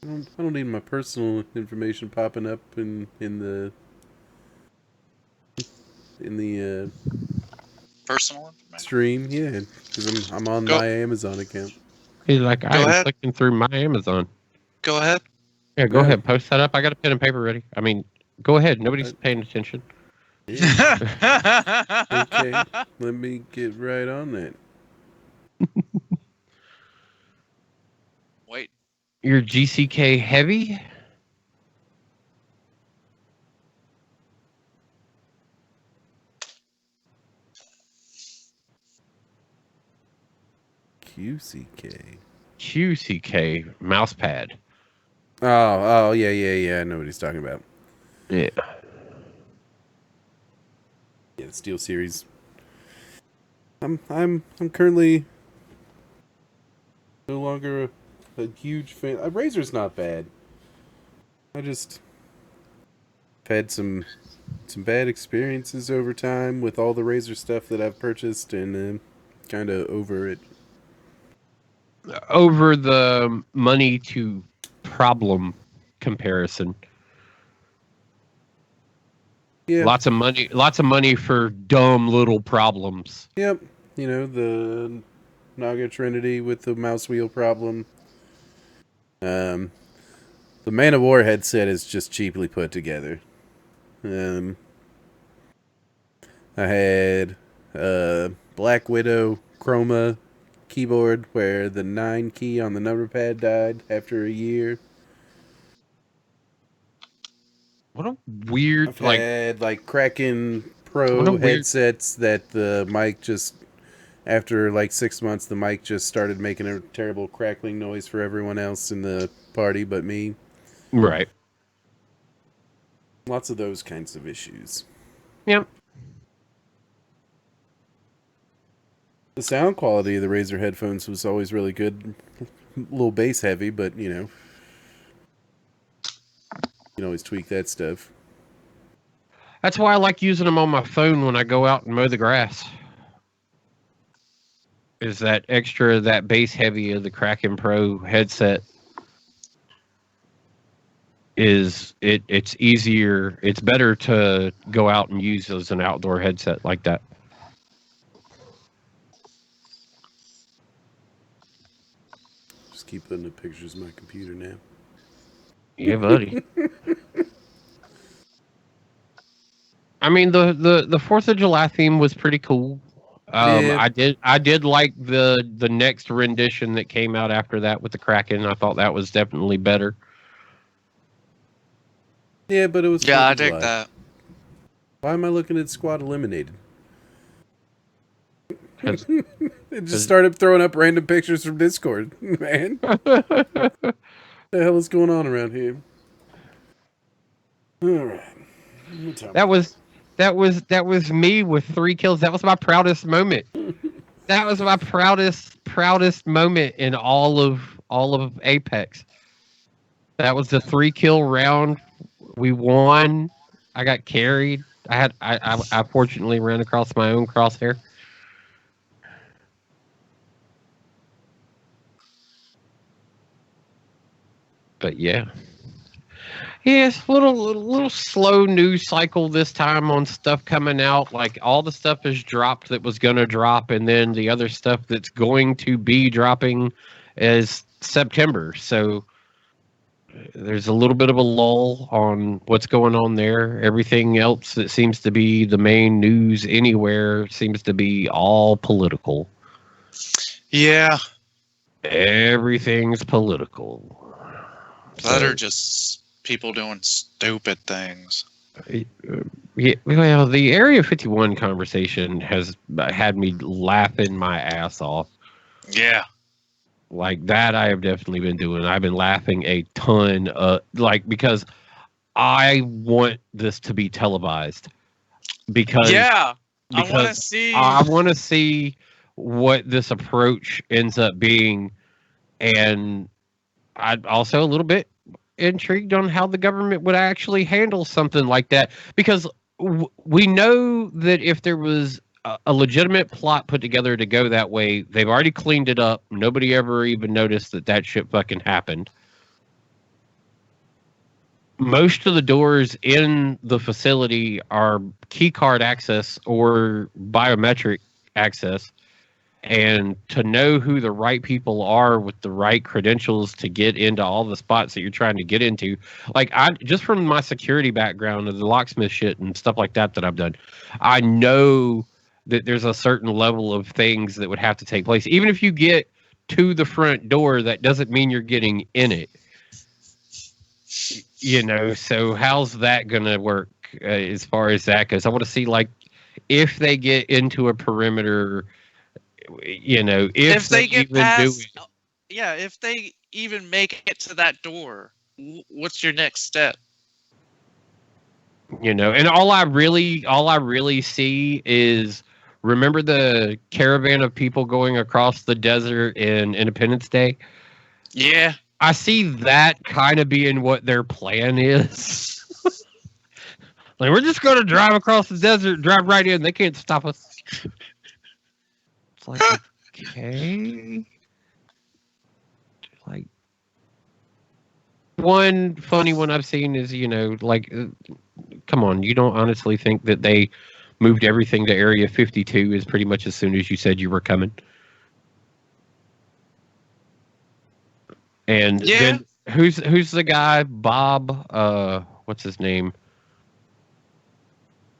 F: I don't need my personal information popping up in the
C: Personal information?
F: stream. Yeah, because I'm on my Amazon account.
A: He's like, I'm clicking through my Amazon.
C: Go ahead.
A: Yeah, go ahead. Post that up. I got a pen and paper ready. I mean, go ahead. Nobody's paying attention.
F: Yeah. Okay, let me get right on that.
C: Wait.
A: You're GCK heavy? QCK mouse pad.
F: Oh, yeah. I know what he's talking about.
A: Yeah.
F: Yeah, the Steel Series. I'm currently no longer a huge fan. Razer's not bad. I just had some bad experiences over time with all the Razer stuff that I've purchased, and kind of over it.
A: Over the money to problem comparison.
F: Yeah.
A: Lots of money for dumb little problems.
F: Yep. You know, the Naga Trinity with the mouse wheel problem. The Man of War headset is just cheaply put together. I had Black Widow Chroma keyboard where the 9 key on the number pad died after a year.
A: What a weird
F: I've had like Kraken
A: what a
F: Pro
A: weird-
F: headsets that the mic just, after like 6 months, the mic just started making a terrible crackling noise for everyone else in the party but me.
A: right.
F: Lots of those kinds of issues.
A: Yep.
F: The sound quality of the Razer headphones was always really good. A little bass heavy, but you know, you can always tweak that stuff.
A: That's why I like using them on my phone when I go out and mow the grass. Is that bass heavy of the Kraken Pro headset it's easier, it's better to go out and use as an outdoor headset like that.
F: Just keep putting the pictures in my computer now.
A: Yeah, buddy. I mean the 4th of July theme was pretty cool.
F: Yeah.
A: I did like the next rendition that came out after that with the Kraken. I thought that was definitely better.
F: Yeah, but it was
C: Yeah,
F: 4th
C: I
F: of
C: dig
F: July.
C: that.
F: Why am I looking at Squad Eliminated?
A: 'Cause-
F: It just started throwing up random pictures from Discord, man. What the hell is going on around here? All right.
A: that was me with 3 kills. That was my proudest moment. That was my proudest moment in all of Apex. That was the 3-kill round. We won. I got carried. I fortunately ran across my own crosshair. But yeah. Yes, little slow news cycle this time on stuff coming out. Like all the stuff is dropped that was going to drop, and then the other stuff that's going to be dropping is September. So there's a little bit of a lull on what's going on there. Everything else that seems to be the main news anywhere seems to be all political.
C: Yeah,
A: Everything's political.
C: that
A: So-
C: are just people doing stupid things.
A: Yeah, well, the Area 51 conversation has had me laughing my ass off.
C: Yeah.
A: Like that, I have definitely been doing. I've been laughing a ton, because I want this to be televised. Because
C: Yeah, I want to
A: because
C: see.
A: I want to see what this approach ends up being, and I'm also a little bit intrigued on how the government would actually handle something like that, because we know that if there was a legitimate plot put together to go that way, they've already cleaned it up. Nobody ever even noticed that shit fucking happened. Most of the doors in the facility are key card access or biometric access. And to know who the right people are with the right credentials to get into all the spots that you're trying to get into, like I just from my security background of the locksmith shit and stuff like that I've done, I know that there's a certain level of things that would have to take place. Even if you get to the front door, that doesn't mean you're getting in it. You know, so how's that gonna work as far as that goes? I want to see like if they get into a perimeter. You know, if
C: they get
A: even
C: past,
A: do it.
C: yeah, if they even make it to that door, what's your next step?
A: You know, and all I really see is, remember the caravan of people going across the desert in Independence Day?
C: Yeah,
A: I see that kind of being what their plan is. Like, we're just going to drive across the desert, drive right in. They can't stop us. It's like, okay. Like, one funny one I've seen is, you know, like, come on, you don't honestly think that they moved everything to Area 52 as pretty much as soon as you said you were coming? And
C: Yeah.
A: then who's the guy? Bob, what's his name?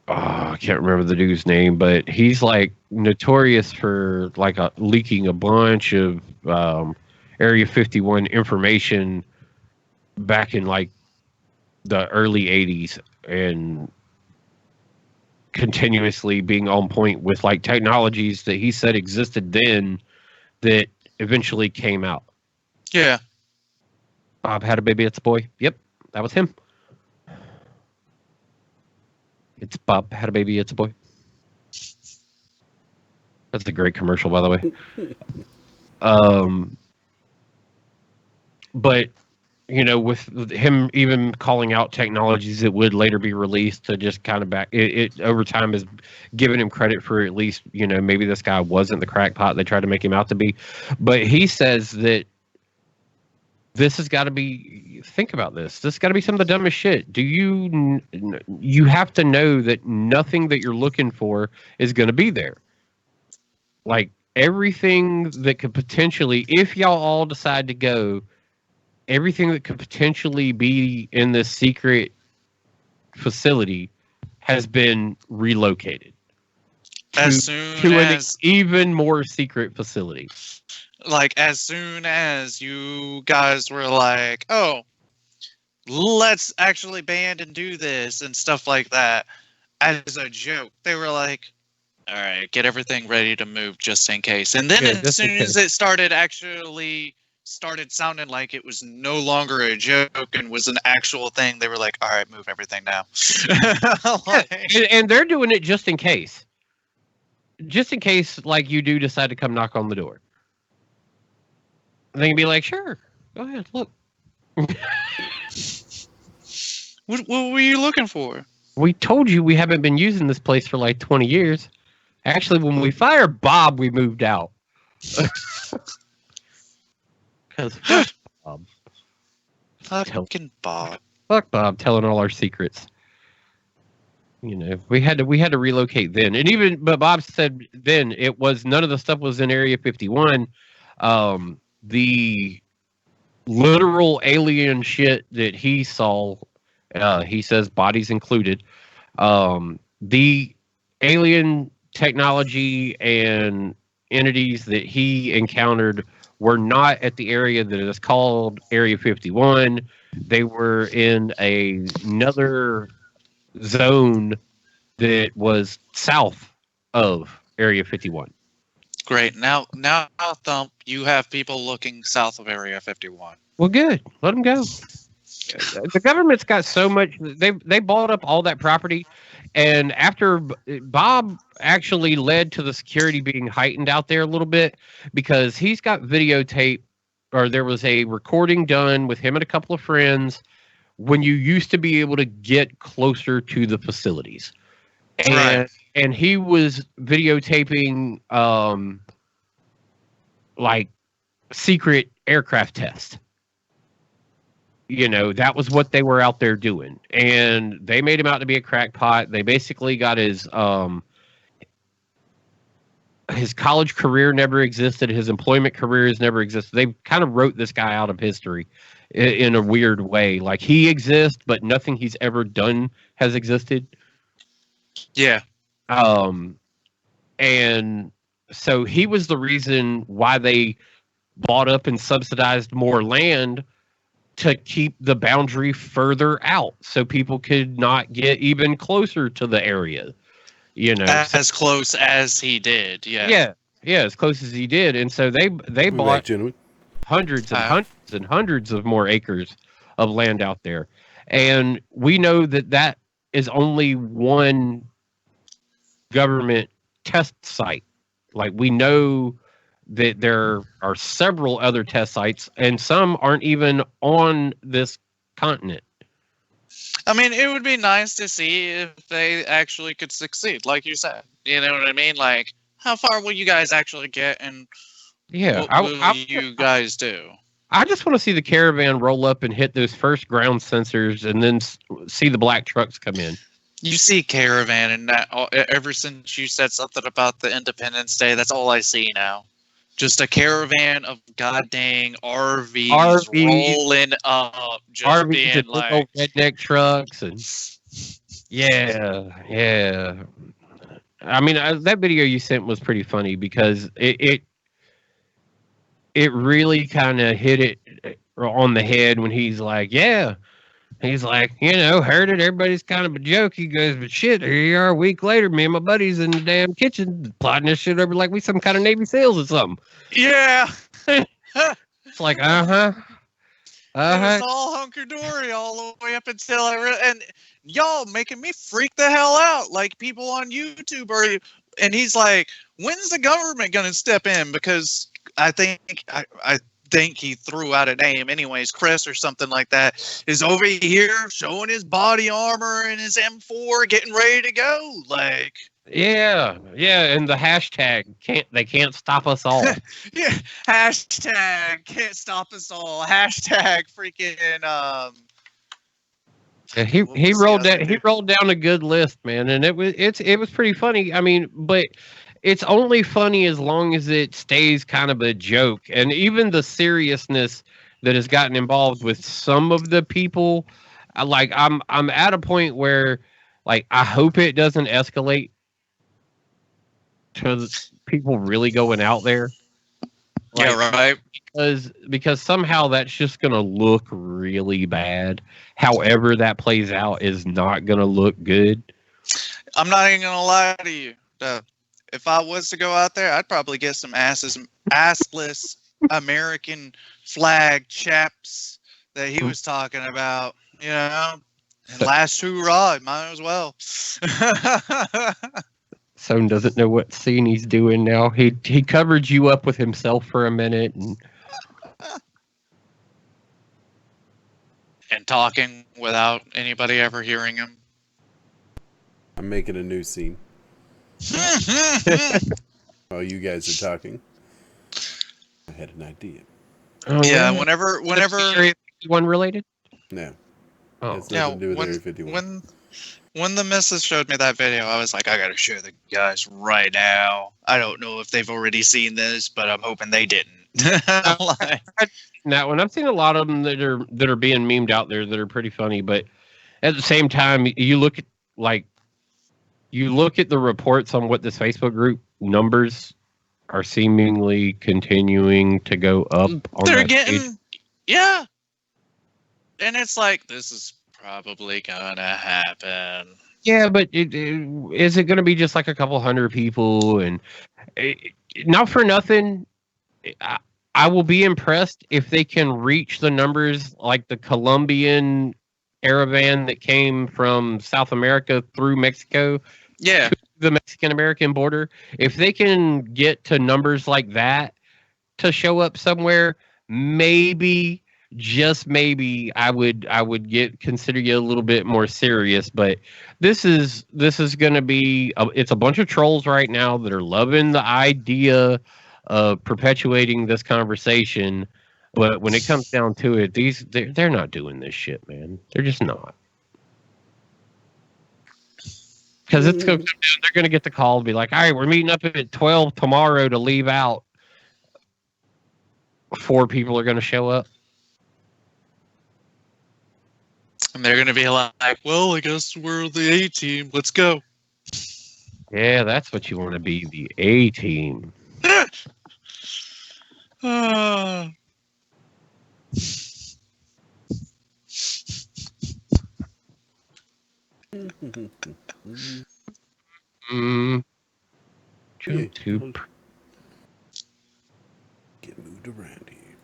A: Oh, I can't remember the dude's name, but he's like notorious for like leaking a bunch of Area 51 information back in like the early 80s and continuously being on point with like technologies that he said existed then that eventually came out.
C: Yeah.
A: Bob had a baby, it's a boy. Yep, that was him. It's Bob had a baby, it's a boy. That's a great commercial, by the way. But you know, with him even calling out technologies that would later be released to just kind of back it over time has given him credit for at least, you know, maybe this guy wasn't the crackpot they tried to make him out to be. But he says that this has got to be, think about this. This has got to be some of the dumbest shit. You have to know that nothing that you're looking for is going to be there. Like everything that could potentially, if y'all all decide to go, everything that could potentially be in this secret facility has been relocated
C: As soon
A: to an
C: as
A: even more secret facility.
C: like as soon as you guys were like, oh, let's actually band and do this and stuff like that as a joke, they were like, all right, get everything ready to move just in case. And then
A: Yeah,
C: as
A: just in
C: soon as it started sounding like it was no longer a joke and was an actual thing, they were like, all right, move everything now.
A: And they're doing it just in case. Just in case, like, you do decide to come knock on the door. And they can be like, sure, go ahead, look.
C: What were you looking for?
A: We told you we haven't been using this place for like 20 years. Actually, when we fired Bob, we moved out. Because Bob.
C: Fucking Bob.
A: Fuck Bob telling all our secrets. You know, we had to relocate then. And even, but Bob said then it was, none of the stuff was in Area 51. The literal alien shit that he saw, he says bodies included, the alien technology and entities that he encountered were not at the area that is called Area 51. They were in another zone that was south of Area 51.
C: Great. Now, Thump, you have people looking south of Area 51.
A: Well, good. Let them go. The government's got so much. They bought up all that property, and after Bob actually led to the security being heightened out there a little bit because he's got videotape, or there was a recording done with him and a couple of friends when you used to be able to get closer to the facilities, and he was videotaping like secret aircraft tests. You know, that was what they were out there doing. And they made him out to be a crackpot. They basically got his college career never existed. His employment career has never existed. They kind of wrote this guy out of history in a weird way. Like, he exists, but nothing he's ever done has existed.
C: Yeah.
A: And so he was the reason why they bought up and subsidized more land to keep the boundary further out so people could not get even closer to the area, you know,
C: as close as he did.
A: Yeah, as close as he did. And so they bought hundreds and hundreds of more acres of land out there. And we know that is only one government test site. Like, we know that there are several other test sites, and some aren't even on this continent.
C: I mean, it would be nice to see if they actually could succeed, like you said. You know what I mean? Like, how far will you guys actually get, and what will you guys do?
A: I just want to see the caravan roll up and hit those first ground sensors, and then see the black trucks come in.
C: You see caravan, and that ever since you said something about the Independence Day, that's all I see now. Just a caravan of goddamn RVs rolling up, just
A: RVs
C: being
A: and
C: like
A: old redneck trucks, and yeah. I mean, that video you sent was pretty funny because it really kind of hit it on the head when he's like, "Yeah, He's like, heard it. Everybody's kind of a joke. He goes, but shit, here you are a week later. Me and my buddies in the damn kitchen plotting this shit over like we some kind of Navy SEALs or something.
C: Yeah.
A: It's like, uh-huh.
C: It was all hunky-dory all the way up until and y'all making me freak the hell out. Like people on YouTube and he's like, when's the government gonna step in? Because I think I think he threw out a name anyways, Chris or something like that, is over here showing his body armor and his M4 getting ready to go. Like
A: Yeah, and the hashtag can't stop us all.
C: yeah, hashtag can't stop us all. Hashtag freaking
A: Yeah, he rolled down a good list, man, and it was pretty funny. I mean, but it's only funny as long as it stays kind of a joke, and even the seriousness that has gotten involved with some of the people, like I'm at a point where like I hope it doesn't escalate to people really going out there. Like,
C: yeah, right.
A: Because somehow that's just gonna look really bad. However that plays out is not gonna look good.
C: I'm not even gonna lie to you. If I was to go out there, I'd probably get some assless American flag chaps that he was talking about. And last hoorah, might as well.
A: Sohn doesn't know what scene he's doing now. He covered you up with himself for a minute
C: and talking without anybody ever hearing him.
F: I'm making a new scene. While you guys are talking, I had an idea.
A: Oh,
C: yeah, whenever
A: Area 51 related?
F: No.
A: Oh,
F: it's nothing to do with Area 51.
C: When the missus showed me that video, I was like, I gotta show the guys right now. I don't know if they've already seen this, but I'm hoping they didn't.
A: Now, when I've seen a lot of them that are being memed out there that are pretty funny, but at the same time, you look at the reports on what this Facebook group numbers are seemingly continuing to go up.
C: They're getting, yeah, and it's like this is probably gonna happen.
A: Yeah, but is it going to be just like a couple hundred people? And not for nothing, I will be impressed if they can reach the numbers like the Colombian caravan that came from South America through Mexico.
C: Yeah,
A: to the Mexican-American border. If they can get to numbers like that to show up somewhere, maybe, just maybe, I would consider you a little bit more serious. But this is going to be it's a bunch of trolls right now that are loving the idea of perpetuating this conversation. But when it comes down to it, they're not doing this shit, man. They're just not. Because it's going to come down, they're going to get the call and be like, all right, we're meeting up at 12 tomorrow to leave out. 4 people are going to show up.
C: And they're going to be like, well, I guess we're the A team. Let's go.
A: Yeah, that's what you want to be, the A team. YouTube.
F: Get moved around here.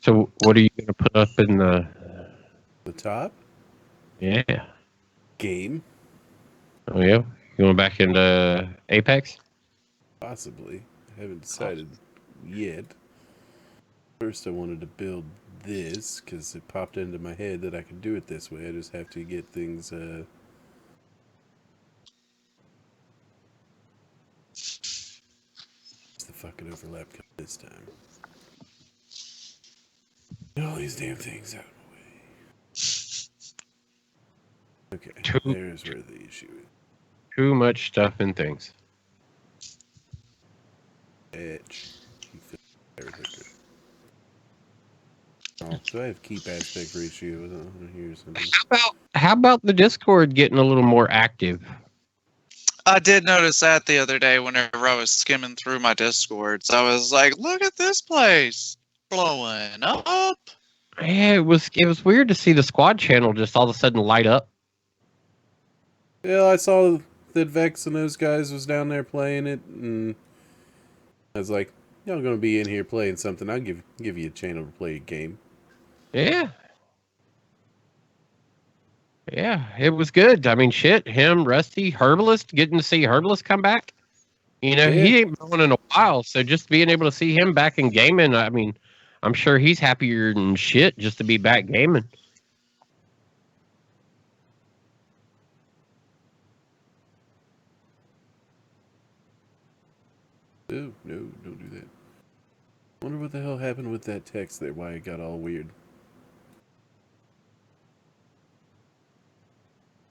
A: So, what are you going to put up in the
F: top?
A: Yeah.
F: Game.
A: Oh yeah, you going back into Apex?
F: Possibly. I haven't decided yet. First, I wanted to build this because it popped into my head that I could do it this way. I just have to get things. What's the fucking overlap this time? Get all these damn things out of the way. Okay, there's where the issue is.
A: Too much stuff and things.
F: Edge. Oh, so I have keep aspect ratio. Here's
A: How about the Discord getting a little more active?
C: I did notice that the other day whenever I was skimming through my Discords. I was like, look at this place blowing up.
A: Yeah, it was weird to see the squad channel just all of a sudden light up.
F: Yeah, I saw that Vex and those guys was down there playing it, and I was like, y'all gonna be in here playing something. I'll give you a channel to play a game.
A: Yeah. Yeah, it was good. I mean, shit, him, Rusty, Herbalist, getting to see Herbalist come back. You know,
F: Yeah.
A: he ain't been on in a while, so just being able to see him back in gaming, I mean, I'm sure he's happier than shit just to be back gaming.
F: No, don't do that. Wonder what the hell happened with that text there, why it got all weird.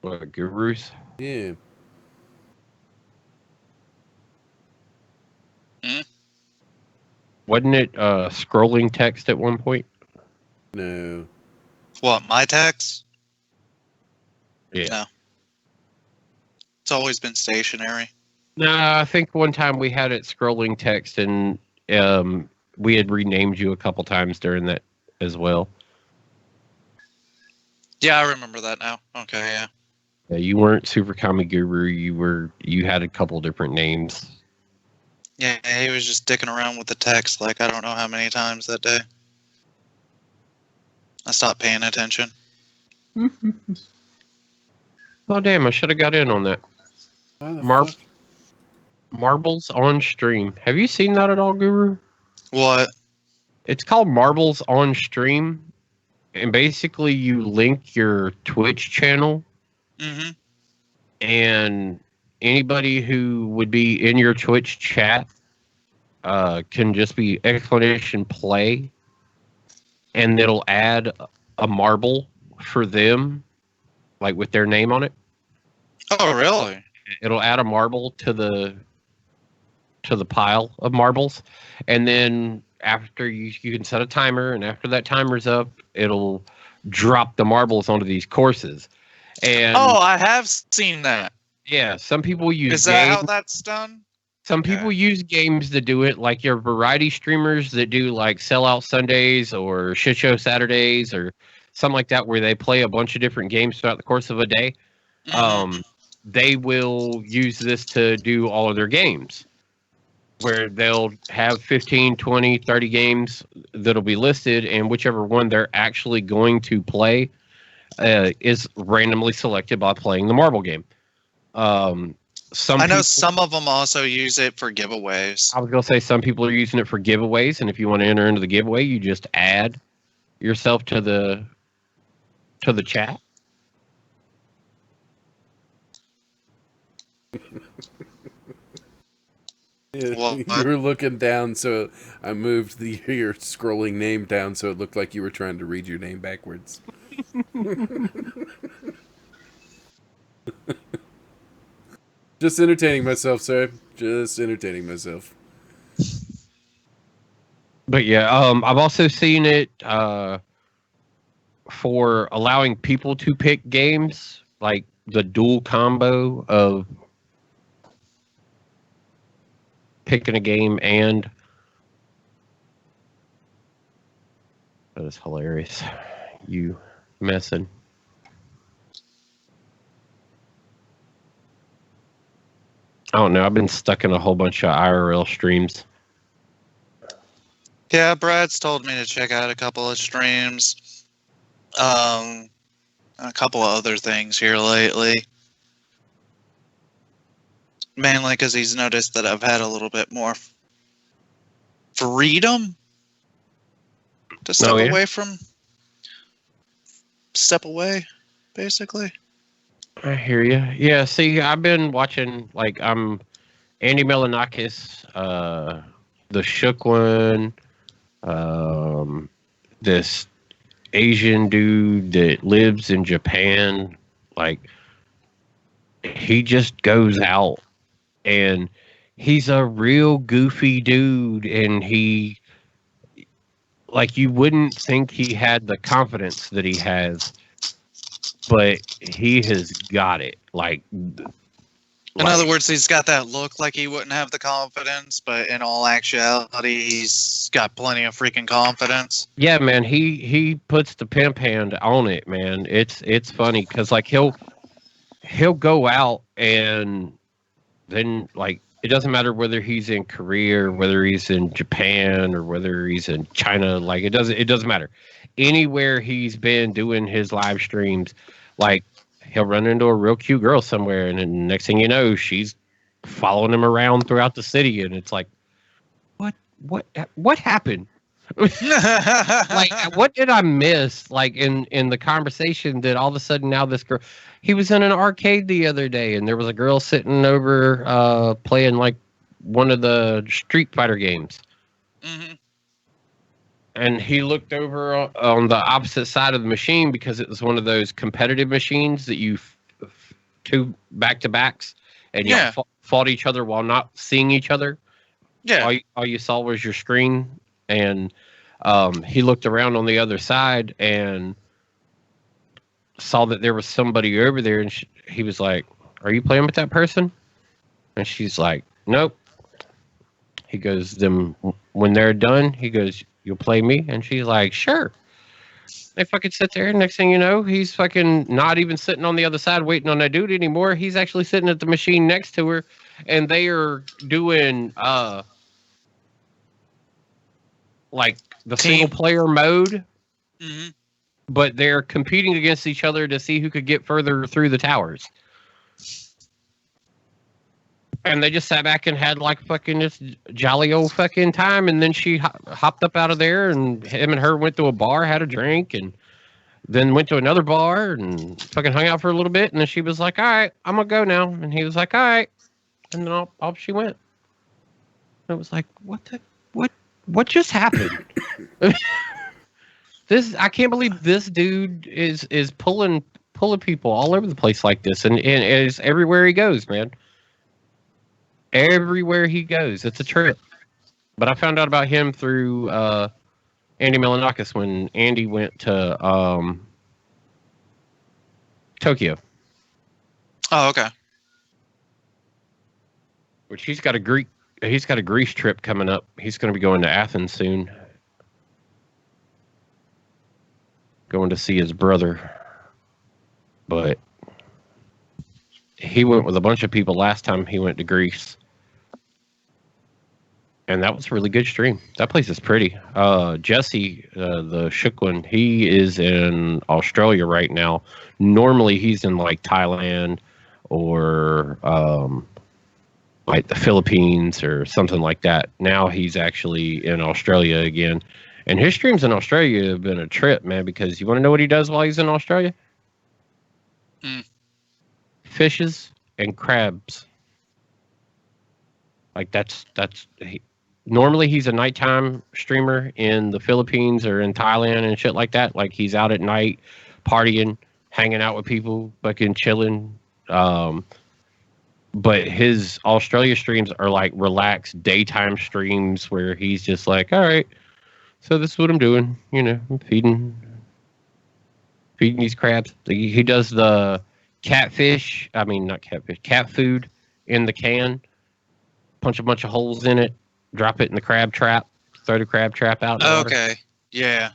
A: What, Gurus?
F: Yeah.
A: Wasn't it scrolling text at one point?
F: No.
C: What, my text?
A: Yeah.
C: No. It's always been stationary.
A: No, I think one time we had it scrolling text, and we had renamed you a couple times during that as well.
C: Yeah, I remember that now. Okay, yeah.
A: Yeah, you weren't Super Kami Guru. You had a couple different names.
C: Yeah, he was just dicking around with the text like I don't know how many times that day. I stopped paying attention.
A: Oh damn! I should have got in on that.
F: Why the
A: Mar-
F: fuck?
A: Marbles on Stream. Have you seen that at all, Guru?
C: What?
A: It's called Marbles on Stream, and basically you link your Twitch channel,
C: Mm-hmm.
A: and anybody who would be in your Twitch chat can just be exclamation play, and it'll add a marble for them, like with their name on it.
C: Oh, really?
A: It'll add a marble to the pile of marbles, and then after you can set a timer, and after that timer's up, it'll drop the marbles onto these courses. And
C: Oh, I have seen that.
A: yeah, some people use
C: Is that how
A: games.
C: that's done?
A: Some people use games to do it, like your variety streamers that do like Sellout Sundays or Shit Show Saturdays or something like that, where they play a bunch of different games throughout the course of a day.
C: Mhm.
A: They will use this to do all of their games, where they'll have 15, 20, 30 games that'll be listed, and whichever one they're actually going to play is randomly selected by playing the marble game.
C: I know some of them also use it for giveaways.
A: I was going to say some people are using it for giveaways, and if you want to enter into the giveaway, you just add yourself to the chat.
F: Yeah,
C: What?
F: you were looking down, so I moved your scrolling name down so it looked like you were trying to read your name backwards. Just entertaining myself, sir. Just entertaining myself.
A: But yeah, I've also seen it for allowing people to pick games, like the dual combo of picking a game and that is hilarious. You messing. I don't know. I've been stuck in a whole bunch of IRL streams.
C: Yeah, Brad's told me to check out a couple of streams. A couple of other things here lately. Mainly because he's noticed that I've had a little bit more freedom to step away from. Step away, basically.
A: I hear you. Yeah, see, I've been watching, like, I'm Andy Melanakis, the Shook one, this Asian dude that lives in Japan. Like, he just goes out, and he's a real goofy dude, and he, like, you wouldn't think he had the confidence that he has, but he has got it. Like,
C: In
A: Like,
C: other words, he's got that look like he wouldn't have the confidence, but in all actuality, he's got plenty of freaking confidence.
A: yeah, man, he puts the pimp hand on it, man. It's funny because like he'll go out and then like it doesn't matter whether he's in Korea or whether he's in Japan or whether he's in China. Like it doesn't matter. Anywhere he's been doing his live streams, like he'll run into a real cute girl somewhere, and then next thing you know, she's following him around throughout the city, and it's like, what what happened? Like what did I miss like in the conversation that all of a sudden now this girl he was in an arcade the other day and there was a girl sitting over playing like one of the Street Fighter games
C: Mhm.
A: and he looked over on the opposite side of the machine because it was one of those competitive machines that you two back to backs and y'all
C: Yeah.
A: fought each other while not seeing each other.
C: Yeah.
A: All you saw was your screen, and he looked around on the other side and saw that there was somebody over there, and he was like, "Are you playing with that person?" And she's like, "Nope." He goes, "Then when they're done," he goes, "You'll play me?" And she's like, "Sure." They fucking sit there. Next thing you know, he's fucking not even sitting on the other side waiting on that dude anymore. He's actually sitting at the machine next to her, and they are doing like the single
C: Team.
A: player mode,
C: Hmm.
A: but they're competing against each other to see who could get further through the towers. And they just sat back and had like fucking this jolly old fucking time. And then she hopped up out of there, and him and her went to a bar, had a drink, and then went to another bar and fucking hung out for a little bit. And then she was like, "All right, I'm gonna go now." And he was like, "All right," and then off she went. And it was like, what just happened? This I can't believe this dude is pulling people all over the place like this, and it's everywhere he goes, man. Everywhere he goes, it's a trip. But I found out about him through Andy Milanakis when Andy went to Tokyo,
C: Oh, okay.
A: which he's got a Greece trip coming up. He's going to be going to Athens soon, going to see his brother. But he went with a bunch of people last time he went to Greece. And that was a really good stream. That place is pretty. Jesse, the shook one, he is in Australia right now. Normally he's in like Thailand or like the Philippines or something like that. Now he's actually in Australia again. And his streams in Australia have been a trip, man, because you want to know what he does while he's in Australia?
C: Mm.
A: Fishes and crabs. Like normally he's a nighttime streamer in the Philippines or in Thailand and shit like that. Like he's out at night partying, hanging out with people, fucking chilling. But his Australia streams are like relaxed daytime streams where he's just like, all right, so this is what I'm doing. You know, I'm feeding these crabs. He does the catfish. I mean, not catfish, cat food in the can. Punch a bunch of holes in it, drop it in the crab trap, throw the crab trap out in the water.
C: Okay. Yeah.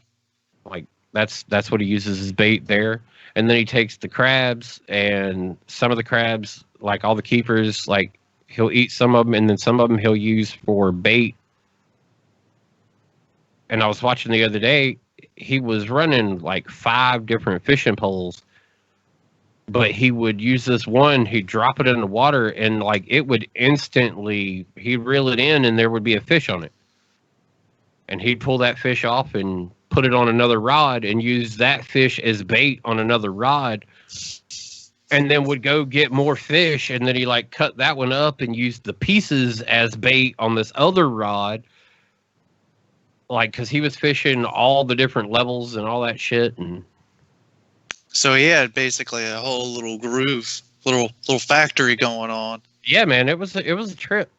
A: Like that's what he uses as bait there. And then he takes the crabs, and some of the crabs, like all the keepers, like he'll eat some of them, and then some of them he'll use for bait. And I was watching the other day, he was running like 5 different fishing poles, but he would use this one, he'd drop it in the water, and like it would instantly, he'd reel it in and there would be a fish on it. And he'd pull that fish off and put it on another rod and use that fish as bait on another rod, and then would go get more fish, and then he like cut that one up and used the pieces as bait on this other rod, like because he was fishing all the different levels and all that shit. And
C: So he had basically a whole little groove, little factory going on.
A: yeah, man, it was a trip.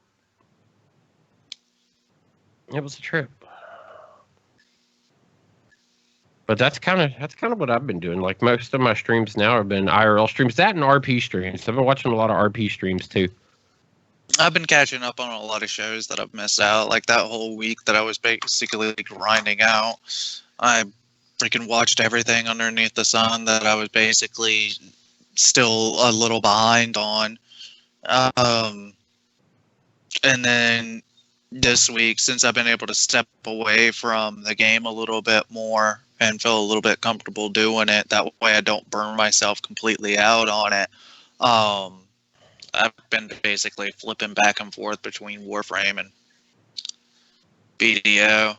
A: It was a trip. But that's kind of what I've been doing. Like most of my streams now have been IRL streams, that and RP streams. I've been watching a lot of RP streams too.
C: I've been catching up on a lot of shows that I've missed out. Like that whole week that I was basically grinding out, I freaking watched everything underneath the sun that I was basically still a little behind on. And then this week, since I've been able to step away from the game a little bit more and feel a little bit comfortable doing it, that way I don't burn myself completely out on it. I've been basically flipping back and forth between Warframe and BDO.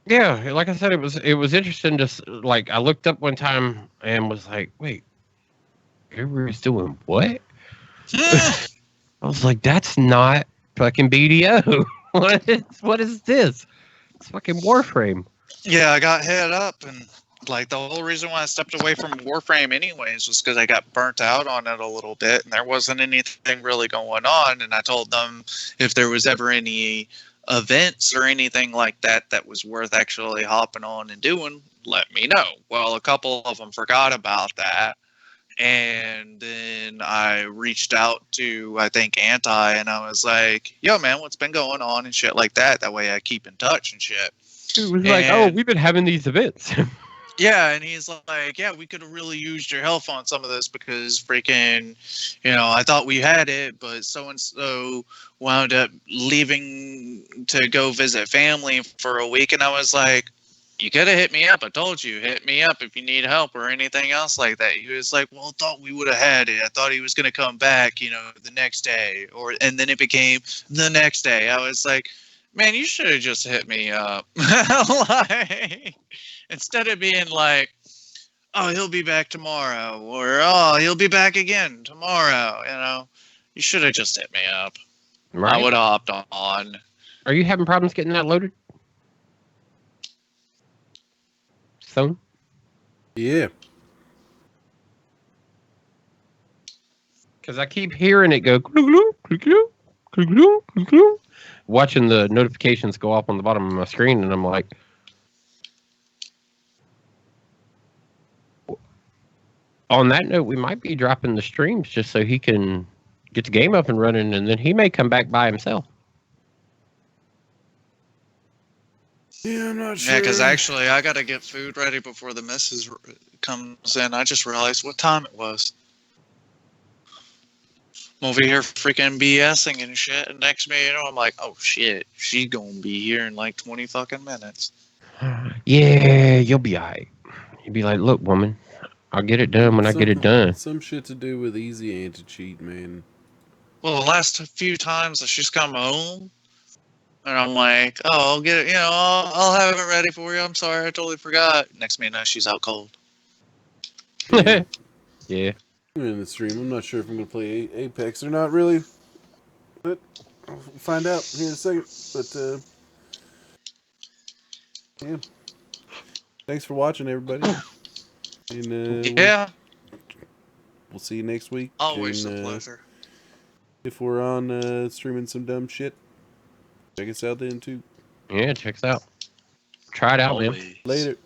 A: Yeah, like I said, it was interesting to like. I looked up one time and was like, "Wait, everybody's doing what?" I was like, "That's not fucking BDO. What is this? It's fucking Warframe."
C: Yeah, I got hit up, and like the whole reason why I stepped away from Warframe anyways was because I got burnt out on it a little bit, and there wasn't anything really going on. And I told them if there was ever any events or anything like that that was worth actually hopping on and doing, let me know. Well, a couple of them forgot about that. And then I reached out to, I think, Anti, and I was like, yo, man, what's been going on and shit like that? That way I keep in touch and shit.
A: It was like, "Oh, we've been having these events."
C: Yeah, and he's like, yeah, we could have really used your help on some of this because freaking, you know, I thought we had it, but so-and-so wound up leaving to go visit family for a week. And I was like, you could have hit me up. I told you, hit me up if you need help or anything else like that. He was like, well, I thought we would have had it. I thought he was going to come back, you know, the next day. And then it became the next day. I was like, man, you should have just hit me up. Like, instead of being like, oh, he'll be back tomorrow, or oh, he'll be back again tomorrow, you know, you should have just hit me up.
A: Right?
C: I would have hopped on.
A: Are you having problems getting that loaded? So?
F: Yeah.
A: Because I keep hearing it go, "Gloo, gloo, gloo, gloo, gloo, gloo, gloo," watching the notifications go up on the bottom of my screen, and I'm like, on that note, we might be dropping the streams just so he can get the game up and running, and then he may come back by himself.
F: Yeah, I'm not sure.
C: Yeah, because actually, I got to get food ready before the missus comes in. I just realized what time it was. I'm over here freaking BSing and shit, and next minute, you know, I'm like, oh shit, she's gonna be here in like 20 fucking minutes.
A: Yeah, you'll be alright. You'll be like, "Look, woman, I'll get it done when I get it done."
F: Some shit to do with easy anti-cheat, man.
C: Well, the last few times that she's come home, and I'm like, oh, I'll get it, you know, I'll have it ready for you. I'm sorry, I totally forgot. Next minute, she's out cold.
A: Yeah.
F: I'm in the stream. I'm not sure if I'm going to play Apex or not, really. But I'll find out here in a second. But, yeah. Thanks for watching, everybody. And,
C: Yeah.
F: we'll see you next week.
C: Always
F: and,
C: a pleasure.
F: If we're on streaming some dumb shit, check us out then, too.
A: Yeah, check us out. Try it out, man.
C: Always.
F: Later.